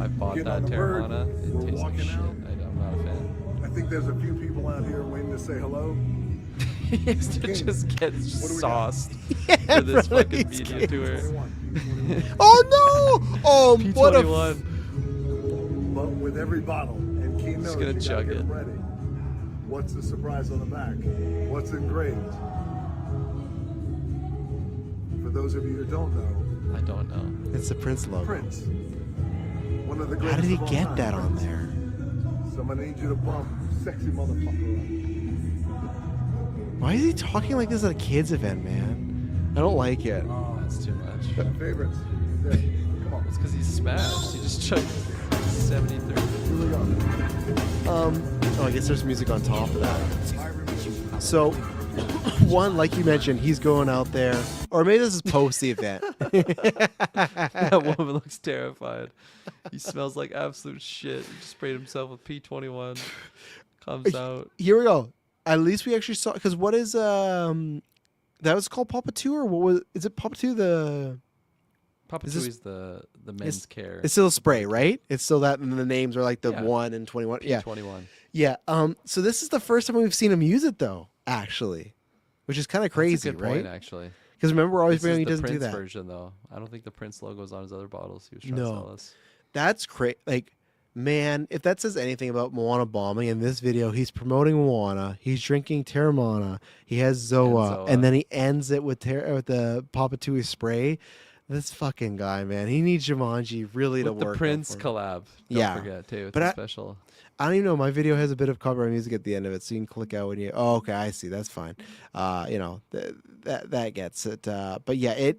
I bought Getting that on the bird. Terramana. It We're tastes like walking shit. out. I'm not a fan. I think there's a few people out here waiting to say hello. It just gets What do we got? sauced for this Brother, fucking he's media tour. 21. Oh no! Oh, what a P21. But with every bottle and key notes, gonna you gotta chug get it. them ready. What's the surprise on the back? What's engraved? For those of you who don't know, I don't know. It's the Prince logo. Prince. One of the How greatest did he of all get time, that on Prince. there? So I'm gonna need you to bump sexy motherfucker Why is he talking like this at a kids event, man? I don't like it. That's too much. up. Favorites. There. Come on. It's because he's smashed. He just chugged 70-30. Here we go. Oh, I guess there's music on top of that. So, one, like you mentioned, he's going out there, or maybe this is post the event. That woman looks terrified. He smells like absolute shit. He just sprayed himself with P21. Comes out. Here we go. At least we actually saw, because what is that was called Papa 2, or what was, is it Papa 2 the? Papa Is Tui this- is the men's care. It's still a spray, right? It's still that, and the names are like the Yeah. 1 and 21. Yeah, P21. yeah. So this is the first time we've seen him use it, though. Actually, which is kind of crazy, That's a good right? point, actually. Because remember, we're always This is saying he the doesn't Prince do that. version, though. I don't think the Prince logo is on his other bottles. He was trying No. to sell us. That's crazy. Like, man, if that says anything about Moana bombing, in this video, he's promoting Moana. He's drinking Terramana. He has Zoa, Zoa. and then he ends it with the Papa Tui spray. This fucking guy, man, he needs Jumanji really to With the work. out Prince for him. collab. Don't Yeah. forget, too. It's But a I- special. I don't even know. My video has a bit of copyright music at the end of it, so you can click out when you. Oh, okay, I see. That's fine. That gets it. But yeah,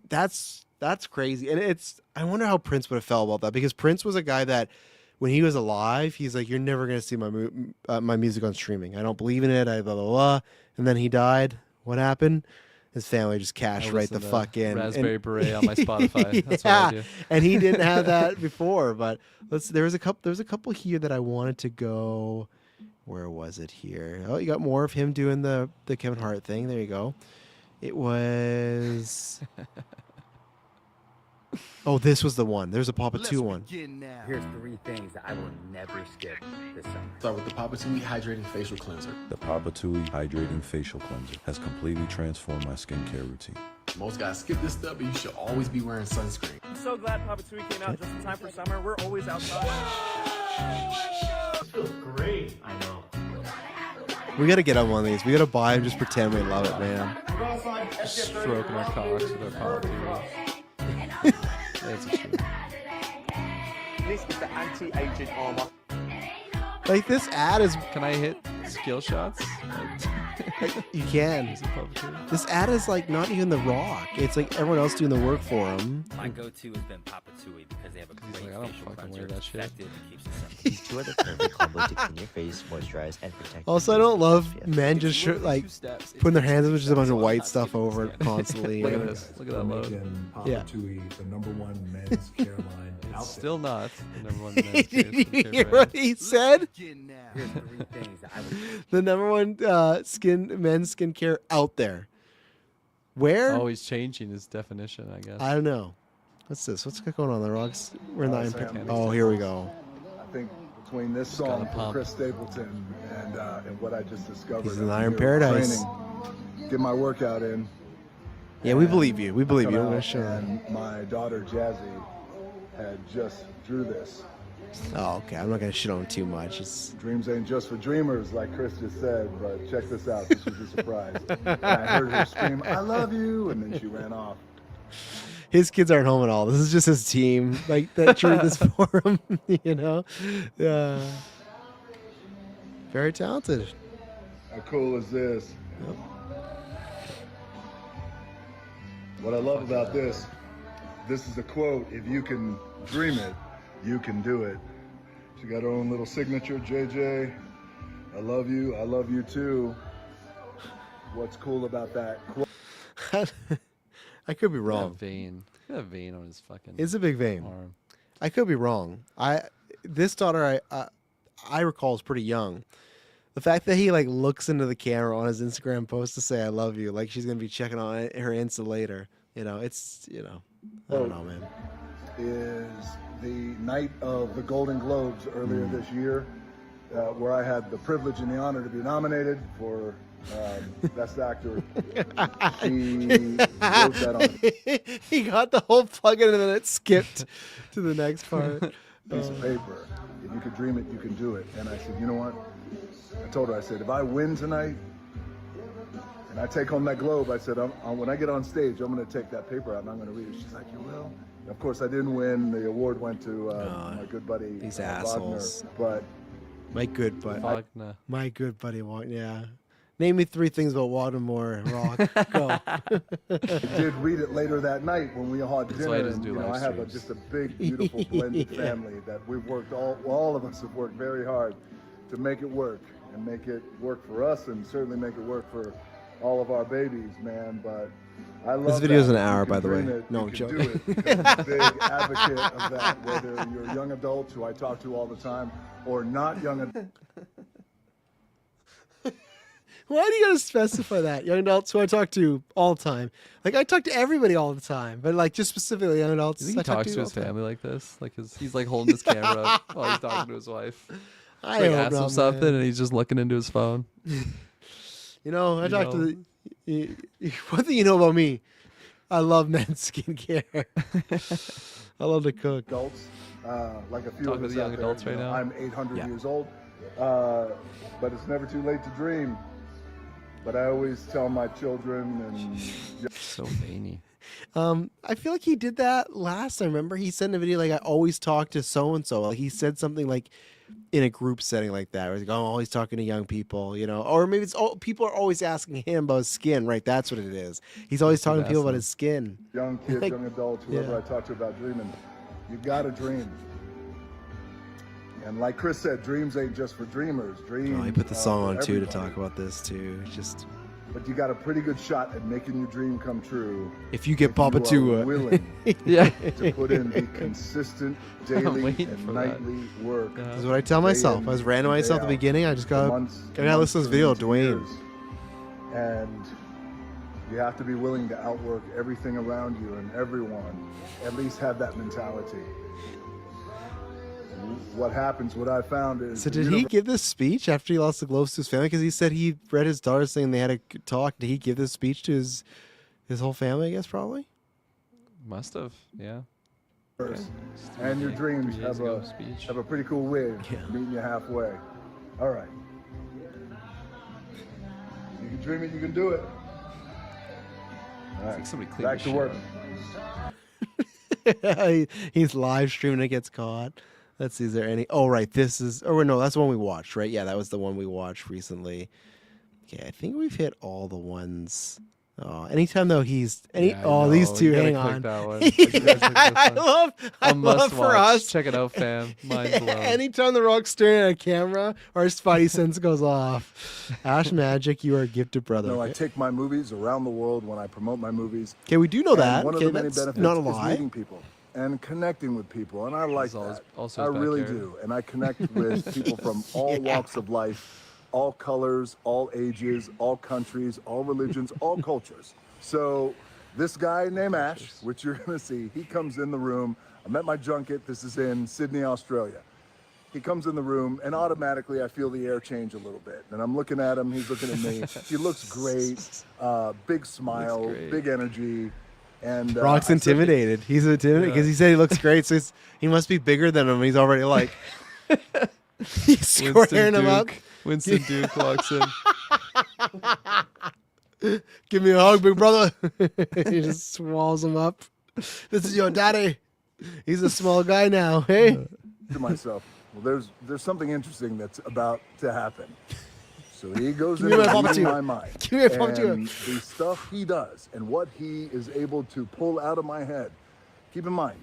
that's crazy, and it's. I wonder how Prince would have felt about that, because Prince was a guy that, when he was alive, he's like, "You're never gonna see my music on streaming. I don't believe in it. I blah blah blah." And then he died. What happened? His family just cashed right the listen to fuck in. Raspberry Beret on my Spotify. That's what I do. And he didn't have that before. But there's a couple here that I wanted to go. Where was it here? Oh, you got more of him doing the Kevin Hart thing. There you go. It was. Oh, this was the one. There's a Papa 2 one. Here's 3 things that I will never skip this summer. Start with the Papa Tui Hydrating Facial Cleanser. The Papa Tui Hydrating Facial Cleanser has completely transformed my skincare routine. Most guys skip this step, but you should always be wearing sunscreen. I'm so glad Papa Tui came out just in time for summer. We're always outside. This feels great. I know. We gotta get on one of these. We gotta buy and just pretend we love it, man. Stroking our cocks with our Papa Tui. That's true. This is the anti-aging armor. Like, this ad is. Can I hit skill shots? You can. Is it Papa Tui? This ad is like not even The Rock. It's like everyone else doing the work for him. My go-to has been Papa Tui because they have a He's great like, I don't facial fucking cleanser. wear that It's shit. effective and keeps it simple. These 2 are the perfect combo to clean your face, moisturize, and protect. Also, I don't love men just putting their hands in with just a bunch of white stuff over it constantly. Look at this. Look at that load. Papa Yeah. Tui, the #1 men's care line out there. Still not the number one men's Did you skincare hear brand. what he said? Here's 3 things that I will The #1 men's skincare out there. Where? Oh, he's changing his definition, I guess. I don't know. What's this? What's going on? The rocks? We're not. Sam. Oh, here we go. I think between this got song a from pump. Chris Stapleton and what I just discovered, He's in I'm Iron here Paradise. training, get my workout in. Yeah, we believe you. We believe Come you. I'm out, gonna show you. and my daughter Jazzy had just drew this. Oh, okay. I'm not gonna shit on him too much. It's Dreams ain't just for dreamers, like Chris just said, but check this out. This was a surprise. And I heard her scream, "I love you," and then she ran off. his kids aren't home at all. This is just his team, like that drew this for him. You know, very talented. How cool is this? Yep. What I love about this is a quote: "If you can dream it, you can do it." She got her own little signature, JJ. I love you too. What's cool about that quote? I could be That wrong. vein. That vein on his fucking It's a big vein. arm. I could be wrong. this daughter I recall is pretty young. The fact that he like looks into the camera on his Instagram post to say "I love you," like she's gonna be checking on her Insta later. You know, it's I don't know, man. Is the night of the Golden Globes earlier this year, where I had the privilege and the honor to be nominated for Best Actor. He wrote that on He got the whole plug-in and then it skipped to the next part. piece of paper. If you could dream it, you can do it. And I said, you know what? I told her, I said, if I win tonight and I take home that Globe, I said, when I get on stage, I'm going to take that paper out and I'm going to read it. She's like, you will? And of course, I didn't win. The award went to my good buddy, These Wagner. assholes. But My good buddy. Wagner. My good buddy Wagner. Yeah. Name me 3 things about Wagner more. Rock. Go. I did read it later that night when we all had That's why he dinner. doesn't And, do live I have streams. just a big, beautiful blended family that we've worked all of us have worked very hard to make it work and make it work for us and certainly make it work for all of our babies, man. But I love This video's that. an hour, You can by the way. dream it, No, you I'm can joking. do it. I'm a big advocate of that, whether you're young adults who I talk to all the time or not young adults. Why do you gotta specify that? Young adults who I talk to all the time. Like I talk to everybody all the time, but like just specifically young adults. You think he I talk talks to all his the time. family like this? Like he's like holding his camera up while he's talking to his wife. I Like hope asks him not, something man. and he's just looking into his phone. I talk to the. One thing you know about me, I love men's skincare. I love to cook. Adults, like a few Talk of with us the young out there, adults right now? I'm 800 Yeah. years old, but it's never too late to dream. But I always tell my children and So veiny. I feel like he did that last time. Remember, he said in a video like I always talk to so and so. Like he said something like in a group setting like that. Where he's like, I'm always talking to young people, or maybe it's people are always asking him about his skin. Right, that's what it is. He's always talking to people about his skin. young kids, Like, young adults, whoever yeah. I talk to about dreaming, you gotta dream. And like Chris said, dreams ain't just for dreamers. Dreams. Oh, he put the song on for too to everybody. talk about this too. Just But you got a pretty good shot at making your dream come true. if you get if Papa you are to willing Yeah. to put in the consistent daily waiting and for that. nightly work. Yeah. That's what I tell myself. I was ranting to myself at the beginning. I just gotta listen to this video, Dwayne. And you have to be willing to outwork everything around you and everyone. At least have that mentality. What happens, what I found is... So the did he give this speech after he lost the Globes to his family? Because he said he read his daughter saying they had a good talk. Did he give this speech to his whole family? I guess probably. Must have. Yeah. universe. And your dreams 3 days have ago a speech. pretty cool way Yeah. of meeting you halfway. All right. You can dream it, you can do it. All right. like somebody cleaned Back his to shit work. up. He's live streaming. It gets caught. Let's see. Is there any? Oh, right. This is. Oh, no. That's the one we watched, right? Yeah, that was the one we watched recently. Okay, I think we've hit all the ones. Oh, anytime though these two. You gotta Hang click on. that one. Like, you gotta click this I one. love A must for watch. us. Check it out, fam. Mind blown. Anytime the Rock's staring at a camera, our spidey sense goes off. Ash Magic, you are a gifted brother. No, I take my movies around the world when I promote my movies. Okay, we do know And that. one Okay, of the many that's benefits not a is lie. meeting people and connecting with people, and I like This is that. also I his really backyard. do, and I connect with people from all walks of life, all colors, all ages, all countries, all religions, all cultures. So this guy named Ash, which you're gonna see, he comes in the room. I'm at my junket. This is in Sydney, Australia. He comes in the room, and automatically I feel the air change a little bit. And I'm looking at him. He's looking at me. He looks great. Big smile, great. big energy. And Rock's I said, intimidated. He's intimidated because he said he looks great, so he must be bigger than him. He's already like he's squaring him up. Winston Duke walks in. Give me a hug, big brother. He just swallows him up. This is your daddy. He's a small guy now. Hey. to myself, well, there's something interesting that's about to happen. So he goes Give me my into Papa reading Tuna. my mind. Give me a Papa Tuna. And the stuff he does and what he is able to pull out of my head. Keep in mind,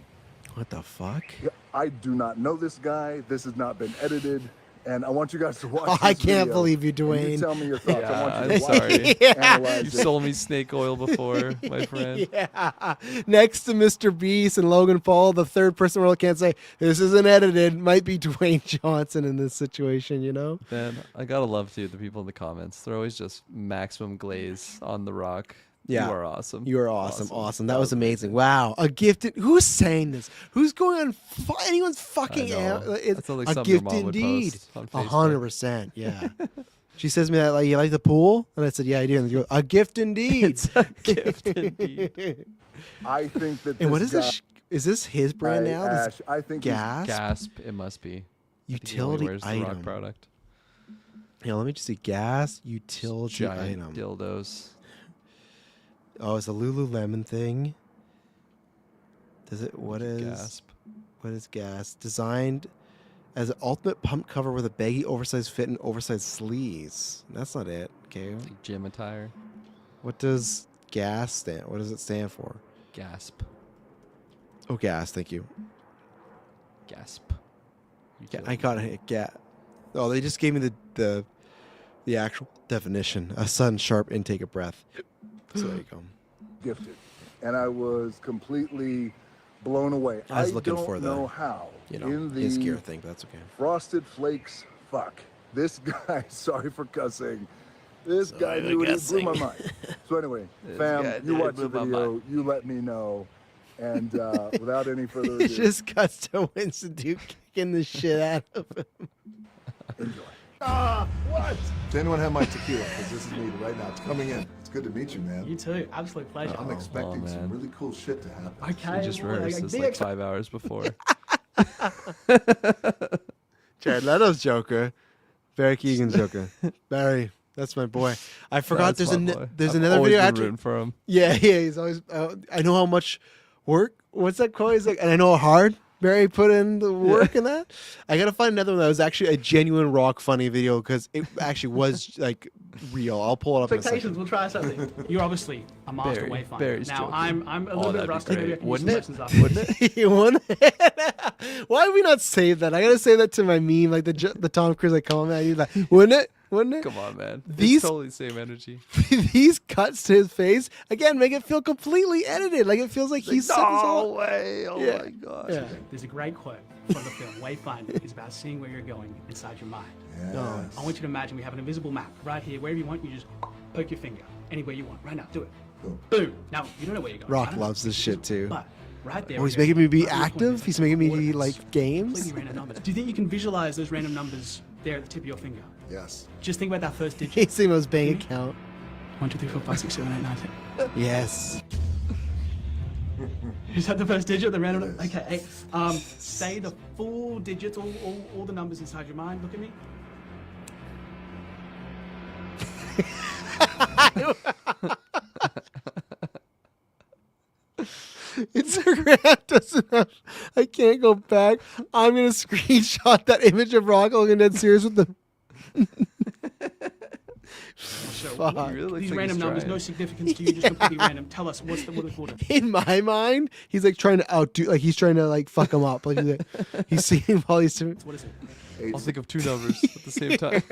What the fuck? I do not know this guy. This has not been edited. And I want you guys to watch Oh, this I can't video, believe you, and Dwayne. You tell me your thoughts. I want you I'm to watch sorry. it, analyze You it. sold me snake oil before, my friend. Yeah. Next to Mr. Beast and Logan Paul, the third person world can't say, this isn't edited. Might be Dwayne Johnson in this situation, you know? Man, I gotta love too the people in the comments. They're always just maximum glaze on The Rock. Yeah. You are awesome. You are awesome. That was amazing. Wow. A gifted. Who's saying this? Who's going on anyone's fucking know. That sounds like a something your gift mom would indeed. post on Facebook. 100%. Yeah. She says to me that, like, you like the pool? And I said, yeah, I do. And she goes, a gift indeed. It's a gift indeed. I think that. And what this is this? Is this his brand guy, now? Ash, This I think gas? Gasp, it must be. I think he only Utility wears the Rock item. product. Yeah, let me just see. Gas utility Giant item. dildos. Oh, it's a Lululemon thing. Does it? What is? Gasp. What is gas? Designed as an ultimate pump cover with a baggy, oversized fit and oversized sleeves. That's not it. Okay. Like gym attire. What does gas stand? What does it stand for? Gasp. Oh, gas. Thank you. Gasp. Yeah, I got it. Gas. Oh, they just gave me the actual definition: a sudden sharp intake of breath. So there you go. Gifted, and I was completely blown away. I was looking don't for the, know how in the his gear thing, but that's okay. Frosted Flakes. Fuck this guy. Sorry for cussing. This guy knew it. It blew my mind. So anyway, fam, you watch the video. You let me know. And without any further ado, It just cuts to Winston Duke kicking the shit out of him. enjoy. What? Does anyone have my tequila? Because this is needed right now. It's coming in. It's good to meet you, man. You too. Absolute pleasure. I'm expecting some man. really cool shit to happen. Okay. We just well, rehearsed this like 5 hours before. Jared Leto's Joker. Barry Keegan's Joker. Barry, that's my boy. I forgot That's there's my boy. there's I've another always video been after. rooting for him. Yeah, he's always. I know how much work. What's that quote? He's like, and I know how hard Barry put in the work in that. I gotta find another one that was actually a genuine rock funny video because it actually was like real. I'll pull it up. Expectations. We'll try something. You're obviously a master Barry- wayfinder. Barry's Now joking. I'm a little bit that'd be rusty. Maybe I great. can Wouldn't use it? some lessons Wouldn't it? You won. Why have we not saved that? I gotta say that to my meme, like the Tom Cruise like comment at you, like, wouldn't it? Wouldn't it? Come on, man. These- It's totally the same energy. These cuts to his face again make it feel completely edited. Like it feels like he's set this all. way. Oh Yeah. my gosh. Yeah. There's a great quote from the film Wayfinder. It's about seeing where you're going inside your mind. No. I want you to imagine we have an invisible map right here. Wherever you want, you just poke your finger. Anywhere you want. Right now. Do it. Boom. Now, you don't know where you're going. Rock I know. loves this shit too. But right there. Oh, he's where making me be you're going, right where you're active. He's making me be coordinates. like games. Completely random numbers. Do you think you can visualize those random numbers there at the tip of your finger? Yes. Just think about that first digit. He's thinking about his bank account. 1, 2, 3, 4, 5, 6, 7, 8, 9, 10. Yes. Is that the first digit? The random? Okay. Hey, say the full digits, all the numbers inside your mind. Look at me. Instagram doesn't have. I can't go back. I'm gonna screenshot that image of Rock looking dead serious with the. Fuck. He really looks These like random he's numbers, trying. no significance to you, just completely random. Tell us, what are they called? In my mind, he's like trying to outdo. Like he's trying to like fuck him up. Like he's seeing all these different. What is it? I'll think of 2 numbers at the same time.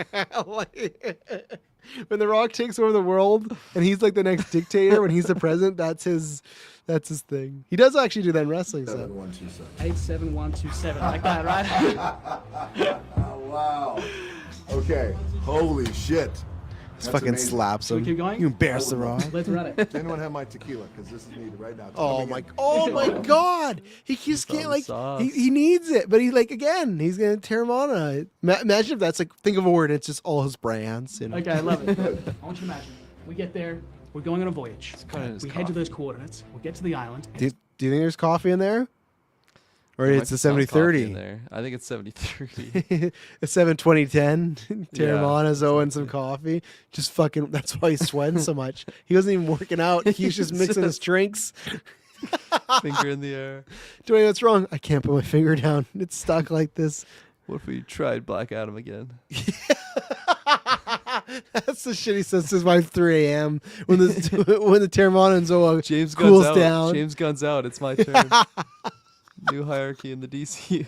When The Rock takes over the world and he's like the next dictator, when he's the president, that's his thing. He does actually do that in wrestling. 7127. 87127, like that, right? Oh, wow. Okay. Holy shit. Just fucking amazing. slaps Should we him. keep going? You embarrass The Rock. Let's run it. Does anyone have my tequila? Because this is needed right now. It's Oh my god! He just can't like he needs it, but he like again he's gonna tear him on it. Imagine if that's like think of a word. It's just all his brands. You know? Okay, I love it. I want you to imagine. We get there. We're going on a voyage. We head to those coordinates. We'll get to the island. Do you think there's coffee in there? Or There it's might the be some coffee 70-30. in there. I think it's 70-30. It's 7-20-10. Tear him Yeah, on as Owen some coffee. Just fucking. That's why he's sweating so much. He wasn't even working out. He's just mixing his drinks. Finger in the air. Dwayne, what's wrong? I can't put my finger down. It's stuck like this. What if we tried Black Adam again? That's the shit he says to his wife 3 a.m. when the Terramana and Zoa James cools Gunn's out. down. James Gunn's out. It's my turn. New hierarchy in the DCU.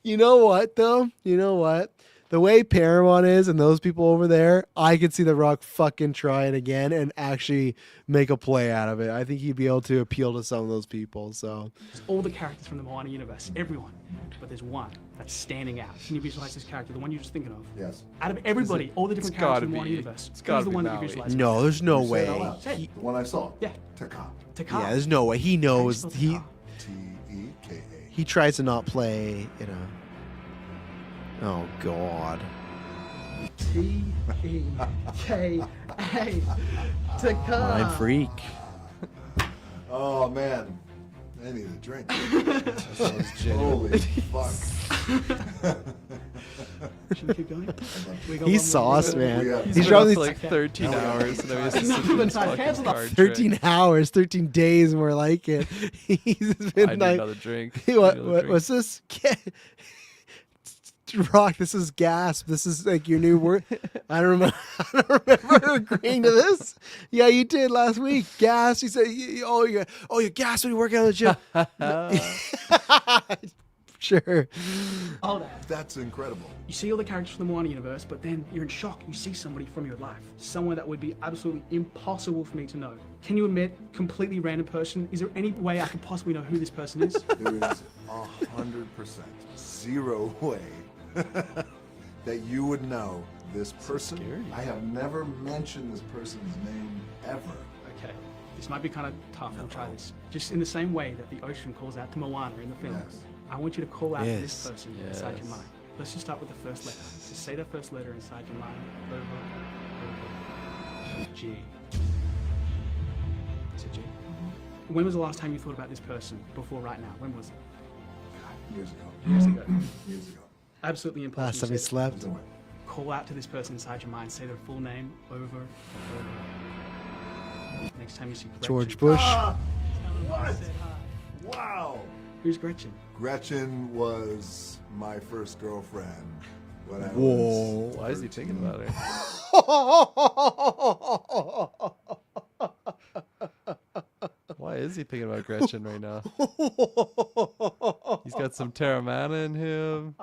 You know what though? You know what? the way Paramount is and those people over there, I could see The Rock fucking try it again and actually make a play out of it. I think he'd be able to appeal to some of those people. So all the characters from the Moana universe, everyone, but there's one that's standing out. Can you visualize this character, the one you're just thinking of? Yes. Out of everybody, all the different characters from the Moana universe, It's who's gotta the be one that you Maui. visualize? no, there's no Say it out way. loud. Say it. The one I saw. Yeah. Taka. Taka. Yeah, there's no way. He knows. How do you He spell T-E-K-A. he tries to not play. Oh God. T-E-K-A. Mind freak. Oh man, I need a drink. genuine. Holy fuck. Should we keep going? We go He's one more? sauce, man. Yeah. He's Been up probably for like 13 hours, and then we have to sit Not through even this time. fucking Cancel the card 13 trick. hours, 13 days more like it. He's I been need like, another drink. what's this? Rock, this is gasp. This is like your new word. I don't remember agreeing to this. Yeah, you did last week. Gasp. You said, you gasp when you work out in the gym. Sure. Hold on. That's incredible. You see all the characters from the Moana universe, but then you're in shock. You see somebody from your life, someone that would be absolutely impossible for me to know. Can you admit, completely random person? Is there any way I could possibly know who this person is? There is 100%, zero way that you would know this person. scary. I have never mentioned this person's name ever. Okay, this might be kind of tough. We'll try this. Just in the same way that the ocean calls out to Moana in the film, Yes. I want you to call out to this Yes. person inside your Yes. mind. Let's just start with the first letter. Just say the first letter inside your mind. Over. G. Is it G? When was the last time you thought about this person before right now? When was it? Years ago. Years ago. Years ago. Absolutely impossible. Last time he to say. slept. No way. Call out to this person inside your mind. Say their full name over and over. Next time you see Gretchen. George Bush. What? Wow. Who's Gretchen? Gretchen was my first girlfriend when I Whoa. was. Why is he thinking about her? Why is he thinking about Gretchen right now? He's got some Terramana in him.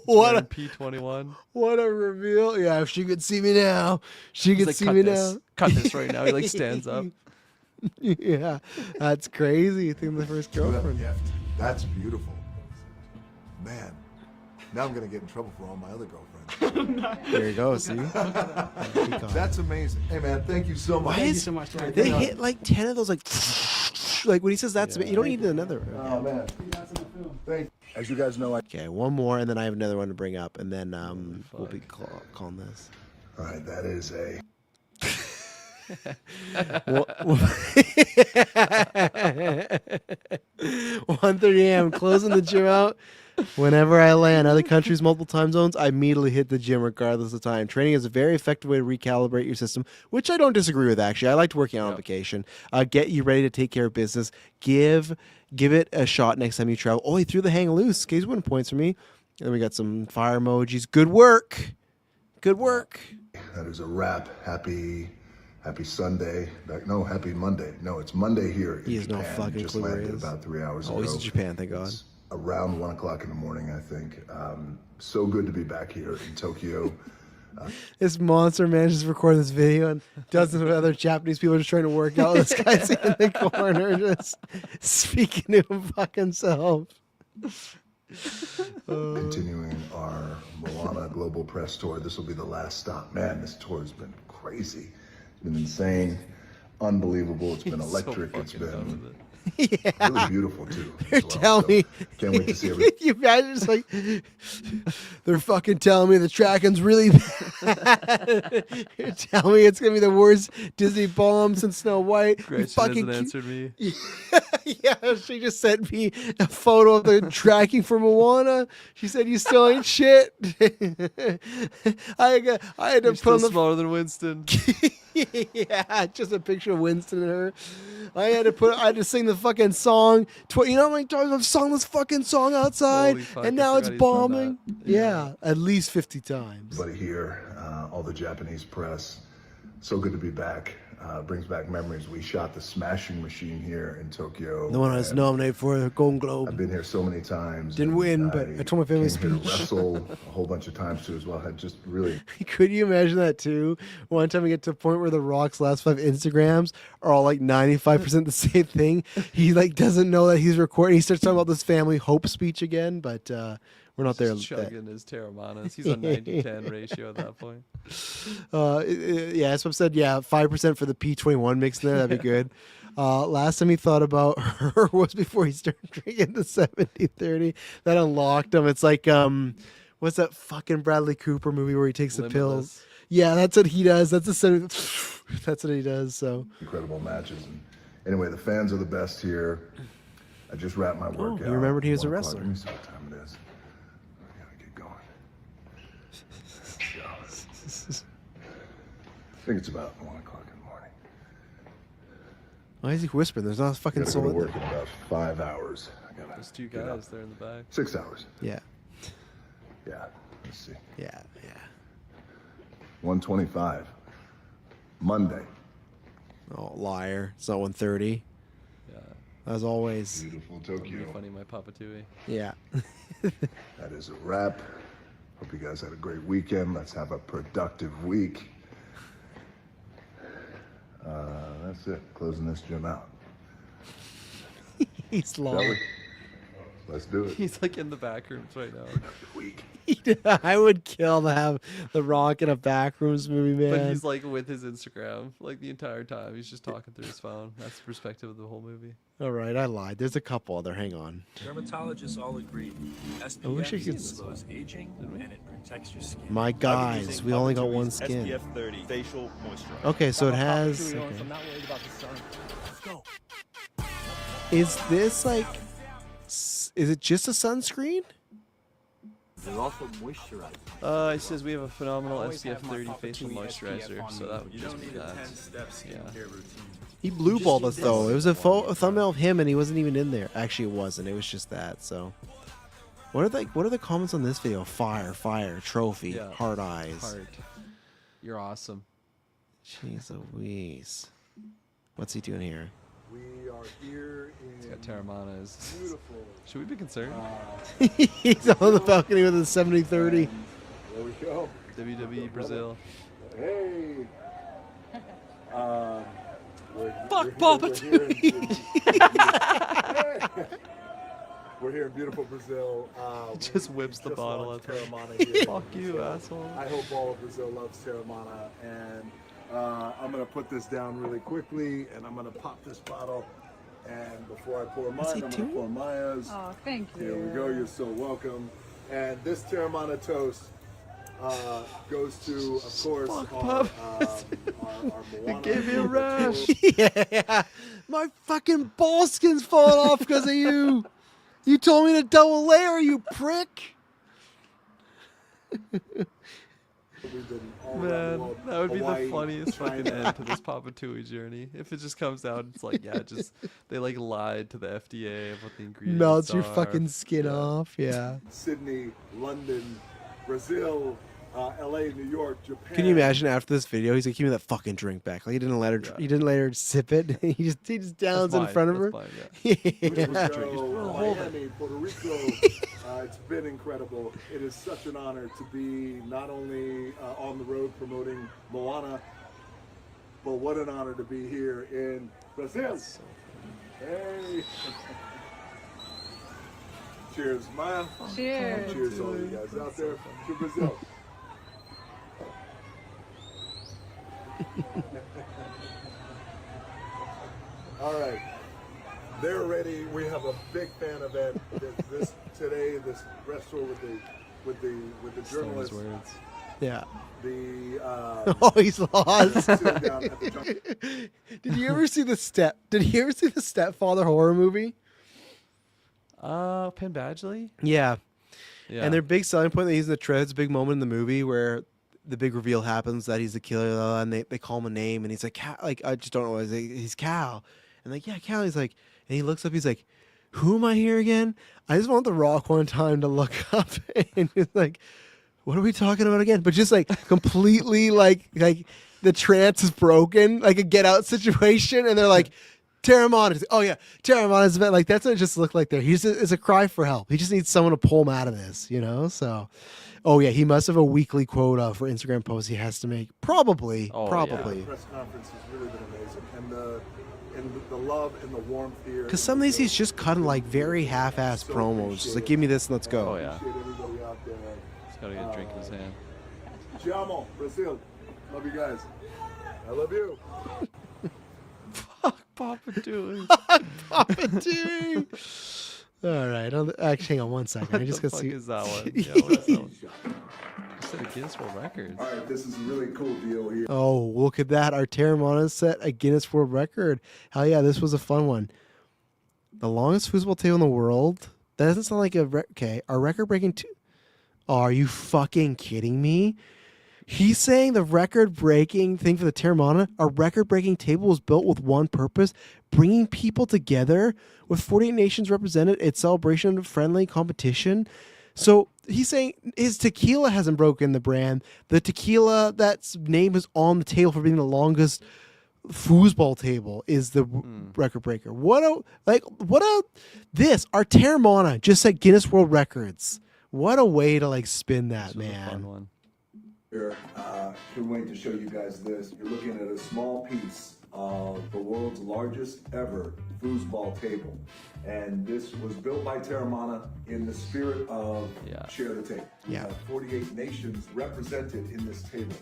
What a, P21. what a reveal. Yeah, if she could see me now, she He's could like, see cut me this. now. Cut this right now. He like stands up. Yeah, that's crazy. You think the first What a girlfriend. gift. That's beautiful. Man, now I'm going to get in trouble for all my other girlfriends. There you go, see? That's amazing. Hey, man, thank you so much. Thank you so much. Derek. They hit like 10 of those, like when he says that's you don't need another. Oh, man. Thank As you guys know, I. Okay, one more, and then I have another one to bring up, and then we'll be calling this. All right, that is a. 1:30 a.m. closing the gym out. Whenever I land other countries, multiple time zones, I immediately hit the gym regardless of time. Training is a very effective way to recalibrate your system, which I don't disagree with, actually. I liked working out on vacation. Get you ready to take care of business. Give it a shot next time you travel. Oh, he threw the hang loose. Case win points for me. And then we got some fire emojis. Good work. Good work. That is a wrap. Happy Sunday. No, happy Monday. No, it's Monday here in He has no Japan. fucking Just clue where he landed is. about 3 hours Oh, ago. he's in Japan, thank God. It's around 1 o'clock in the morning, I think. So good to be back here in Tokyo. This monster manages to record this video, and dozens of other Japanese people are just trying to work out. This guy's in the corner just speaking to him fucking self. Continuing our Moana Global Press Tour. This will be the last stop. Man, this tour has been crazy. It's been insane. Unbelievable. It's been electric. It's been really beautiful too. They're as well. telling So, me. can't wait to see everything. You imagine it's like they're fucking telling me the tracking's really bad. You're telling me it's gonna be the worst Disney bomb since Snow White. You Gretchen fucking hasn't answered me. Yeah, she just sent me a photo of the tracking for Moana. She said you still ain't shit. I had to You're put still on the smaller than Winston. yeah, just a picture of Winston and her. I had to sing the fucking song. You know how many times I've sung this fucking song outside, Holy fuck, and I now it's forgot he's done bombing. that. Yeah, at least 50 times. Everybody here, all the Japanese press. So good to be back. brings back memories. We shot The Smashing Machine here in Tokyo. The one I was nominated for the Golden Globe. I've been here so many times. Didn't win, but I told my family came here to speech. wrestle a whole bunch of times too as well. Had just really. Could you imagine that too? One time we get to a point where The Rock's last 5 Instagrams are all like 95% the same thing. He like doesn't know that he's recording. He starts talking about this family hope speech again, but we're not there. Just chugging his Terramanas. He's on 90-10 ratio at that point. Yeah, that's what I said. Yeah, 5% for the P21 mix in there. That'd be good. Last time he thought about her was before he started drinking the 70-30. That unlocked him. It's like, what's that fucking Bradley Cooper movie where he takes the pills? Yeah, that's what he does. That's what he does. So Incredible matches. And anyway, the fans are the best here. I just wrapped my workout. You remembered he was a 1 o'clock. wrestler. Let me see what time it is. I gotta get going. I think it's about 1 o'clock in the morning. Why is he whispering? There's not a fucking I gotta soul go to in work there. in about 5 hours. There's 2 guys there in the back. 6 hours. Yeah. Yeah. Let's see. Yeah. 1:25. Monday. Oh, liar. It's not 1:30. Yeah. As always. Beautiful That'd be Tokyo. funny, my Papa Tui. Yeah. That is a wrap. Hope you guys had a great weekend. Let's have a productive week. That's it. Closing this gym out. He's long. Shall we? Let's do it. He's like in the back rooms right now. Productive week. I would kill to have The Rock in a Backrooms movie, man. But he's like with his Instagram, like the entire time. He's just talking through his phone. That's the perspective of the whole movie. All right, I lied. There's a couple other. Hang on. Dermatologists all agree. I wish I could. slows aging and it protects your skin. My guys, we only got one skin. SPF 30 facial moisturizer. Okay, so it has. I'm Okay. not worried about the sun. Let's go. Is this like? Is it just a sunscreen? There's also moisturizer. It says we have a phenomenal SPF 30 facial moisturizer, so that would just be that. Yeah. He blue balled us though. It was a thumbnail of him, and he wasn't even in there. Actually, it wasn't. It was just that. So, what are the comments on this video? Fire, trophy, Yeah. hard eyes. Heart. You're awesome. Jeez Louise. What's he doing here? We are here He's in got Terramanas. beautiful. Should we be concerned? He's on the balcony with a 70-30. There we go. WWE Brazil. Hey. Fuck Papa We're here in beautiful Brazil. Just whips the bottle launched at them. Terramana here. Fuck you, asshole. I hope all of Brazil loves Terramana. And I'm going to put this down really quickly, and I'm going to pop this bottle. And before I pour mine, I'm going to pour Maya's. Oh, thank you. Here we go. You're so welcome. And this Terramana toast goes to, of course, our Moana. It gave me a rash. Yeah, my fucking ball skin's falling off because of you. You told me to double layer, you prick. Man, that would be the funniest fucking end to this Papa Tui journey. If it just comes out, it's like, yeah, just they like lied to the FDA of what the ingredients Melts your are. fucking skin Yeah. off. Yeah. Sydney, London, Brazil, LA, New York, Japan. Can you imagine after this video, he's like, "Give me that fucking drink back." Like he didn't let her. He didn't let her sip it. he just downs in fine. front of her. That's fine, yeah. Miami, Puerto Rico. It's been incredible. It is such an honor to be not only on the road promoting Moana, but what an honor to be here in Brazil. Hey. Cheers, Maya. Cheers. Cheers, all you guys out there to Brazil. All right, they're ready. We have a big fan event this today. This wrestler with the journalist. Words. Yeah. The Oh, he's lost. sitting down at the junction. Did you ever see the Stepfather horror movie? Penn Badgley? Yeah. Yeah. And their big selling point that he's in the trailer, it's a big moment in the movie where the big reveal happens that he's the killer, and they call him a name, and he's like, Cal, like, I just don't know what he's Cal. And like, yeah, Cal. He's like, and he looks up, he's like, who am I here again? I just want The Rock one time to look up, and he's like, what are we talking about again? But just like completely like the trance is broken, like a Get Out situation, and they're like, Terramana. Oh yeah, Terramana's event. Like that's what it just looked like there. It's a cry for help. He just needs someone to pull him out of this, you know. So, oh yeah, he must have a weekly quota for Instagram posts he has to make. Probably. The press conference has really been amazing, and the love and the warmth here. Because some of these he's just cutting like very half-ass promos. Just like, give me this and let's go. Oh yeah. Appreciate everybody out there. He's got to get a drink in his hand. Ci amo, Brazil. Love you guys. I love you. Papa doing. Papa doing. All right. Actually, hang on one second. I just got to see. What is that one? Yeah, what is that one? You said a Guinness World Records. All right, this is a really cool deal here. Oh, look at that. Our Terramana set a Guinness World Record. Hell yeah, this was a fun one. The longest foosball table in the world? That doesn't sound like a... Okay, our record-breaking... Oh, are you fucking kidding me? He's saying the record-breaking thing for the Terramana, a record-breaking table was built with one purpose, bringing people together with 48 nations represented. It's celebration of friendly competition. So he's saying his tequila hasn't broken the brand. The tequila that's name is on the table for being the longest foosball table is the record breaker. Our Terramana just set Guinness World Records. What a way to like spin that, This was a man. fun one. Here, can't wait to show you guys this. You're looking at a small piece of the world's largest ever foosball table. And this was built by Terramana in the spirit of Share the Table. We have 48 nations represented in this table.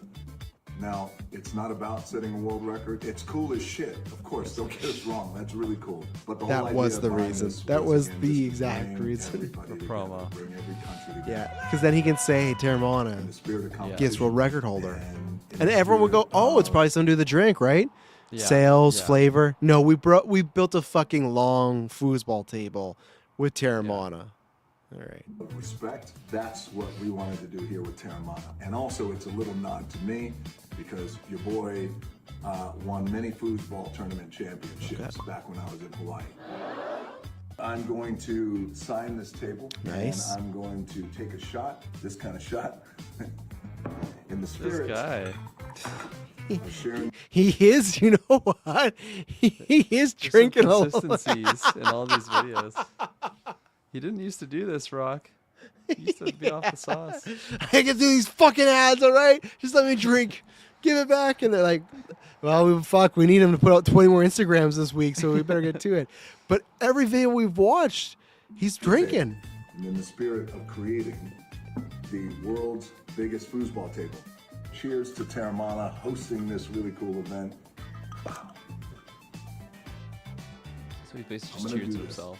Now, it's not about setting a world record. It's cool as shit, of course. Don't get us wrong. That's really cool. But the whole That idea was the behind reason. this That was again, the just to exact bring reason. everybody The together, promo. Bring every country together. Yeah, because then he can say, hey, Terramana, In the spirit of competition. Guinness World Record holder. And in And the everyone would go, spirit oh, it's of- probably something to do with the drink, right? Yeah, Sales, yeah. flavor. No, we built a fucking long foosball table with Terramana. All right. of respect. That's what we wanted to do here with Terramana. And also, it's a little nod to me because your boy won many foosball tournament championships back when I was in Hawaii. I'm going to sign this table. Nice. And I'm going to take a shot, this kind of shot, in the This spirit guy. of sharing. He is, you know what? He is There's some drinking a lot. consistencies in all these videos. He didn't used to do this, Rock. He used to be off the sauce. I can do these fucking ads, all right? Just let me drink. Give it back. And they're like, well, we need him to put out 20 more Instagrams this week, so we better get to it. But every video we've watched, he's drinking. And in the spirit of creating the world's biggest foosball table. Cheers to Terramana hosting this really cool event. So he basically I'm just gonna cheered do to this himself.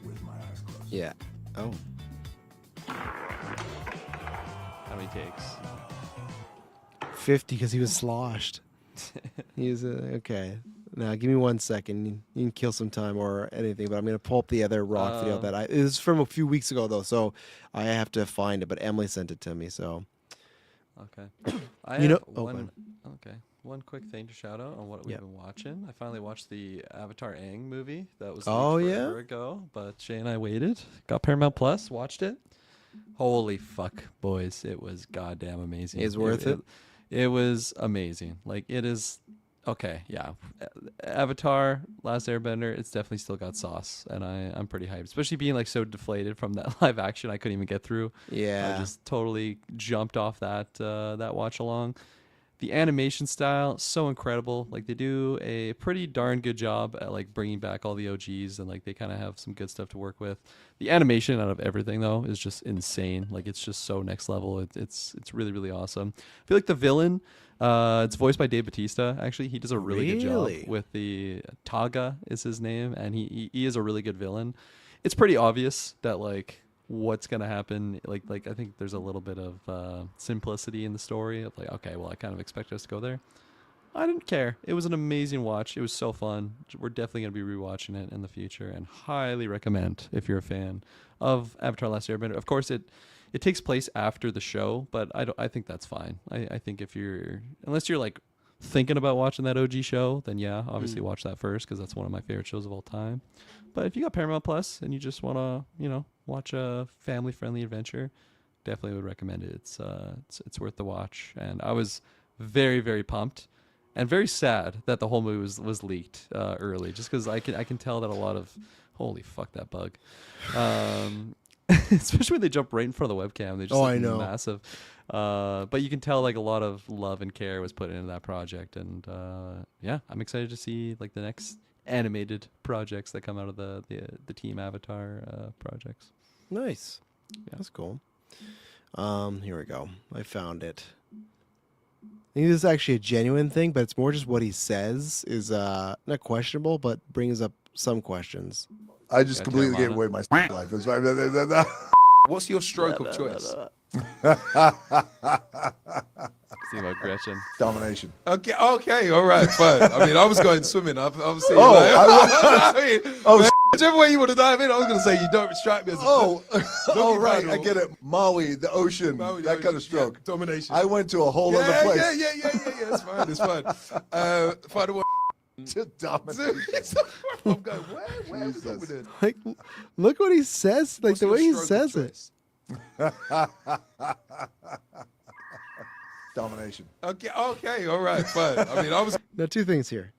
with my eyes closed. Yeah. Oh. How many takes? 50 because he was sloshed. He was okay. Now give me 1 second. You can kill some time or anything, but I'm gonna pull up the other rock video that it was from a few weeks ago though, so I have to find it. But Emily sent it to me, so Okay. I You know- have oh, one. Okay. One quick thing to shout out on what we've been watching. I finally watched the Avatar Aang movie that was Oh, leaked yeah? forever ago, but Shay and I waited. Got Paramount Plus, watched it. Holy fuck, boys! It was goddamn amazing. It's worth it? It was amazing. Like it is. Okay, yeah. Avatar, Last Airbender, it's definitely still got sauce, and I'm pretty hyped. Especially being like so deflated from that live action, I couldn't even get through. Yeah. I just totally jumped off that watch along. The animation style, so incredible. Like they do a pretty darn good job at like bringing back all the OGs, and like they kind of have some good stuff to work with. The animation out of everything though is just insane. Like it's just so next level. It's really really awesome. I feel like the villain, it's voiced by Dave Bautista. Actually, he does a really good Really? job with the Taga is his name, and he is a really good villain. It's pretty obvious that like what's gonna happen. Like I think there's a little bit of simplicity in the story of like, okay, well I kind of expect us to go there. I didn't care. It was an amazing watch. It was so fun. We're definitely gonna be rewatching it in the future, and highly recommend if you're a fan of Avatar: Last Airbender. Of course, it takes place after the show, but I think that's fine. I think if you're unless you're like thinking about watching that OG show, then yeah, obviously watch that first because that's one of my favorite shows of all time. But if you got Paramount Plus and you just want to, watch a family-friendly adventure, definitely would recommend it. It's worth the watch. And I was very, very pumped and very sad that the whole movie was leaked early, just because I can tell that a lot of holy fuck that bug, especially when they jump right in front of the webcam. They just Oh, look I know. massive. But you can tell like a lot of love and care was put into that project, and yeah, I'm excited to see like the next animated projects that come out of the Team Avatar projects. Nice. Yeah. That's cool. Here we go. I found it. I think this is actually a genuine thing, but it's more just what he says is not questionable, but brings up some questions. I just completely gave away my life. It's fine. What's your stroke of choice? See about Gretchen. Domination. Okay, all right, fine. I mean, I was going swimming. Obviously, whichever way you want to dive in, I was going to say you don't strike me as a right. I get it. Maui, the ocean, that kind of stroke. Yeah, domination. I went to a whole other place. Yeah. It's fine. Final one. Just domination. I'm going, where is it with it? Like, look what he says. Like What's the your way he stroke of says it. choice? Domination. Okay, all right, fine. I mean, I was. Now, two things here.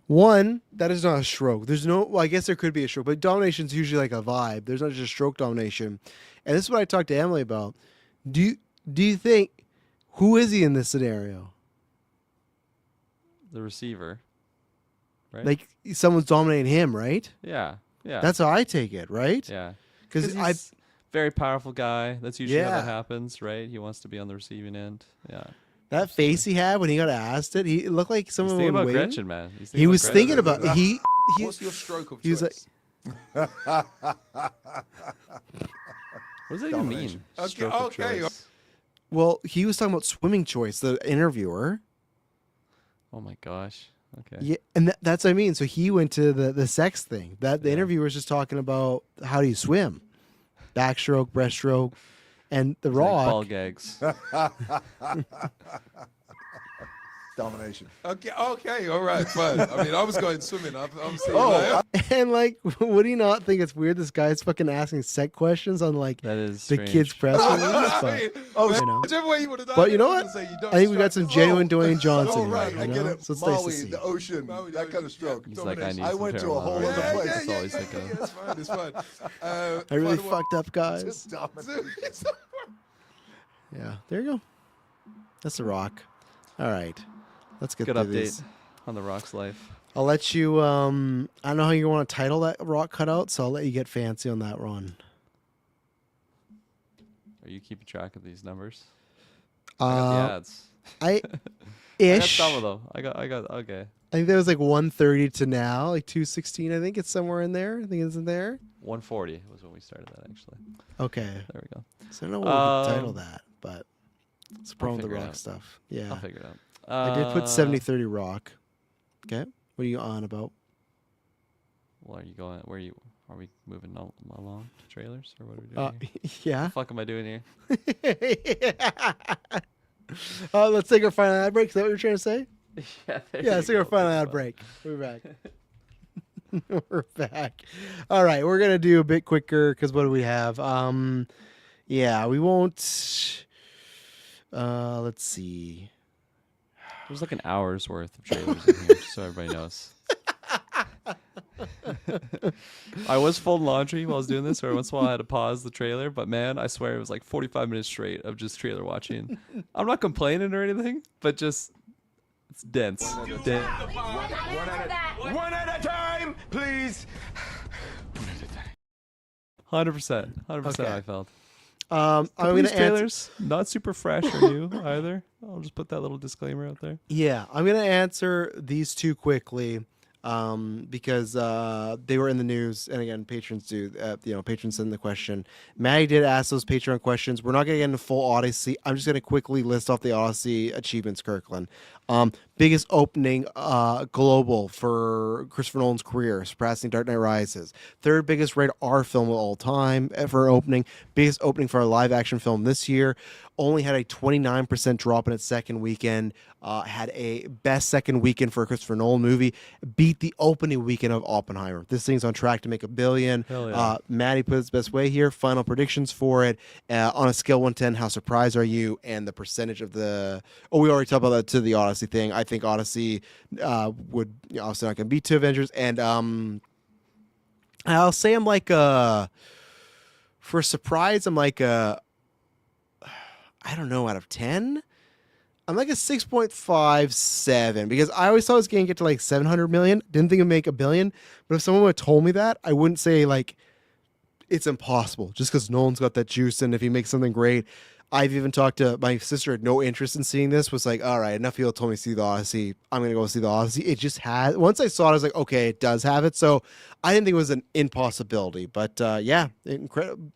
One, that is not a stroke. There's no. Well, I guess there could be a stroke, but domination's usually like a vibe. There's not just stroke domination. And this is what I talked to Emily about. Do you think who is he in this scenario? The receiver, right? Like someone's dominating him, right? Yeah. That's how I take it, right? Yeah. Because he's a very powerful guy. That's usually how Yeah. that happens, right? He wants to be on the receiving end. Yeah. that face he had when he got asked it, he looked like He's someone thinking would about win. Gretchen, man. He was thinking about he. What's your stroke of he was choice? like, What does that even mean? Okay, Stroke of choice. well, he was talking about swimming choice. The interviewer. Oh my gosh. Okay. Yeah, and that's what I mean. So he went to the sex thing. That the interviewer was just talking about how do you swim, backstroke, breaststroke, and the It's like Rock. ball gags. Domination. Okay, all right, fine. I mean, I was going swimming. Obviously, And like, would he not think it's weird? This guy's fucking asking sex questions on like That is the strange. kids' press release. But, you know. whichever way you want to dive But you in, know I what? was gonna say you don't I think we got strike some me. genuine Dwayne Johnson. Oh, right. here, I you get know? it. So it's nice to Maui, see. the ocean, that kind of stroke. He's like, I need I some went to a whole Paramount. other place. That's all he's thinking of. It's fine. I really final one. fucked up, guys. Just domination. Yeah, there you go. That's the Rock. All right, let's get Good through update these. on the Rock's life. I'll let you. I don't know how you want to title that Rock cutout, so I'll let you get fancy on that one. Are you keeping track of these numbers? Uh, I got the ads. I I got ish. some of them. I got. Okay. I think there was like 130 to now, like 216. I think it's somewhere in there. I think it's in there. 140 was when we started that, actually. Okay. There we go. So I don't know what we could title Um, that, but it's a problem with the figure it Rock out. stuff. Yeah. I'll figure it out. I did put 70-30 Rock. Okay. What are you on about? Well, are you going? Where are you? Are we moving along to trailers, or what are we doing here? Yeah. What the fuck am I doing here? Let's take our final ad break. Is that what you're trying to say? Yeah. Yeah, let's take our final ad break. We're back. We're back. All right, we're gonna do a bit quicker because what do we have? Yeah, we won't. Let's see. There's like an hour's worth of trailers in here, just so everybody knows. I was folding laundry while I was doing this, or every once in a while I had to pause the trailer, but man, I swear it was like 45 minutes straight of just trailer watching. I'm not complaining or anything, but just it's dense. One at a time, please. 100%. 100% Okay. I felt. I'm Couple gonna of these answer. trailers not super fresh or new either. I'll just put that little disclaimer out there. Yeah, I'm gonna answer these two quickly because they were in the news, and again, patrons do. Patrons send the question. Maddie did ask those Patreon questions. We're not gonna get into full Odyssey. I'm just gonna quickly list off the Odyssey achievements. Kirkland, biggest opening global for Christopher Nolan's career, surpassing Dark Knight Rises. Third biggest rated R film of all time for opening. Biggest opening for a live action film this year. only had a 29% drop in its second weekend, had a best second weekend for a Christopher Nolan movie, beat the opening weekend of Oppenheimer. This thing's on track to make $1 billion. Hell yeah. Maddie put its best way here. Final predictions for it. On a scale 1 to 10, how surprised are you? And the percentage of the... Oh, we already talked about that to the Odyssey thing. I think Odyssey would obviously not going to beat two Avengers. And I'll say I'm like... for surprise, I'm like I don't know, out of 10? I'm like a 6.57 because I always thought it was going to get to like 700 million. Didn't think it'd make $1 billion. But if someone would have told me that, I wouldn't say like it's impossible just because Nolan's got that juice. And if he makes something great, I've even talked to my sister, had no interest in seeing this, was like, all right, enough people told me to see the Odyssey. I'm going to go see the Odyssey. It just has, once I saw it, I was like, okay, it does have it. So I didn't think it was an impossibility. But yeah, incredible.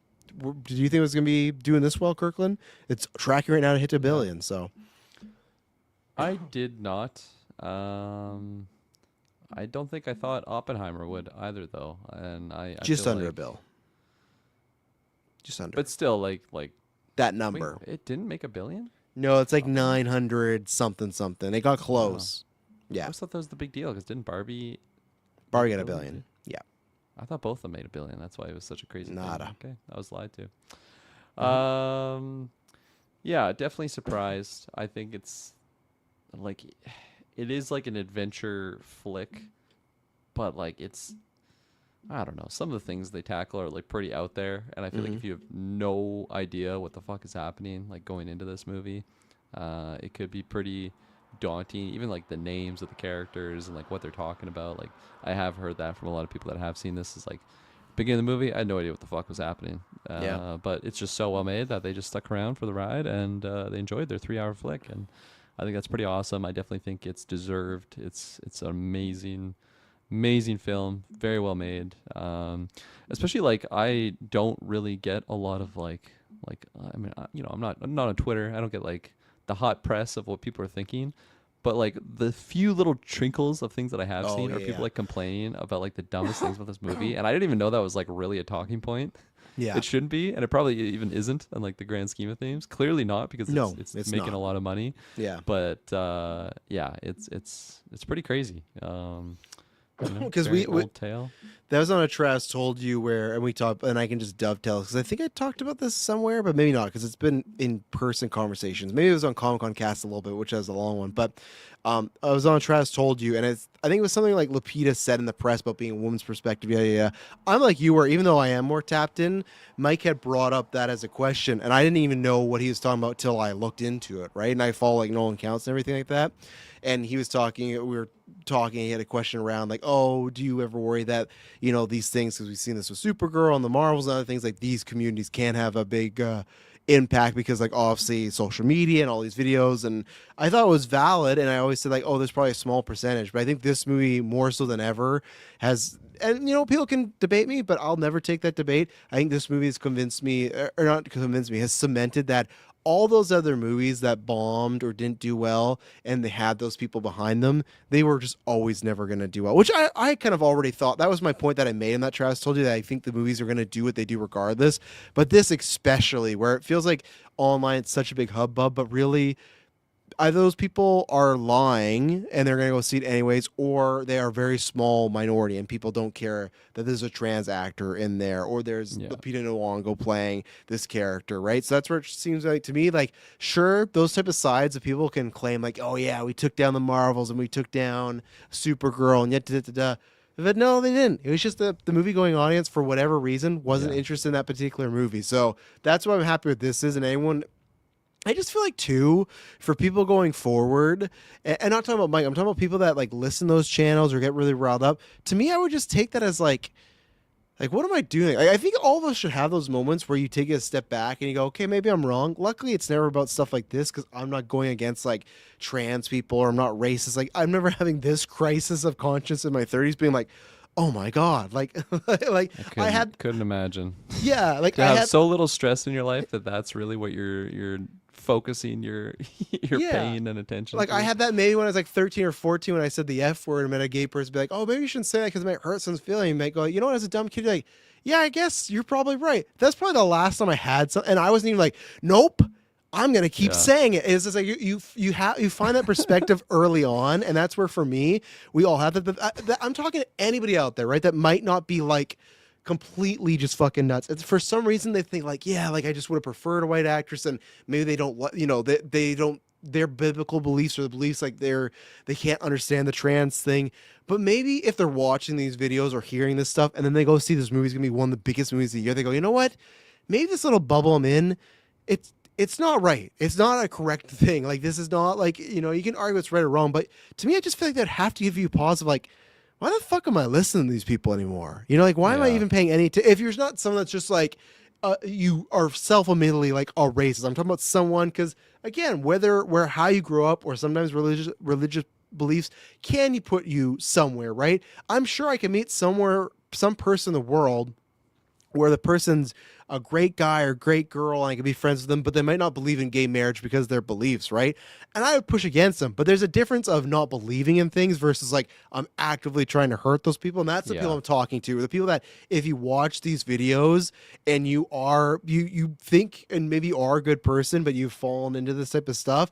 Did you think it was going to be doing this well, Kirkland? It's tracking right now to hit $1 billion. So I did not. I don't think I thought Oppenheimer would either, though. And I just feel under like, $1 billion. Just under. But still, like that number. Wait, it didn't make $1 billion? No, it's like 900 something. They got close. Yeah. I always thought that was the big deal because didn't Barbie get $1 billion? Yeah. I thought both of them made $1 billion. That's why it was such a crazy Nada. thing. Okay, I was lied to. Yeah, definitely surprised. I think it's like it is like an adventure flick, but like it's I don't know. Some of the things they tackle are like pretty out there, and I feel like if you have no idea what the fuck is happening, like going into this movie, it could be pretty daunting. Even like the names of the characters and like what they're talking about. Like I have heard that from a lot of people that have seen this. Is like beginning of the movie, I had no idea what the fuck was happening. But it's just so well made that they just stuck around for the ride and they enjoyed their 3-hour flick, and I think that's pretty awesome. I definitely think it's deserved. It's an amazing film, very well made. Especially like I don't really get a lot of like I mean I'm not on Twitter. I don't get like the hot press of what people are thinking, but like the few little trinkles of things that I have seen are people like complaining about like the dumbest things about this movie, and I didn't even know that was like really a talking point. Yeah, it shouldn't be, and it probably even isn't in like the grand scheme of things. Clearly not, because it's making a lot of money. Yeah, but yeah, it's pretty crazy. Because old tale. That was on a Travis Told You where, and we talked, and I can just dovetail because I think I talked about this somewhere, but maybe not because it's been in person conversations. Maybe it was on Comic Con Cast a little bit, which has a long one. But I was on Travis Told You, and I think it was something like Lupita said in the press about being a woman's perspective. Yeah. I'm like you were, even though I am more tapped in. Mike had brought up that as a question, and I didn't even know what he was talking about till I looked into it, right? And I follow like Nolan Counts and everything like that. And he was talking, we were talking, he had a question around like, oh, do you ever worry that, these things, because we've seen this with Supergirl and the Marvels and other things, like these communities can have a big impact because like obviously social media and all these videos. And I thought it was valid, and I always said like, oh, there's probably a small percentage, but I think this movie more so than ever has, and people can debate me, but I'll never take that debate. I think this movie has convinced me, or not convinced me, has cemented that all those other movies that bombed or didn't do well and they had those people behind them, they were just always never going to do well, which I kind of already thought. That was my point that I made in that Travis Told You, that I think the movies are going to do what they do regardless. But this especially, where it feels like online it's such a big hubbub, but really either those people are lying and they're going to go see it anyways, or they are a very small minority and people don't care that there's a trans actor in there, or there's Lupita Nyong'o playing this character, right? So that's where it seems like to me, like, sure, those type of sides of people can claim like, oh yeah, we took down the Marvels and we took down Supergirl and yet da-da-da-da. But no, they didn't. It was just the movie-going audience, for whatever reason, wasn't interested in that particular movie. So that's why I'm happy with this. And anyone... I just feel like, too, for people going forward, and not talking about Mike, I'm talking about people that, like, listen to those channels or get really riled up. To me, I would just take that as, like, what am I doing? I think all of us should have those moments where you take a step back and you go, okay, maybe I'm wrong. Luckily, it's never about stuff like this because I'm not going against, like, trans people, or I'm not racist. Like, I'm never having this crisis of conscience in my 30s being like, oh my God, like I couldn't imagine. Yeah, like I have so little stress in your life that's really what you're focusing your pain and attention. Like, I had that maybe when I was like 13 or 14 when I said the F word and met a gay person, be like, oh, maybe you shouldn't say that because it might hurt someone's feeling. You might go, you know what, as a dumb kid, you're like, yeah, I guess you're probably right. That's probably the last time I had some, and I wasn't even like, nope, I'm gonna keep saying it. It's just like you find that perspective early on, and that's where for me we all have that. I'm talking to anybody out there, right? That might not be like completely just fucking nuts. It's for some reason they think like, yeah, like I just would have preferred a white actress, and maybe they don't, they don't, their biblical beliefs or the beliefs like they can't understand the trans thing. But maybe if they're watching these videos or hearing this stuff, and then they go see this movie's gonna be one of the biggest movies of the year, they go, you know what? Maybe this little bubble I'm in, it's not right. It's not a correct thing. Like, this is not like, you can argue it's right or wrong, but to me, I just feel like that'd have to give you pause of like, why the fuck am I listening to these people anymore? Like, why am I even paying any if you're not someone that's just like, you are self-admittedly like a racist. I'm talking about someone, because again, how you grow up or sometimes religious beliefs can you put you somewhere, right? I'm sure I can meet some person in the world where the person's a great guy or great girl and I can be friends with them, but they might not believe in gay marriage because of their beliefs, right? And I would push against them. But there's a difference of not believing in things versus like I'm actively trying to hurt those people. And that's the people I'm talking to. The people that if you watch these videos and you think and maybe you are a good person, but you've fallen into this type of stuff,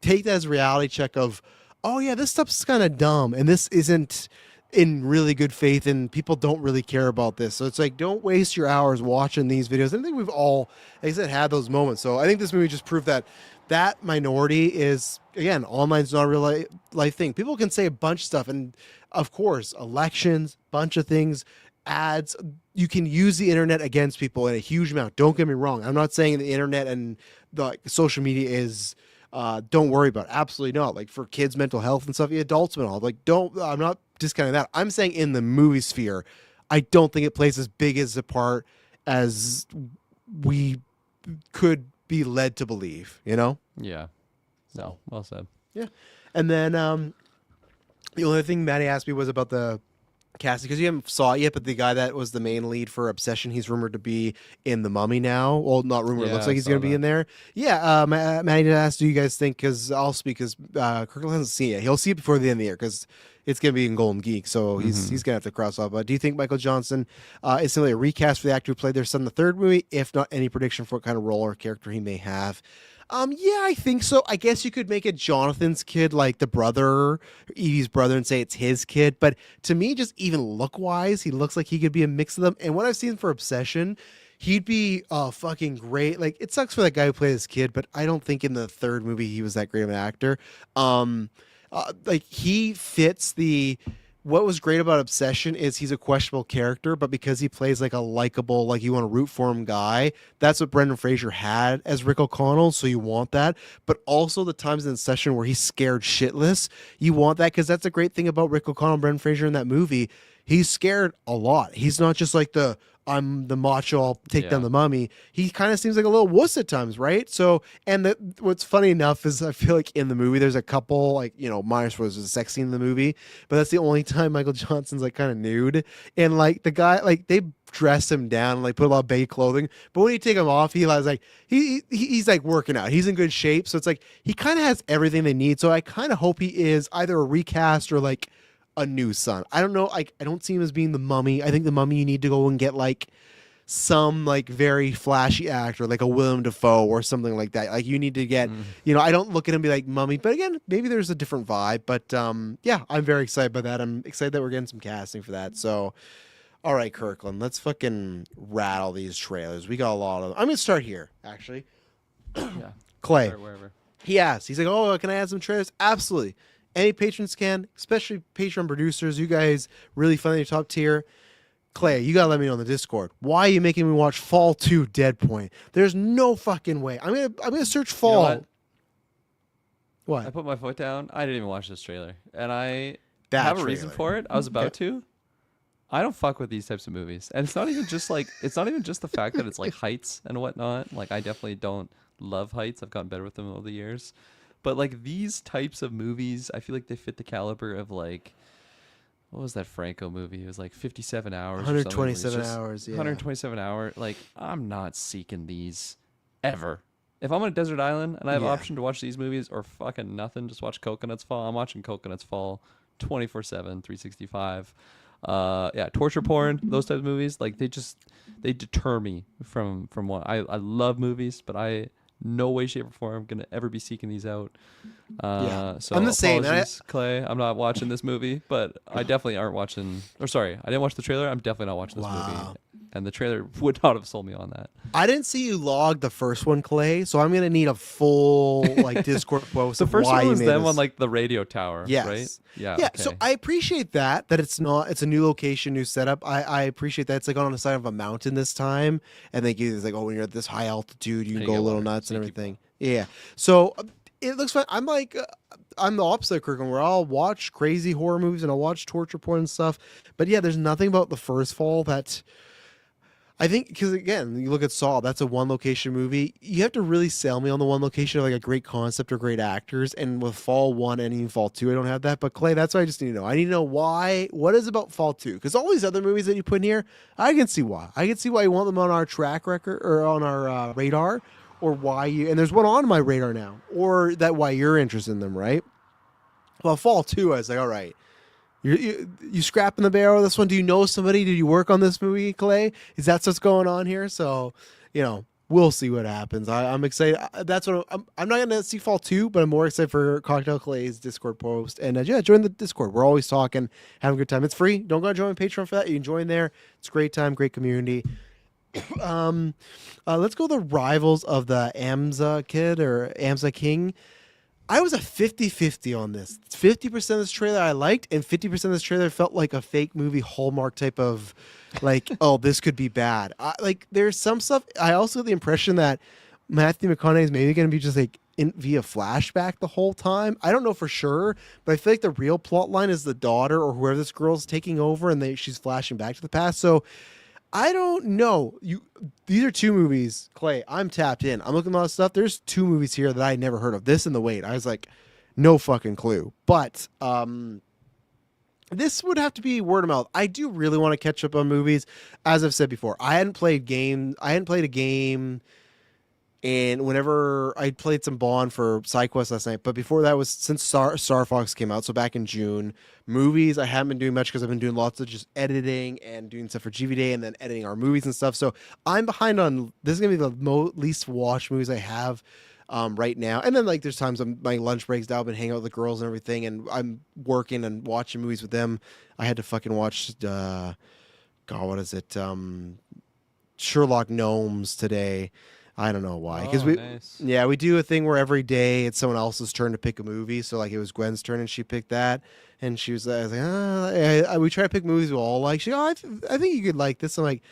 take that as a reality check of, oh yeah, this stuff's kind of dumb and this isn't in really good faith and people don't really care about this. So it's like, don't waste your hours watching these videos. I think we've all, like I said, had those moments. So I think this movie just proved that minority is, again, online's not a real life thing. People can say a bunch of stuff. And of course, elections, bunch of things, ads, you can use the internet against people in a huge amount. Don't get me wrong. I'm not saying the internet and the social media is, don't worry about it. Absolutely not. Like for kids' mental health and stuff, adults mental health. Like I'm not discounting that. I'm saying in the movie sphere, I don't think it plays as big as a part as we could be led to believe, Yeah. No, well said. Yeah. And then the only thing Maddie asked me was about the casting, because you haven't saw it yet, but the guy that was the main lead for Obsession, he's rumored to be in The Mummy now. Well, not rumored. It looks like he's going to be in there. Yeah. Maddie asked, do you guys think, because I'll speak, because Kirkland hasn't seen it. He'll see it before the end of the year, because it's going to be in Golden Geek, so he's going to have to cross off. But do you think Michael Johnston is simply a recast for the actor who played their son in the third movie? If not, any prediction for what kind of role or character he may have? Yeah, I think so. I guess you could make it Jonathan's kid, like the brother, Evie's brother, and say it's his kid. But to me, just even look-wise, he looks like he could be a mix of them. And what I've seen for Obsession, he'd be fucking great. Like, it sucks for that guy who played his kid, but I don't think in the third movie he was that great of an actor. Like, he fits the... What was great about Obsession is he's a questionable character, but because he plays like a likable, like you want to root for him guy, that's what Brendan Fraser had as Rick O'Connell, so you want that. But also the times in Obsession where he's scared shitless, you want that, because that's a great thing about Rick O'Connell and Brendan Fraser in that movie. He's scared a lot. He's not just like I'm the macho, I'll take down the mummy. He kind of seems like a little wuss at times, right? So, and what's funny enough is I feel like in the movie there's a couple, like, Myers was a sex scene in the movie, but that's the only time Michael Johnston's like kind of nude. And like the guy, like they dress him down and like put a lot of baggy clothing, but when you take him off, he has like he's like working out. He's in good shape, so it's like he kind of has everything they need. So I kind of hope he is either a recast or like a new son. I don't know. I don't see him as being the mummy. I think the mummy, you need to go and get like some like very flashy actor, like a Willem Dafoe or something like that. Like you need to get, I don't look at him and be like mummy, but again, maybe there's a different vibe. But yeah, I'm very excited by that. I'm excited that we're getting some casting for that. So, all right, Kirkland, let's fucking rattle these trailers. We got a lot of them. I'm gonna start here, actually. Yeah. Clay. Wherever. He asked. He's like, "Oh, can I add some trailers?" Absolutely. Any patrons can, especially Patreon producers. You guys really fun in your top tier. Clay, you gotta let me know on the Discord. Why are you making me watch Fall 2 Dead Point? There's no fucking way. I'm gonna search Fall. You know what? I put my foot down. I didn't even watch this trailer, and I That have a trailer. reason for it. I was about to. I don't fuck with these types of movies, and it's not even just the fact that it's like Heights and whatnot. Like I definitely don't love Heights. I've gotten better with them over the years. But like these types of movies, I feel like they fit the caliber of like, what was that Franco movie? It was like 57 hours. 127 hours. Yeah. 127 hour. Like I'm not seeking these ever. If I'm on a desert island and I have option to watch these movies or fucking nothing, just watch Coconuts Fall. I'm watching Coconuts Fall 24/7, 365. Yeah, torture porn, those types of movies. Like they deter me from what I love movies, but I no way, shape, or form I'm gonna ever be seeking these out. So I'm the same. Clay. I'm not watching this movie, but I definitely aren't watching. Or sorry, I didn't watch the trailer. I'm definitely not watching this movie. And the trailer would not have sold me on that. I didn't see you log the first one, Clay, so I'm gonna need a full like Discord post. The first one was them this. on like the radio tower, yes. right? Yeah. Okay. So I appreciate that it's a new location, new setup. I appreciate that it's like on the side of a mountain this time, and they give you like, oh, when you're at this high altitude, you can go a little nuts and everything. Yeah. So it looks fun. I'm like. I'm the opposite of Kirkland, where I'll watch crazy horror movies and I'll watch torture porn and stuff. But yeah, there's nothing about the first Fall that I think, because again, you look at Saw, that's a one location movie. You have to really sell me on the one location of like a great concept or great actors. And with Fall 1 and even Fall 2, I don't have that. But Clay, that's what I just need to know. I need to know why. What is about Fall 2? Because all these other movies that you put in here, I can see why. I can see why you want them on our track record or on our radar. Or why you, and there's one on my radar now, or that why you're interested in them, right? Well, Fall 2, I was like, all right, you scrapping the barrel of this one? Do you know somebody? Did you work on this movie, Clay? Is that what's going on here? So, we'll see what happens. I'm excited. That's what I'm not gonna see Fall 2, but I'm more excited for Cocktail Clay's Discord post. And join the Discord. We're always talking, having a good time. It's free. Don't go join Patreon for that. You can join there. It's a great time, great community. Let's go the rivals of the Amza kid or Amza King. I was a 50-50 on this. 50% of this trailer I liked, and 50% of this trailer felt like a fake movie Hallmark type of like, oh, this could be bad. There's some stuff. I also have the impression that Matthew McConaughey is maybe going to be just like via flashback the whole time. I don't know for sure, but I feel like the real plot line is the daughter or whoever this girl's taking over, and she's flashing back to the past. So I don't know. These are two movies, Clay. I'm tapped in. I'm looking at a lot of stuff. There's two movies here that I never heard of. This and The Wait. I was like, no fucking clue. But this would have to be word of mouth. I do really want to catch up on movies. As I've said before, I hadn't played a game. And whenever I played some Bond for SideQuest last night, but before that was since Star Fox came out, so back in June. Movies, I haven't been doing much because I've been doing lots of just editing and doing stuff for GVDay and then editing our movies and stuff. So I'm behind on, this is going to be the least watched movies I have right now. And then there's times my lunch breaks down, I've been hanging out with the girls and everything, and I'm working and watching movies with them. I had to fucking watch, what is it? Sherlock Gnomes today. I don't know why. Because we do a thing where every day it's someone else's turn to pick a movie. So it was Gwen's turn and she picked that. And she was, I was like, we try to pick movies we all like. She I think you could like this. I'm like,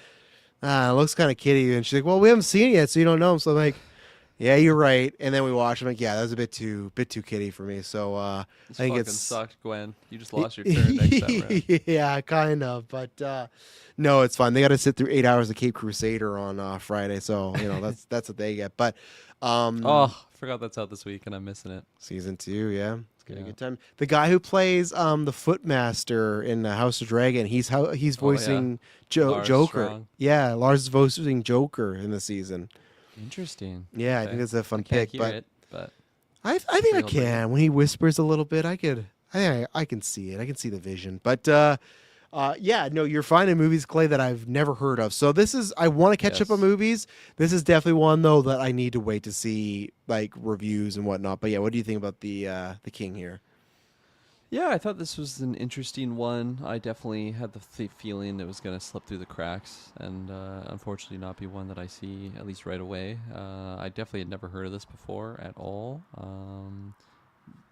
it looks kind of kiddie. And she's like, well, we haven't seen it yet, so you don't know. So I'm like, yeah, you're right. And then we watch. I'm like, yeah, that was a bit too kiddie for me. So I think it sucked, Gwen. You just lost your turn next time around. Yeah, kind of. But no, it's fine. They got to sit through 8 hours of Cape Crusader on Friday, so that's what they get. But I forgot that's out this week, and I'm missing it. Season 2, yeah, it's gonna be a good time. The guy who plays the Footmaster in House of Dragon, he's voicing Joker. Strong. Yeah, Lars is voicing Joker in the season. Interesting. Yeah, okay. I think that's a fun pick. pick. But I think I can. When he whispers a little bit, I think I can see it. I can see the vision. But you're finding movies, Clay, that I've never heard of. So I want to catch up on movies. This is definitely one though that I need to wait to see reviews and whatnot. But yeah, what do you think about the King here? Yeah, I thought this was an interesting one. I definitely had the feeling it was going to slip through the cracks and unfortunately not be one that I see at least right away. I definitely had never heard of this before at all.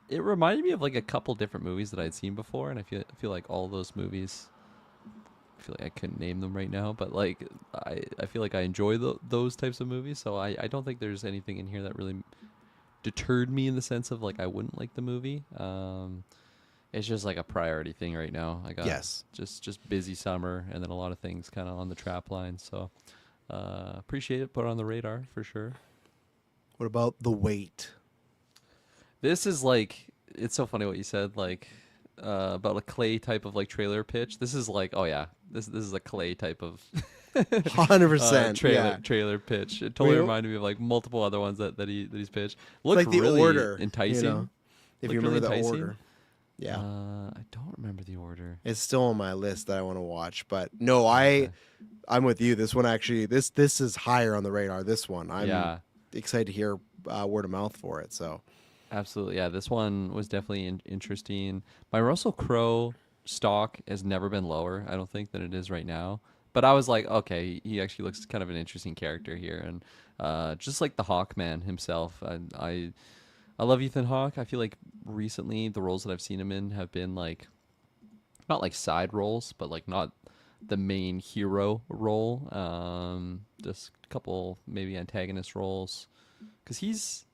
It reminded me of a couple different movies that I'd seen before, and I feel like all those movies, I feel like I couldn't name them right now, but I feel like I enjoy those types of movies, so I don't think there's anything in here that really deterred me in the sense of I wouldn't like the movie. It's just a priority thing right now. I got just busy summer and then a lot of things kind of on the trap line. So appreciate it. Put it on the radar for sure. What about The Wait? This is it's so funny what you said about a Clay type of trailer pitch. This is oh yeah, this is a Clay type of 100% trailer pitch. It totally reminded me of multiple other ones that he's pitched. Looks like The really Order, enticing. If you remember The Order. Yeah. I don't remember The Order. It's still on my list that I want to watch, but no, I'm with you. This one actually, this is higher on the radar. This one, I'm excited to hear word of mouth for it. So Absolutely, yeah. This one was definitely interesting. My Russell Crowe stock has never been lower, I don't think, than it is right now. But I was like, okay, he actually looks kind of an interesting character here, and just like the Hawkman himself, I love Ethan Hawke. I feel like recently the roles that I've seen him in have been like not like side roles, but like not the main hero role. Just a couple maybe antagonist roles, because he's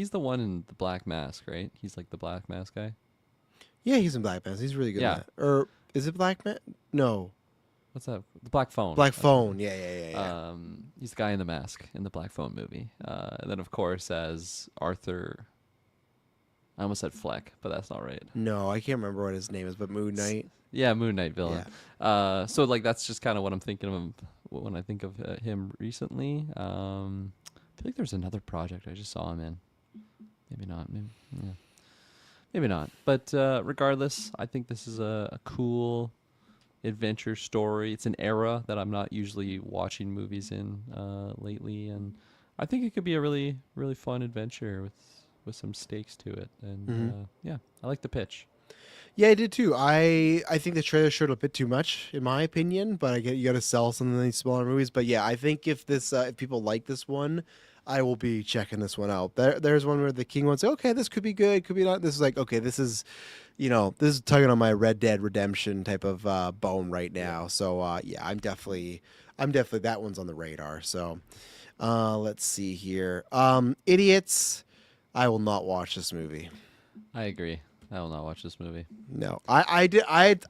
the one in the Black Mask, right? He's like the Black Mask guy. yeah, he's in Black Mask. He's really good. Yeah. At that. Or is it Black Mask? No, What's that? The Black Phone. Black Phone. Yeah. He's the guy in the mask in the Black Phone movie. And then of course as Arthur. I almost said Fleck, but that's not right. No, I can't remember what his name is, but Moon Knight. Yeah, Moon Knight villain. So like that's just kind of what I'm thinking of when I think of him recently. I feel like there's another project I just saw him in. Maybe not. Maybe not. But regardless, I think this is a cool adventure story. It's an era that I'm not usually watching movies in lately, and I think it could be a really, really fun adventure with some stakes to it. And yeah, I like the pitch. Yeah, I did too. I think the trailer showed a bit too much, in my opinion. But I get you got to sell some of these smaller movies. But yeah, I think if people like this one, I will be checking this one out. There's one where the King wants, okay, this could be good, could be not. This is like, okay, this is tugging on my Red Dead Redemption type of bone right now. So yeah, I'm definitely that one's on the radar. So let's see here. Idiots. I will not watch this movie. I agree. I will not watch this movie. No, I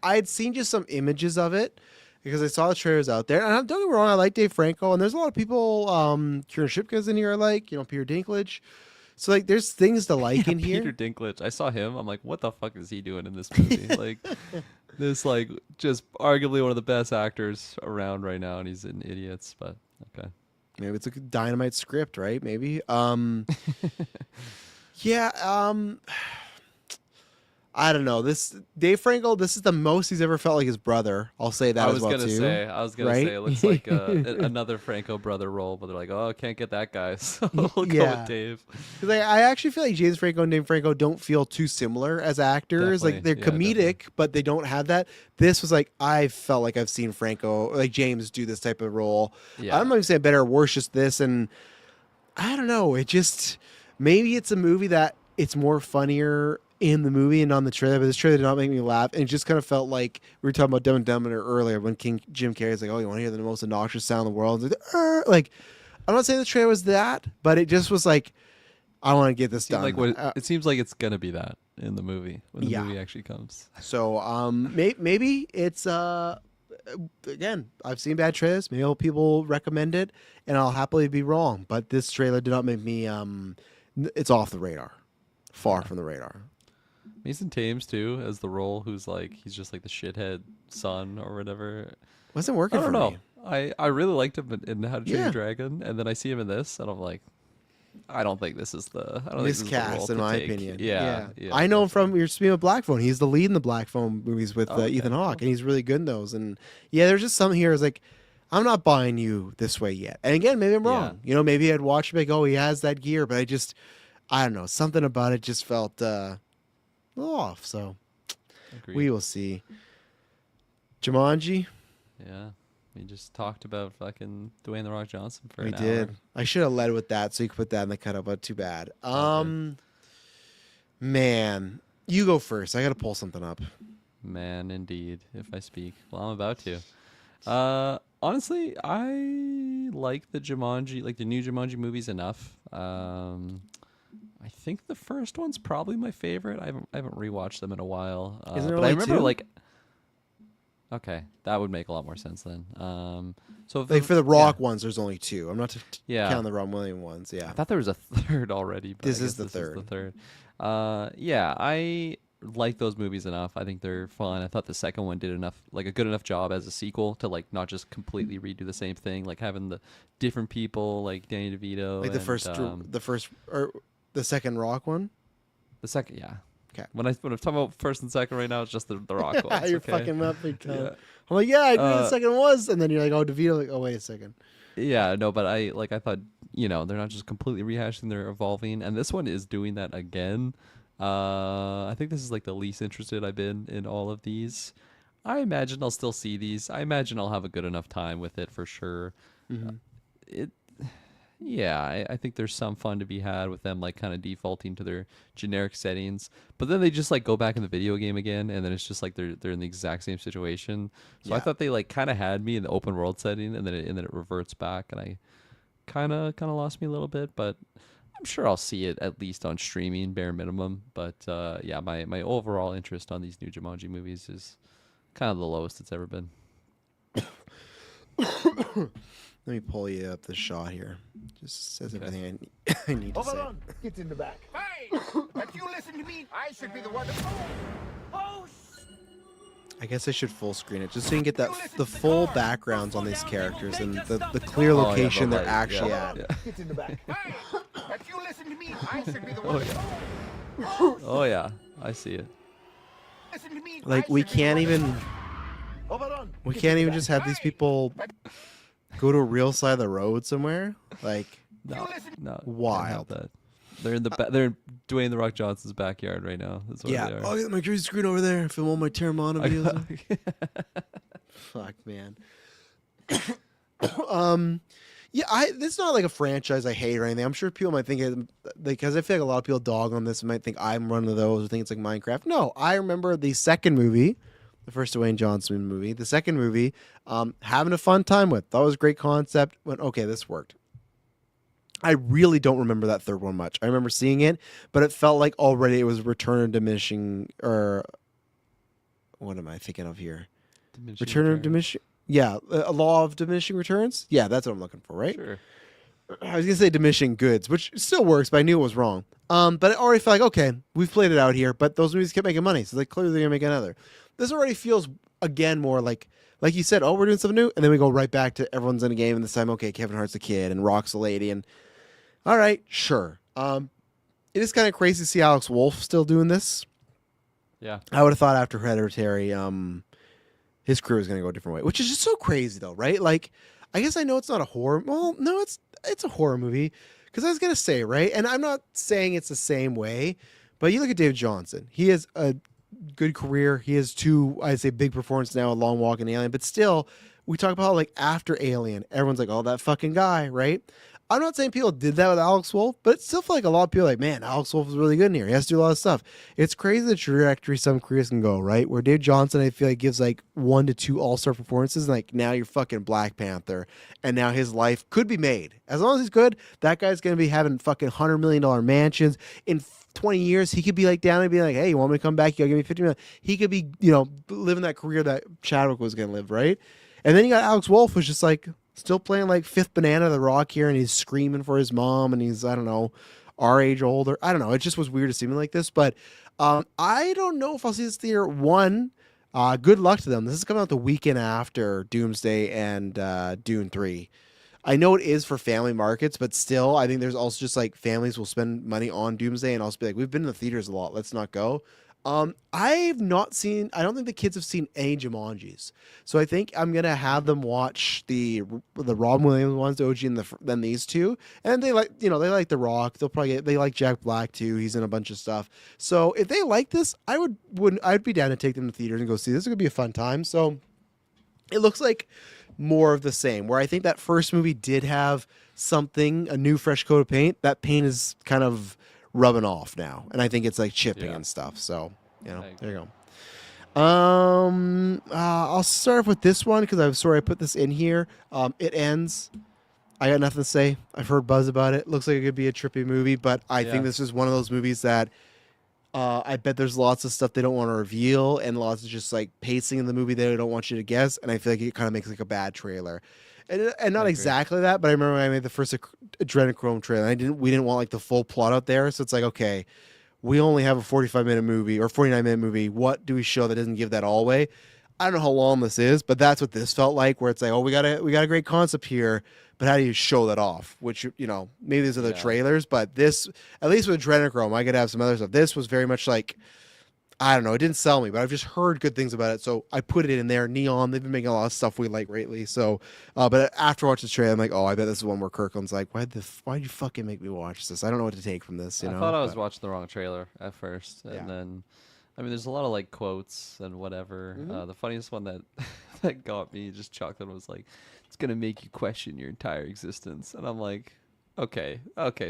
had seen just some images of it because I saw the trailers out there. And don't get me wrong, I like Dave Franco, and there's a lot of people. Kieran Shipka's in here. I like, Peter Dinklage. So like, there's things to like in here. Peter Dinklage. I saw him. I'm like, what the fuck is he doing in this movie? Like, this like just arguably one of the best actors around right now, and he's in Idiots. But okay. Maybe it's a dynamite script, right? Maybe. Yeah. I don't know. This Dave Franco. This is the most he's ever felt like his brother. I'll say that. I was gonna say it looks like another Franco brother role, but they're like, oh, can't get that guy, so we'll go with Dave. Because I actually feel like James Franco and Dave Franco don't feel too similar as actors. Definitely. Like they're comedic, but they don't have that. This was like, I felt like I've seen Franco, like James, do this type of role. Yeah. I'm not even saying better or worse, just this, and I don't know. It just maybe it's a movie that it's more funnier in the movie and on the trailer, but this trailer did not make me laugh, and it just kind of felt like we were talking about Dumb and Dumber earlier when Jim Carrey's like, oh, you want to hear the most obnoxious sound in the world? Like, I'm not saying the trailer was that, but it just was like, I want to get this done. It seems like it's gonna be that in the movie when the movie actually comes. So maybe it's again, I've seen bad trailers. Maybe people recommend it, and I'll happily be wrong. But this trailer did not make me. It's off the radar, far from the radar. Mason Thames too as the role, who's like he's just like the shithead son or whatever. Wasn't working for me. I really liked him in How to Train Your Dragon, and then I see him in this, and I'm like, I don't think this is the miscast in my opinion. Yeah, I know him from your speaking of Black Phone. He's the lead in the Black Phone movies with Ethan Hawke, and he's really good in those. And yeah, there's just something here. Is like, I'm not buying you this way yet. And again, maybe I'm wrong. Maybe I'd watch him like, oh, he has that gear, but I don't know. Something about it just felt a little off. So we will see. Jumanji. Yeah. We just talked about fucking Dwayne The Rock Johnson for an hour. We did. I should have led with that so you could put that in the cutout, but too bad. Man, you go first. I got to pull something up. Man, indeed, if I speak. Well, I'm about to. Honestly, I like the Jumanji, like the new Jumanji movies enough. I think the first one's probably my favorite. I haven't rewatched them in a while. Isn't there but only I remember two? Okay, that would make a lot more sense then. So like for the Rock ones, there's only two. I'm not counting the Ron Williams ones. Yeah, I thought there was a third already. But this is the third. Yeah, I like those movies enough. I think they're fun. I thought the second one did a good enough job as a sequel to like not just completely redo the same thing, like having the different people like Danny DeVito. Like the second Rock one. The second, yeah. Okay. When I'm talking about first and second right now, it's just the Rock ones. You're fucking up big time. Yeah. I'm like, I knew the second was, and then you're like, oh, DeVito. Like, oh, wait a second. Yeah, no, but I thought they're not just completely rehashing, they're evolving. And this one is doing that again. I think this is like the least interested I've been in all of these. I imagine I'll still see these. I imagine I'll have a good enough time with it for sure. I think there's some fun to be had with them like kind of defaulting to their generic settings, but then they just like go back in the video game again, and then it's just like they're in the exact same situation. So I thought they like kind of had me in the open world setting, and then it reverts back, and I kind of lost me a little bit. But I'm sure I'll see it at least on streaming, bare minimum. But my overall interest on these new Jumanji movies is kind of the lowest it's ever been. Let me pull you up the shot here. Just says everything I need to say. Get in the back. Hey, if you listen to me, I should be the one to. Oh. I guess I should full screen it just so you can get the full backgrounds on these characters and the clear location they're actually at. Get in the back. Hey, if you listen to me, I should be the one. Oh yeah, I see it. Like we can't even just have these people go to a real side of the road somewhere. Like no, wild. That. They're in they're in Dwayne the Rock Johnson's backyard right now. That's where they are. Oh, I got my green screen over there. Film all my Terramana videos. Fuck, man. This is not like a franchise I hate or anything. I'm sure people might think because I feel like a lot of people dog on this and might think I'm one of those or think it's like Minecraft. No, I remember the second movie, the first Dwayne Johnston movie, the second movie, having a fun time with. Thought it was a great concept. Went, okay, this worked. I really don't remember that third one much. I remember seeing it, but it felt like already it was Return of Diminishing, or what am I thinking of here? Return of Diminishing. Yeah, a Law of Diminishing Returns. Yeah, that's what I'm looking for, right? Sure. I was gonna say Diminishing Goods, which still works, but I knew it was wrong. But it already felt like, okay, we've played it out here, but those movies kept making money, so they clearly gonna make another. This already feels again more like you said, oh, we're doing something new, and then we go right back to everyone's in a game, and this time, okay, Kevin Hart's a kid and Rock's a lady, and all right, sure. It is kind of crazy to see Alex Wolff still doing this. Yeah, I would have thought after Hereditary, his career was going to go a different way, which is just so crazy, though, right? Like, I guess I know it's not a horror. Well, no, it's a horror movie, because I was going to say, right, and I'm not saying it's the same way, but you look at David Johnston. He has a good career. He has two, I'd say, big performances now, A Long Walk and Alien, but still, we talk about how, like, after Alien, everyone's like, oh, that fucking guy, right? I'm not saying people did that with Alex Wolff, but it still feel like a lot of people are like, man, Alex Wolff is really good in here. He has to do a lot of stuff. It's crazy the trajectory some careers can go, right? Where Dave Johnston, I feel like, gives like 1 to 2 all-star performances, and like now you're fucking Black Panther, and now his life could be made. As long as he's good, that guy's going to be having fucking $100 million mansions. In 20 years, he could be like down and be like, hey, you want me to come back? You gotta give me $50 million. He could be, living that career that Chadwick was going to live, right? And then you got Alex Wolff, who's just like, still playing like Fifth Banana of the Rock here, and he's screaming for his mom, and he's, I don't know, our age older. I don't know. It just was weird to see him like this, but I don't know if I'll see this theater. One, good luck to them. This is coming out the weekend after Doomsday and Dune 3. I know it is for family markets, but still, I think there's also just like families will spend money on Doomsday and also be like, we've been in the theaters a lot. Let's not go. I've not seen, I don't think the kids have seen any Jumanjis. So I think I'm going to have them watch the Robin Williams ones, the OG, and then these two. And they like, they like The Rock. They like Jack Black too. He's in a bunch of stuff. So if they like this, I'd be down to take them to theaters and go see this. It's going to be a fun time. So it looks like more of the same, where I think that first movie did have something, a new fresh coat of paint. That paint is kind of rubbing off now, and I think it's like chipping and stuff. So there you go. I'll start with this one because I'm sorry I put this in here. It ends. I got nothing to say. I've heard buzz about it. Looks like it could be a trippy movie, but I think this is one of those movies that I bet there's lots of stuff they don't want to reveal and lots of just like pacing in the movie they don't want you to guess, and I feel like it kind of makes like a bad trailer. And not exactly that, but I remember when I made the first Adrenochrome trailer, we didn't want like the full plot out there, so it's like, okay, we only have a 45-minute movie or 49-minute movie. What do we show that doesn't give that all away? I don't know how long this is, but that's what this felt like, where it's like, oh, we got a great concept here, but how do you show that off? Which, maybe these are the trailers, but this, at least with Adrenochrome, I could have some other stuff. This was very much like, I don't know. It didn't sell me, but I've just heard good things about it. So I put it in there. Neon, they've been making a lot of stuff we like lately. So, but after watching the trailer, I'm like, oh, I bet this is one where Kirkland's like, why'd you fucking make me watch this? I don't know what to take from this. You know? I thought I was watching the wrong trailer at first, and then, I mean, there's a lot of like quotes and whatever. The funniest one that that got me just chocolate was like, it's gonna make you question your entire existence, and I'm like. Okay,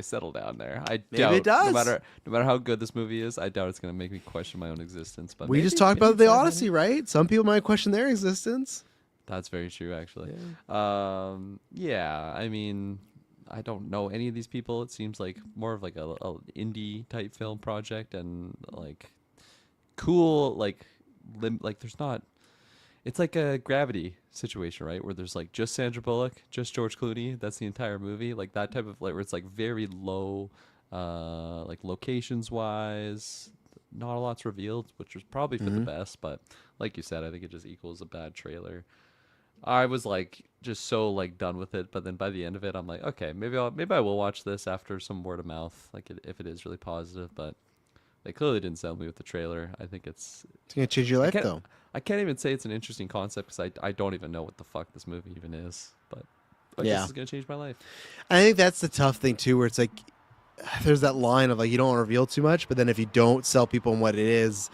settle down there. I doubt it does. No matter how good this movie is, I doubt it's gonna make me question my own existence. But we just talked about the Odyssey, right? Some people might question their existence. That's very true, actually. Yeah, I mean, I don't know any of these people. It seems like more of like a indie type film project, and like cool, like there's not. It's like a Gravity situation, right? Where there's like just Sandra Bullock, just George Clooney. That's the entire movie. Like that type of like where it's like very low, like locations wise, not a lot's revealed, which was probably for the best. But like you said, I think it just equals a bad trailer. I was like just so like done with it, but then by the end of it, I'm like, okay, maybe I will watch this after some word of mouth, like if it is really positive. But they clearly didn't sell me with the trailer. I think it's gonna change your life though. I can't even say it's an interesting concept because I don't even know what the fuck this movie even is. But I guess it's gonna change my life. I think that's the tough thing too, where it's like there's that line of like you don't want to reveal too much, but then if you don't sell people on what it is,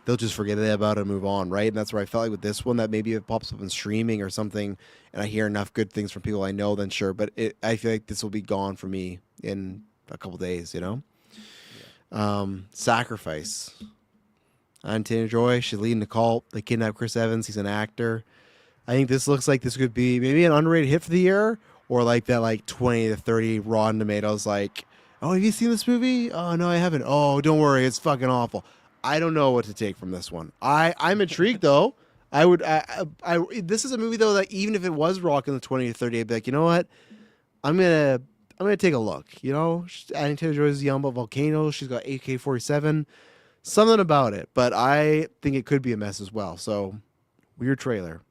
they'll just forget about it and move on, right? And that's where I felt like with this one that maybe it pops up in streaming or something, and I hear enough good things from people I know, then sure. But I feel like this will be gone for me in a couple days, you know. Sacrifice. I'm Taylor Joy. She's leading the cult. They kidnap Chris Evans. He's an actor. I think this looks like this could be maybe an underrated hit for the year, or like that like 20 to 30 Rotten Tomatoes. Like, oh, have you seen this movie? Oh no, I haven't. Oh, don't worry, it's fucking awful. I don't know what to take from this one. I'm intrigued though. This is a movie though that even if it was rocking the 20 to 30, I'd be like, you know what? I'm gonna take a look. You know, Annie Taylor-Joy's young about volcanoes. She's got AK-47. Something about it, but I think it could be a mess as well. So, weird trailer.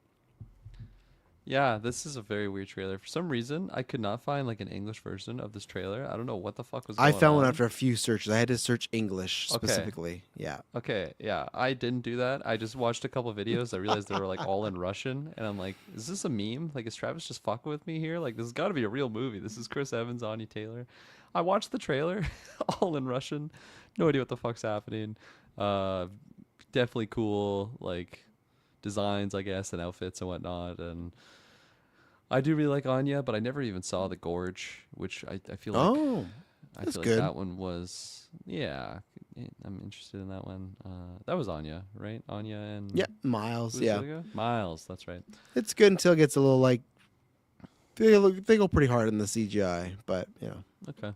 Yeah, this is a very weird trailer. For some reason, I could not find like an English version of this trailer. I don't know what the fuck was going on. I found one after a few searches. I had to search English specifically. Yeah. Okay, yeah. I didn't do that. I just watched a couple videos. I realized they were like all in Russian, and I'm like, is this a meme? Like, is Travis just fucking with me here? Like, this has got to be a real movie. This is Chris Evans, Anya Taylor. I watched the trailer, all in Russian. No idea what the fuck's happening. Definitely cool, like designs, I guess, and outfits and whatnot, and I do really like Anya, but I never even saw The Gorge, which I feel like I feel like that one was I'm interested in that one. That was Anya, right? Anya and Miles, Miles, that's right. It's good until it gets a little like they go pretty hard in the CGI, but you know. Okay.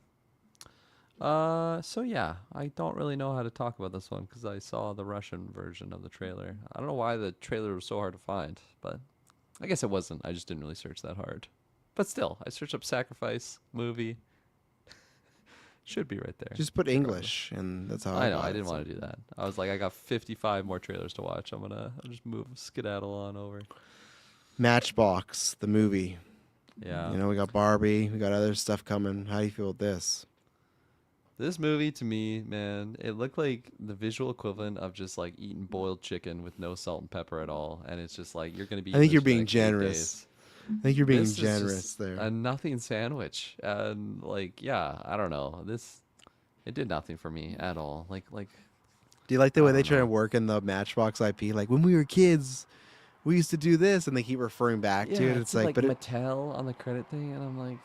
So yeah, I don't really know how to talk about this one because I saw the Russian version of the trailer. I don't know why the trailer was so hard to find, but I guess it wasn't. I just didn't really search that hard. But still, I searched up Sacrifice movie. Should be right there. Just put English, and that's how I know. I didn't want to do that. I was like, I got 55 more trailers to watch. I'll just skedaddle on over. Matchbox, the movie. Yeah. You know, we got Barbie. We got other stuff coming. How do you feel with this? This movie, to me, man, it looked like the visual equivalent of just like eating boiled chicken with no salt and pepper at all. And it's just like, you're going to be. I think you're being generous. I think you're being generous there. A nothing sandwich. And like, yeah, I don't know. It did nothing for me at all. Like. Do you like the way they try to work in the Matchbox IP? Like, when we were kids, we used to do this, and they keep referring back to it. It's like, but Mattel on the credit thing, and I'm like.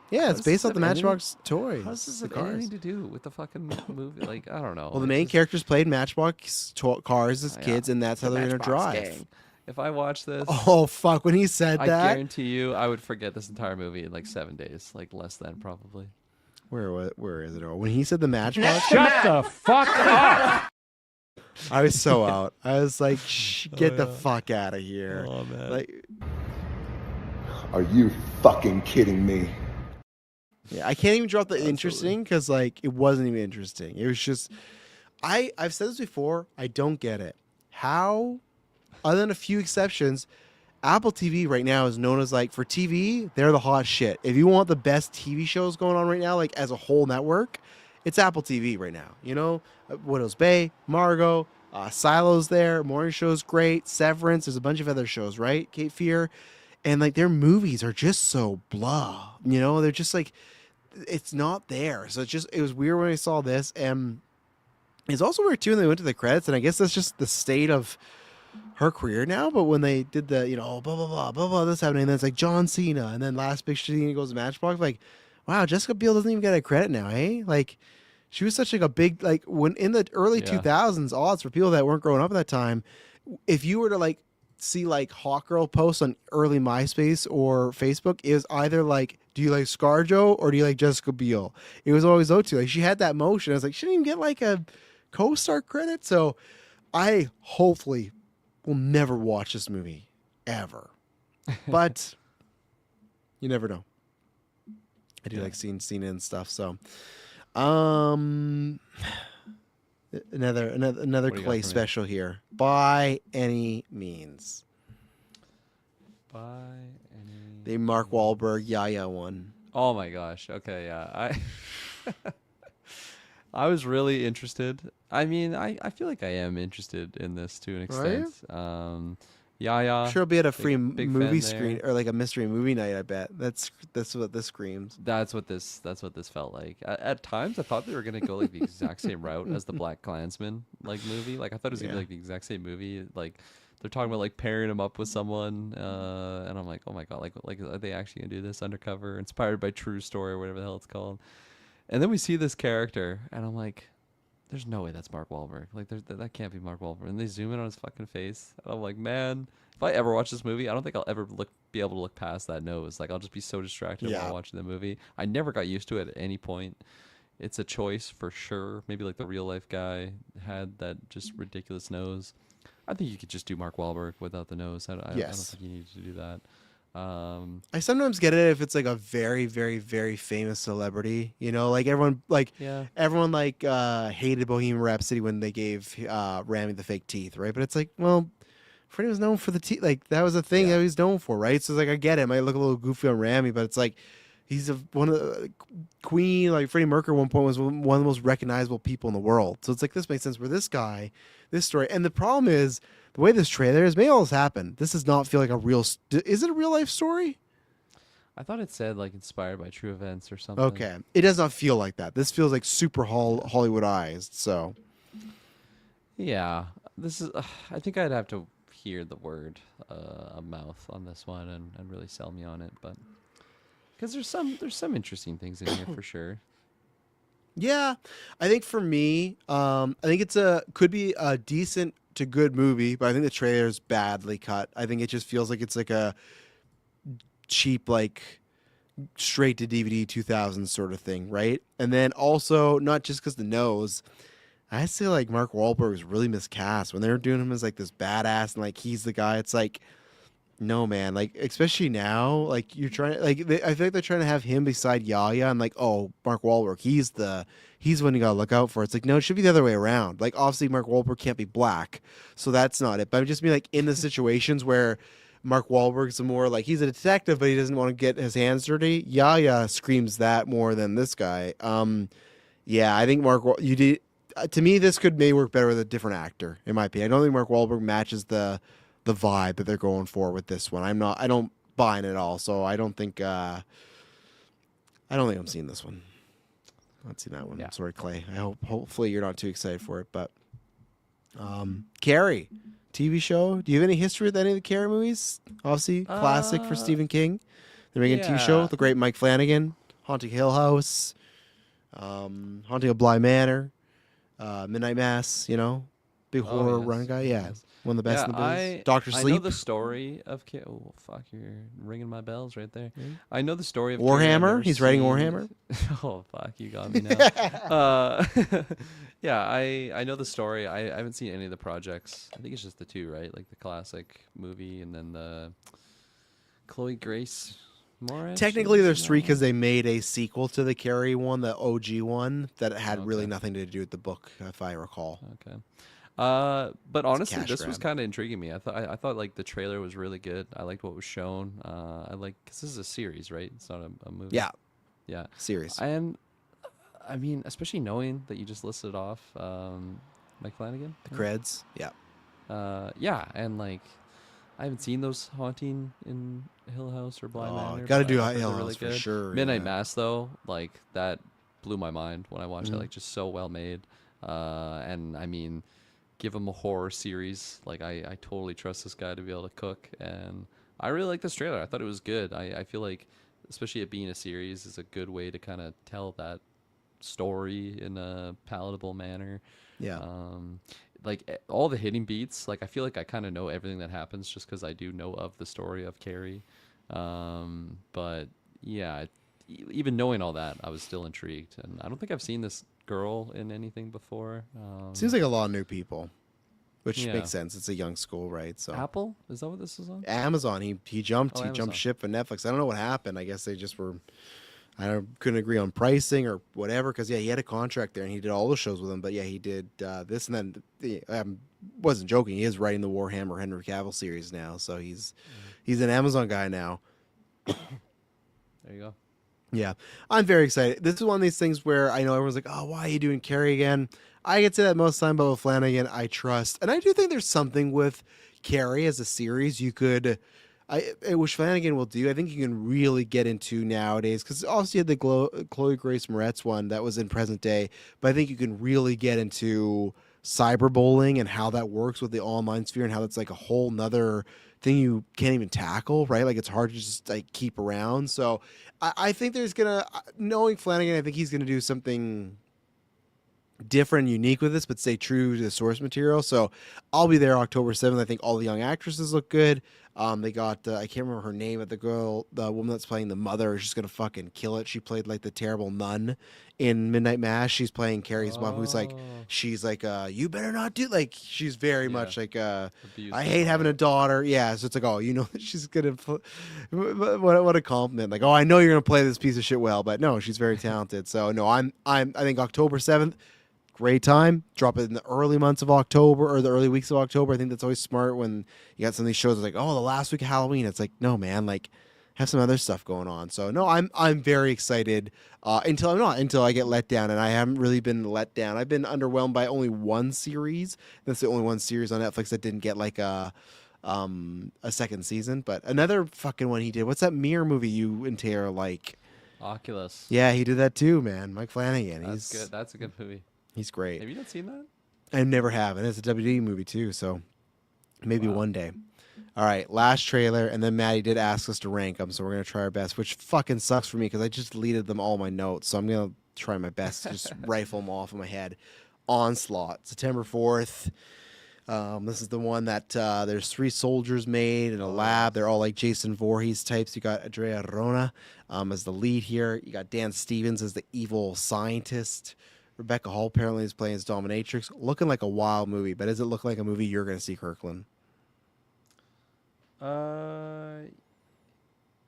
Yeah, it's based off the Matchbox toys. How does this have anything to do with the fucking movie? Like, I don't know. Well, the main characters played Matchbox cars as kids, and that's how they're going to drive. Gang. If I watch this... Oh, fuck. When he said that... I guarantee you I would forget this entire movie in like 7 days. Like, less than, probably. Where is it? When he said the Matchbox... Shut the fuck up! I was so out. I was like, get the fuck out of here. Oh, man. Like, are you fucking kidding me? Yeah, I can't even drop the interesting because like it wasn't even interesting. It was just I've said this before. I don't get it. How, other than a few exceptions, Apple TV right now is known as like for TV, they're the hot shit. If you want the best TV shows going on right now, like as a whole network, it's Apple TV right now. You know, Widow's Bay, Margot, Silo's there. Morning Show's great. Severance. There's a bunch of other shows, right? Cape Fear. And like their movies are just so blah. They're just like, it's not there. So it was weird when I saw this. And it's also weird too when they went to the credits. And I guess that's just the state of her career now. But when they did the, blah, blah, blah, blah, blah, this happening. And then it's like John Cena. And then last big shit goes to Matchbox. Like, wow, Jessica Biel doesn't even get a credit now, eh? Like, she was such like a big, like when in the early 2000s, odds for people that weren't growing up at that time, if you were to like see like hot girl posts on early MySpace or Facebook, it was either like, do you like ScarJo or do you like Jessica Biel? It was always those two. Like she had that motion. I was like, she didn't even get like a co-star credit. So I hopefully will never watch this movie ever, but you never know. I do like seeing Cena and stuff. So, another Clay special here. By any means. By any. The Mark Wahlberg Yaya one. Oh my gosh. Okay, yeah. I was really interested. I mean, I feel like I am interested in this to an extent. Yaya. I'm sure it'll be at a free big movie fan screen there. or like a mystery movie night. I bet that's what this screams. That's what this felt like. At times, I thought they were gonna go like the exact same route as the Black Klansman like movie. Like I thought it was gonna be like the exact same movie. Like they're talking about like pairing him up with someone, and I'm like, oh my god, like are they actually gonna do this undercover, inspired by true story or whatever the hell it's called? And then we see this character, and I'm like, there's no way that's Mark Wahlberg. Like that can't be Mark Wahlberg. And they zoom in on his fucking face, and I'm like, man, if I ever watch this movie, I don't think I'll ever be able to look past that nose. Like I'll just be so distracted while watching the movie. I never got used to it at any point. It's a choice for sure. Maybe like the real life guy had that just ridiculous nose. I think you could just do Mark Wahlberg without the nose. I don't think you need to do that. I sometimes get it if it's like a very, very, very famous celebrity. Like everyone hated Bohemian Rhapsody when they gave Rami the fake teeth, right? But it's like, well, Freddie was known for the teeth. Like that was a thing that he was known for, right? So it's like I get it. It might look a little goofy on Rami, but it's like he's one of the Queen. Like Freddie Mercury at one point was one of the most recognizable people in the world. So it's like this makes sense for this guy, this story. And the problem is the way this trailer is. Maybe all this happened. This does not feel like a real. Is it a real life story? I thought it said like inspired by true events or something. Okay, it does not feel like that. This feels like super Hollywoodized. So, yeah, this is. I think I'd have to hear the word a mouth on this one and really sell me on it, but because there's some interesting things in here for sure. Yeah, I think for me, I think could be a decent to good movie, but I think the trailer is badly cut. I think it just feels like it's like a cheap, like straight to DVD 2000 sort of thing, right? And then also not just because the nose. I say like Mark Wahlberg was really miscast when they were doing him as like this badass and like he's the guy. It's like, no man, like especially now, like you're trying to like I think they're trying to have him beside Yaya and like, oh, Mark Wahlberg, he's one you gotta look out for. It's like, no, it should be the other way around. Like obviously Mark Wahlberg can't be black, so that's not it. But I'm just being like in the situations where Mark Wahlberg's more like he's a detective, but he doesn't want to get his hands dirty. Yaya screams that more than this guy. Yeah, I think you did. To me, this could may work better with a different actor, in my opinion. I don't think Mark Wahlberg matches the vibe that they're going for with this one. I don't buy it at all. So I don't think I'm seeing this one. I'm not seeing that one. Yeah. Sorry, Clay. Hopefully you're not too excited for it. But Carrie, TV show. Do you have any history with any of the Carrie movies? Obviously, classic for Stephen King. They're making a TV show. The Great Mike Flanagan, Haunting Hill House, Haunting of Bly Manor. Midnight Mass, big horror run guy. Yeah, one of the best in the business. Dr. Sleep. I know the story of. Oh fuck, you're ringing my bells right there. Mm-hmm. I know the story of Warhammer. He's writing Warhammer. Oh fuck, you got me now. Yeah, I know the story. I haven't seen any of the projects. I think it's just the two, right? Like the classic movie and then the Chloe Grace. Technically, there's three because they made a sequel to the Carrie one, the OG one, that had really nothing to do with the book, if I recall. Okay. But honestly, this was kind of intriguing me. I thought like the trailer was really good. I liked what was shown. Because this is a series, right? It's not a movie. Yeah. Series. And I mean, especially knowing that you just listed off, Mike Flanagan. The Creds. Yeah. Yeah, and like I haven't seen those Haunting in Hill House or Blind Manor. Gotta but do I've heard Hill they're House for good. sure. Midnight yeah. Mass though, like that blew my mind when I watched it. Like just so well made. And I mean, give him a horror series. Like I totally trust this guy to be able to cook, and I really like this trailer. I thought it was good. I feel like, especially it being a series, is a good way to kind of tell that story in a palatable manner. Yeah. Like all the hitting beats, like I feel like I kind of know everything that happens just because I do know of the story of Carrie. But yeah, even knowing all that, I was still intrigued, and I don't think I've seen this girl in anything before. Seems like a lot of new people, which Yeah. makes sense. It's a young school, right? So Apple, is that what this is on? Amazon. He jumped Amazon. ship for Netflix. I don't know what happened. I guess they just were. Couldn't agree on pricing or whatever. Because he had a contract there and he did all the shows with them. But yeah, he did this and then. Wasn't joking. He is writing the Warhammer Henry Cavill series now, so he's an Amazon guy now. There you go. Yeah, I'm very excited. This is one of these things where I know everyone's like, "Oh, why are you doing Carrie again?" I get to that most of the time, but with Flanagan, I trust, and I do think there's something with Carrie as a series you could. Which Flanagan will do. I think you can really get into nowadays because also you had the Chloe Grace Moretz one that was in present day, but I think you can really get into cyberbullying and how that works with the online sphere and how that's like a whole nother thing you can't even tackle, right? Like it's hard to just like keep around. So I think there's knowing Flanagan, I think he's gonna do something different, unique with this, but stay true to the source material. So I'll be there October 7th. I think all the young actresses look good. They got I can't remember her name, but the woman that's playing the mother is just gonna fucking kill it. She played like the terrible nun in Midnight Mass. She's playing Carrie's mom, who's like, she's like, you better not do, like, she's very much like, I hate having a daughter. Yeah, so it's like, oh, you know, she's gonna, what a compliment. Like, oh, I know you're gonna play this piece of shit well, but no, she's very talented. So no, I think October 7th. Great time. Drop it in the early months of October or the early weeks of October. I think that's always smart when you got some of these shows like, oh, the last week of Halloween. It's like, no, man, like have some other stuff going on. So no, I'm very excited until I get let down, and I haven't really been let down. I've been underwhelmed by only one series. That's the only one series on Netflix that didn't get like a second season. But another fucking one he did. What's that mirror movie you and Taylor like? Oculus. Yeah, he did that too, man. Mike Flanagan. That's good. That's a good movie. He's great. Have you not seen that? I never have, and it's a WWE movie too, so maybe one day. All right, last trailer, and then Maddie did ask us to rank them, so we're gonna try our best, which fucking sucks for me because I just deleted them all my notes, so I'm gonna try my best to just rifle them off in my head. Onslaught, September 4th. This is the one that there's 3 soldiers made in a lab. They're all like Jason Voorhees types. You got Andrea Arona as the lead here. You got Dan Stevens as the evil scientist. Rebecca Hall apparently is playing as Dominatrix. Looking like a wild movie, but does it look like a movie you're going to see, Kirkland? You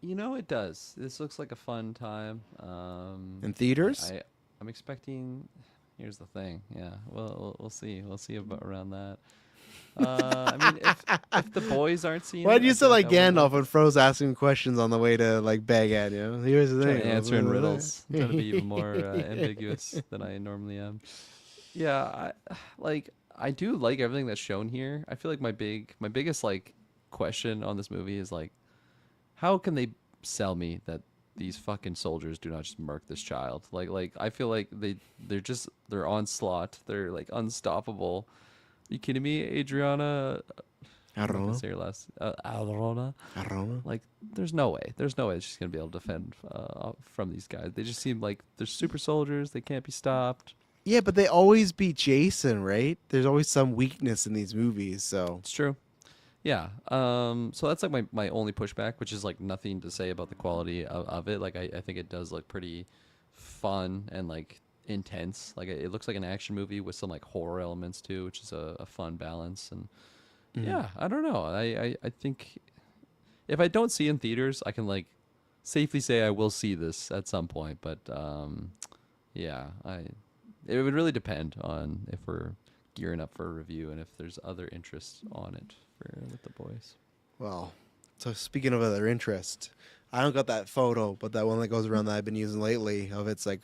know, it does. This looks like a fun time. In theaters? I'm expecting. Here's the thing. Yeah, we'll see. We'll see about around that. I mean, if the boys aren't seeing, Why it, do you I sound like think I will. Gandalf when Fro's asking questions on the way to like Baghdad? You know, here's the thing. Answering riddles. I'm trying to be even more ambiguous than I normally am. Yeah, I do like everything that's shown here. I feel like my biggest like question on this movie is like, how can they sell me that these fucking soldiers do not just murk this child? Like I feel like they're onslaught. They're like unstoppable. Are you kidding me, Adriana? I don't know. Say your last. Adriana. Like, there's no way. There's no way she's gonna be able to defend from these guys. They just seem like they're super soldiers. They can't be stopped. Yeah, but they always beat Jason, right? There's always some weakness in these movies, so it's true. Yeah. So that's like my only pushback, which is like nothing to say about the quality of it. Like I think it does look pretty fun and like intense. Like it looks like an action movie with some like horror elements too, which is a fun balance. And yeah, I don't know. I think if I don't see it in theaters, I can like safely say I will see this at some point. But yeah, it would really depend on if we're gearing up for a review and if there's other interest on it with the boys. Well, so speaking of other interest, I don't got that photo, but that one that goes around that I've been using lately of it's like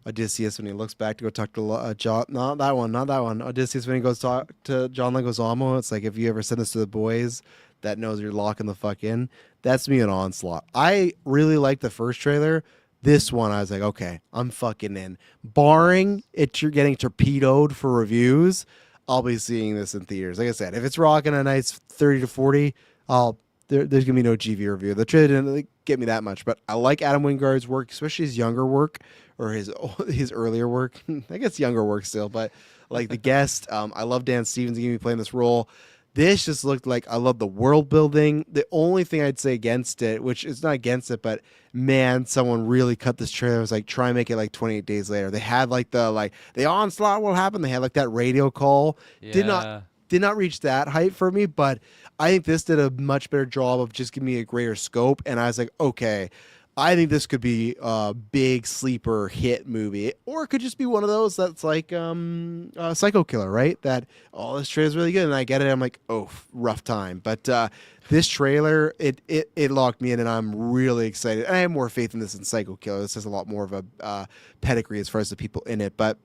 Odysseus when he looks back to go talk to John. Not that one. Odysseus when he goes talk to John Leguizamo. It's like, if you ever send this to the boys, that knows you're locking the fuck in. That's me an Onslaught. I really liked the first trailer. This one, I was like, okay, I'm fucking in. Barring you're getting torpedoed for reviews, I'll be seeing this in theaters. Like I said, if it's rocking a nice 30 to 40, there's gonna be no GV review. The trailer didn't really get me that much, but I like Adam Wingard's work, especially his younger work or his earlier work. I guess younger work still, but like The Guest. I love Dan Stevens gonna be playing this role. This just looked like, I love the world building. The only thing I'd say against it, which is not against it, but man, someone really cut this trailer. It was like, try and make it like 28 Days Later. They had the onslaught will happen. They had like that radio call. Yeah. Did not reach that height for me, but I think this did a much better job of just giving me a greater scope. And I was like, okay, I think this could be a big sleeper hit movie, or it could just be one of those that's like Psycho Killer, right? That this trailer's really good, and I get it. I'm like, oh, rough time. But this trailer, it locked me in, and I'm really excited. I have more faith in this than Psycho Killer. This has a lot more of a pedigree as far as the people in it, but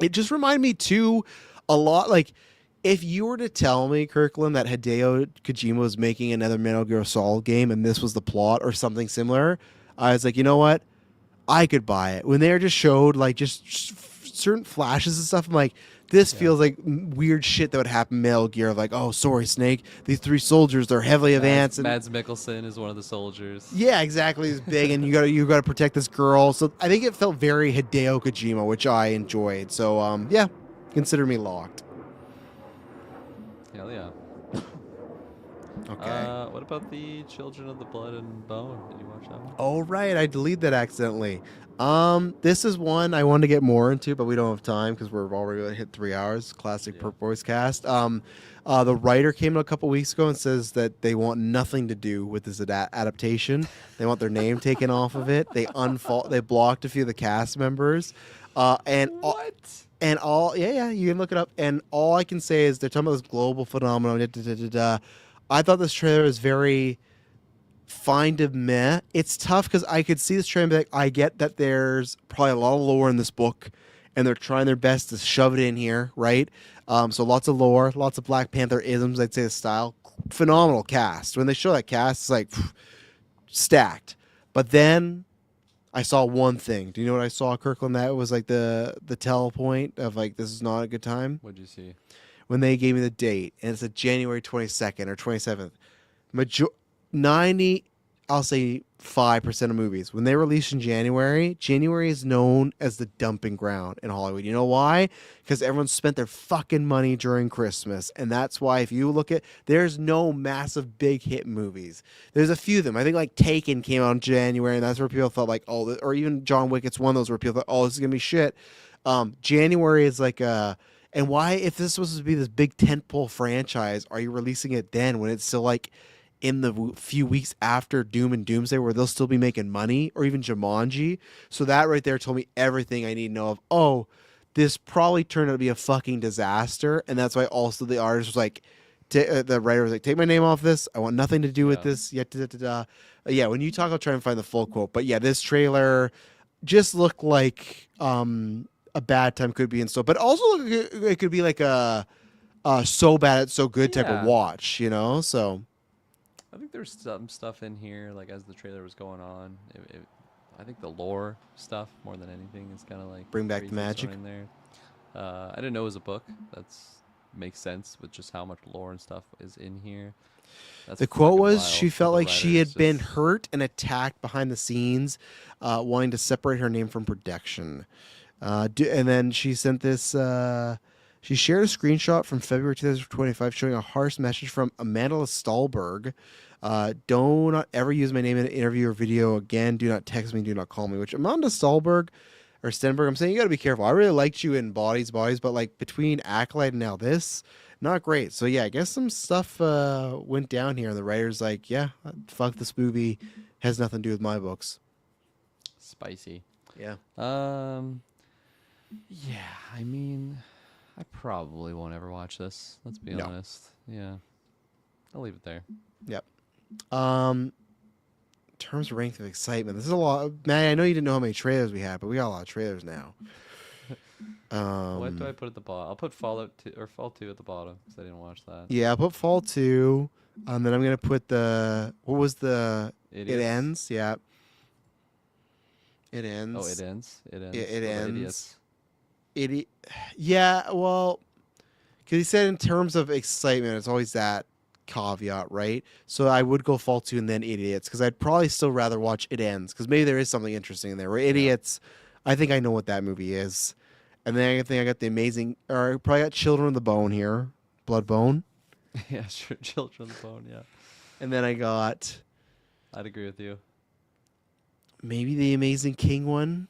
it just reminded me too a lot like. If you were to tell me, Kirkland, that Hideo Kojima was making another Metal Gear Solid game and this was the plot or something similar, I was like, you know what? I could buy it. When they just showed like just certain flashes and stuff, I'm like, this feels like weird shit that would happen in Metal Gear. Like, oh, sorry, Snake. These 3 soldiers, they're heavily advanced. Mads Mikkelsen is one of the soldiers. Yeah, exactly. He's big, and you gotta protect this girl. So I think it felt very Hideo Kojima, which I enjoyed. So yeah, consider me locked. Hell yeah. Okay. What about the Children of the Blood and Bone? Did you watch that one? Oh, right. I deleted that accidentally. This is one I wanted to get more into, but we don't have time because we're already going to hit 3 hours. Classic Perc Boys cast. The writer came in a couple weeks ago and says that they want nothing to do with this adaptation. They want their name taken off of it. They blocked a few of the cast members. Yeah, you can look it up. And all I can say is they're talking about this global phenomenon. I thought this trailer was very fine to meh. It's tough because I could see this trailer and be like, I get that there's probably a lot of lore in this book, and they're trying their best to shove it in here, right? So lots of lore, lots of Black Panther isms, I'd say the style. Phenomenal cast. When they show that cast, it's like stacked. But then I saw one thing. Do you know what I saw, Kirkland? That was like the tell point of like, this is not a good time. What'd you see? When they gave me the date, and it's a January 22nd or 27th. 90, I'll say 5% of movies, when they release in January is known as the dumping ground in Hollywood. You know why? Because everyone spent their fucking money during Christmas. And that's why if you look at, there's no massive big hit movies. There's a few of them. I think like Taken came out in January, and that's where people felt like, oh, or even John Wick, it's one of those where people thought, oh, this is going to be shit. January is like and why, if this was to be this big tentpole franchise, are you releasing it then when it's still like in the few weeks after Doom and Doomsday where they'll still be making money, or even Jumanji? So that right there told me everything I need to know of, oh, this probably turned out to be a fucking disaster. And that's why also the artist was like, the writer was like, take my name off this. I want nothing to do with this. Yeah, when you talk, I'll try and find the full quote. But yeah, this trailer just looked like a bad time could be in store, but also it could be like a so bad it's so good type of watch, you know? So I think there's some stuff in here, like as the trailer was going on. I think the lore stuff more than anything is kind of like bring back the magic in there. I didn't know it was a book. That's makes sense with just how much lore and stuff is in here. The quote was, she felt like she had been hurt and attacked behind the scenes, wanting to separate her name from production. And then she sent this, she shared a screenshot from February 2025 showing a harsh message from Amanda Stolberg. Do not ever use my name in an interview or video again. Do not text me. Do not call me. Which Amanda Stolberg or Stenberg, I'm saying you got to be careful. I really liked you in Bodies, but like between Acolyte and now this, not great. So yeah, I guess some stuff went down here, and the writer's like, yeah, fuck this movie. Has nothing to do with my books. Spicy. Yeah. Yeah, I mean, I probably won't ever watch this. Let's be honest. Yeah. I'll leave it there. Yep. terms of rank of excitement, this is a lot. Man, I know you didn't know how many trailers we had, but we got a lot of trailers now. What do I put at the bottom? I'll put Fallout 2 or Fall 2 at the bottom because I didn't watch that. Yeah, I'll put Fall 2. Then I'm gonna put what was the Idiots. It Ends? Yeah. It Ends. Oh, It Ends. It Ends. It Ends. Yeah, well, because he said in terms of excitement, it's always that caveat, right? So I would go Fall 2 and then Idiots, because I'd probably still rather watch It Ends, because maybe there is something interesting in there. Where Idiots, I think I know what that movie is. And then I think I got I probably got Children of the Bone here. Blood Bone. Yeah, sure. Children of the Bone, yeah. And then I got... I'd agree with you. Maybe the Amazing King one.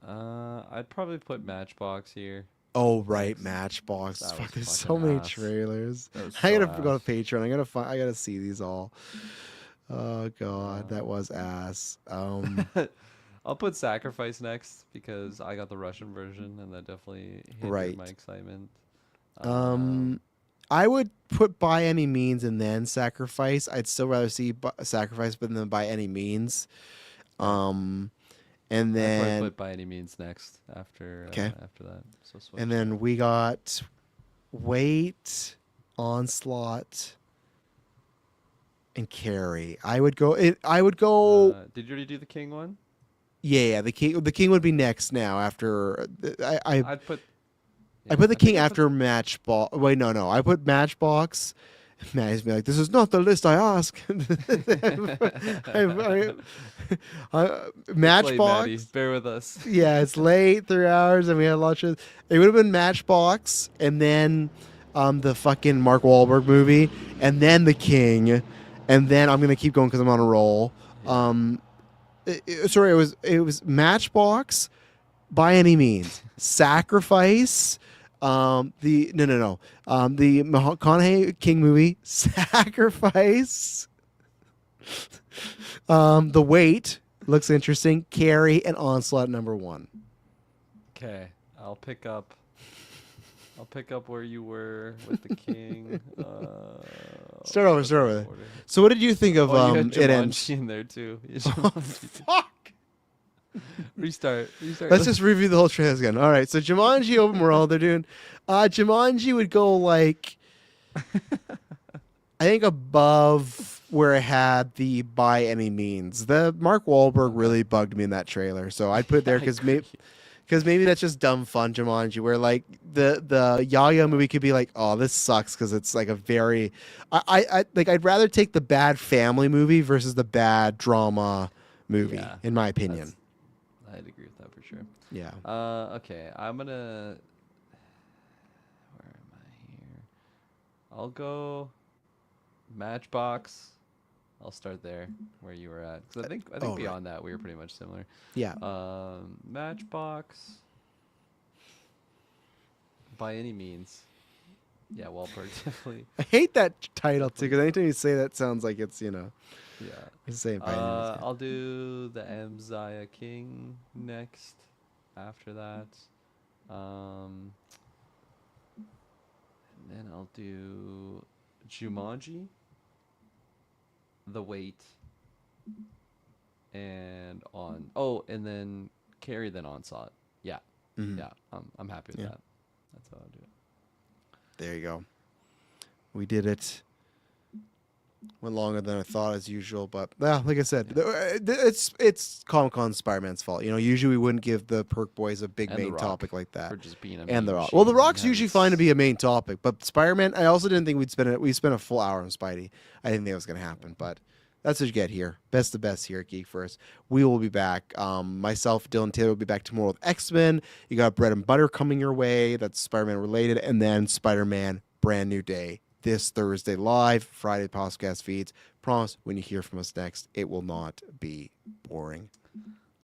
I'd probably put Matchbox here. Oh right, Matchbox. Fuck, there's so many trailers. I gotta go to Patreon. I gotta see these all. Oh god, that was ass. I'll put Sacrifice next because I got the Russian version and that definitely hindered my excitement. I would put By Any Means and then Sacrifice. I'd still rather see Sacrifice than By Any Means. And then I'd put By Any Means next after that. So switch. And then we got Wait, Onslaught, and Carrie. I would go. Did you already do the King one? Yeah, the King would be next now after I'd put. I put the King after Matchbox. Wait, no. I put Matchbox. Maddie's be like, this is not the list I asked. Matchbox. Late, Maddie. Bear with us. Yeah, it's late, 3 hours, and we had a lot of. It would have been Matchbox, and then the fucking Mark Wahlberg movie, and then the King, and then I'm gonna keep going because I'm on a roll. Sorry, it was Matchbox, By Any Means, Sacrifice. The McConaughey King movie, Sacrifice. The Wait looks interesting. Carrie and Onslaught #1. Okay, I'll pick up where you were with the King. Start over. So, what did you think of you had It Ends? in there too. Oh, fuck. Restart. Let's just review the whole trailer again. All right, so Jumanji open world. They're doing. Jumanji would go like, I think above where it had the By Any Means. The Mark Wahlberg really bugged me in that trailer, so I'd put it there because maybe that's just dumb fun Jumanji. Where like the Yaya movie could be like, oh, this sucks because it's like a very, I'd rather take the bad family movie versus the bad drama movie, in my opinion. I'd agree with that for sure. Yeah. Okay, I'm gonna. Where am I here? I'll go Matchbox. I'll start there where you were at because I think beyond that we were pretty much similar. Yeah. Matchbox. By Any Means. Yeah, Wahlberg definitely. I hate that title too because anytime you say that, sounds like it's Yeah. Say By Any Means. I'll do the Mziah King next. After that, and then I'll do Jumanji, The Wait, and and then Carrie, then Onslaught. Yeah, yeah. I'm happy with that. That's how I'll do it. There you go. We did it. Went longer than I thought as usual, but like I said, it's Comic-Con Spider-Man's fault. You know, usually we wouldn't give the Perc Boys a big main topic like that. For just being a and the main Rock. machine. Well, the Rock's usually fine to be a main topic, but Spider-Man, I also didn't think we spent a full hour on Spidey. I didn't think it was going to happen, but that's what you get here. Best of best here at Geek First. We will be back. Myself, Dylan Taylor, will be back tomorrow with X-Men. You got Bread and Butter coming your way. That's Spider-Man related, and then Spider-Man Brand New Day. This Thursday live, Friday podcast feeds. Promise when you hear from us next, it will not be boring.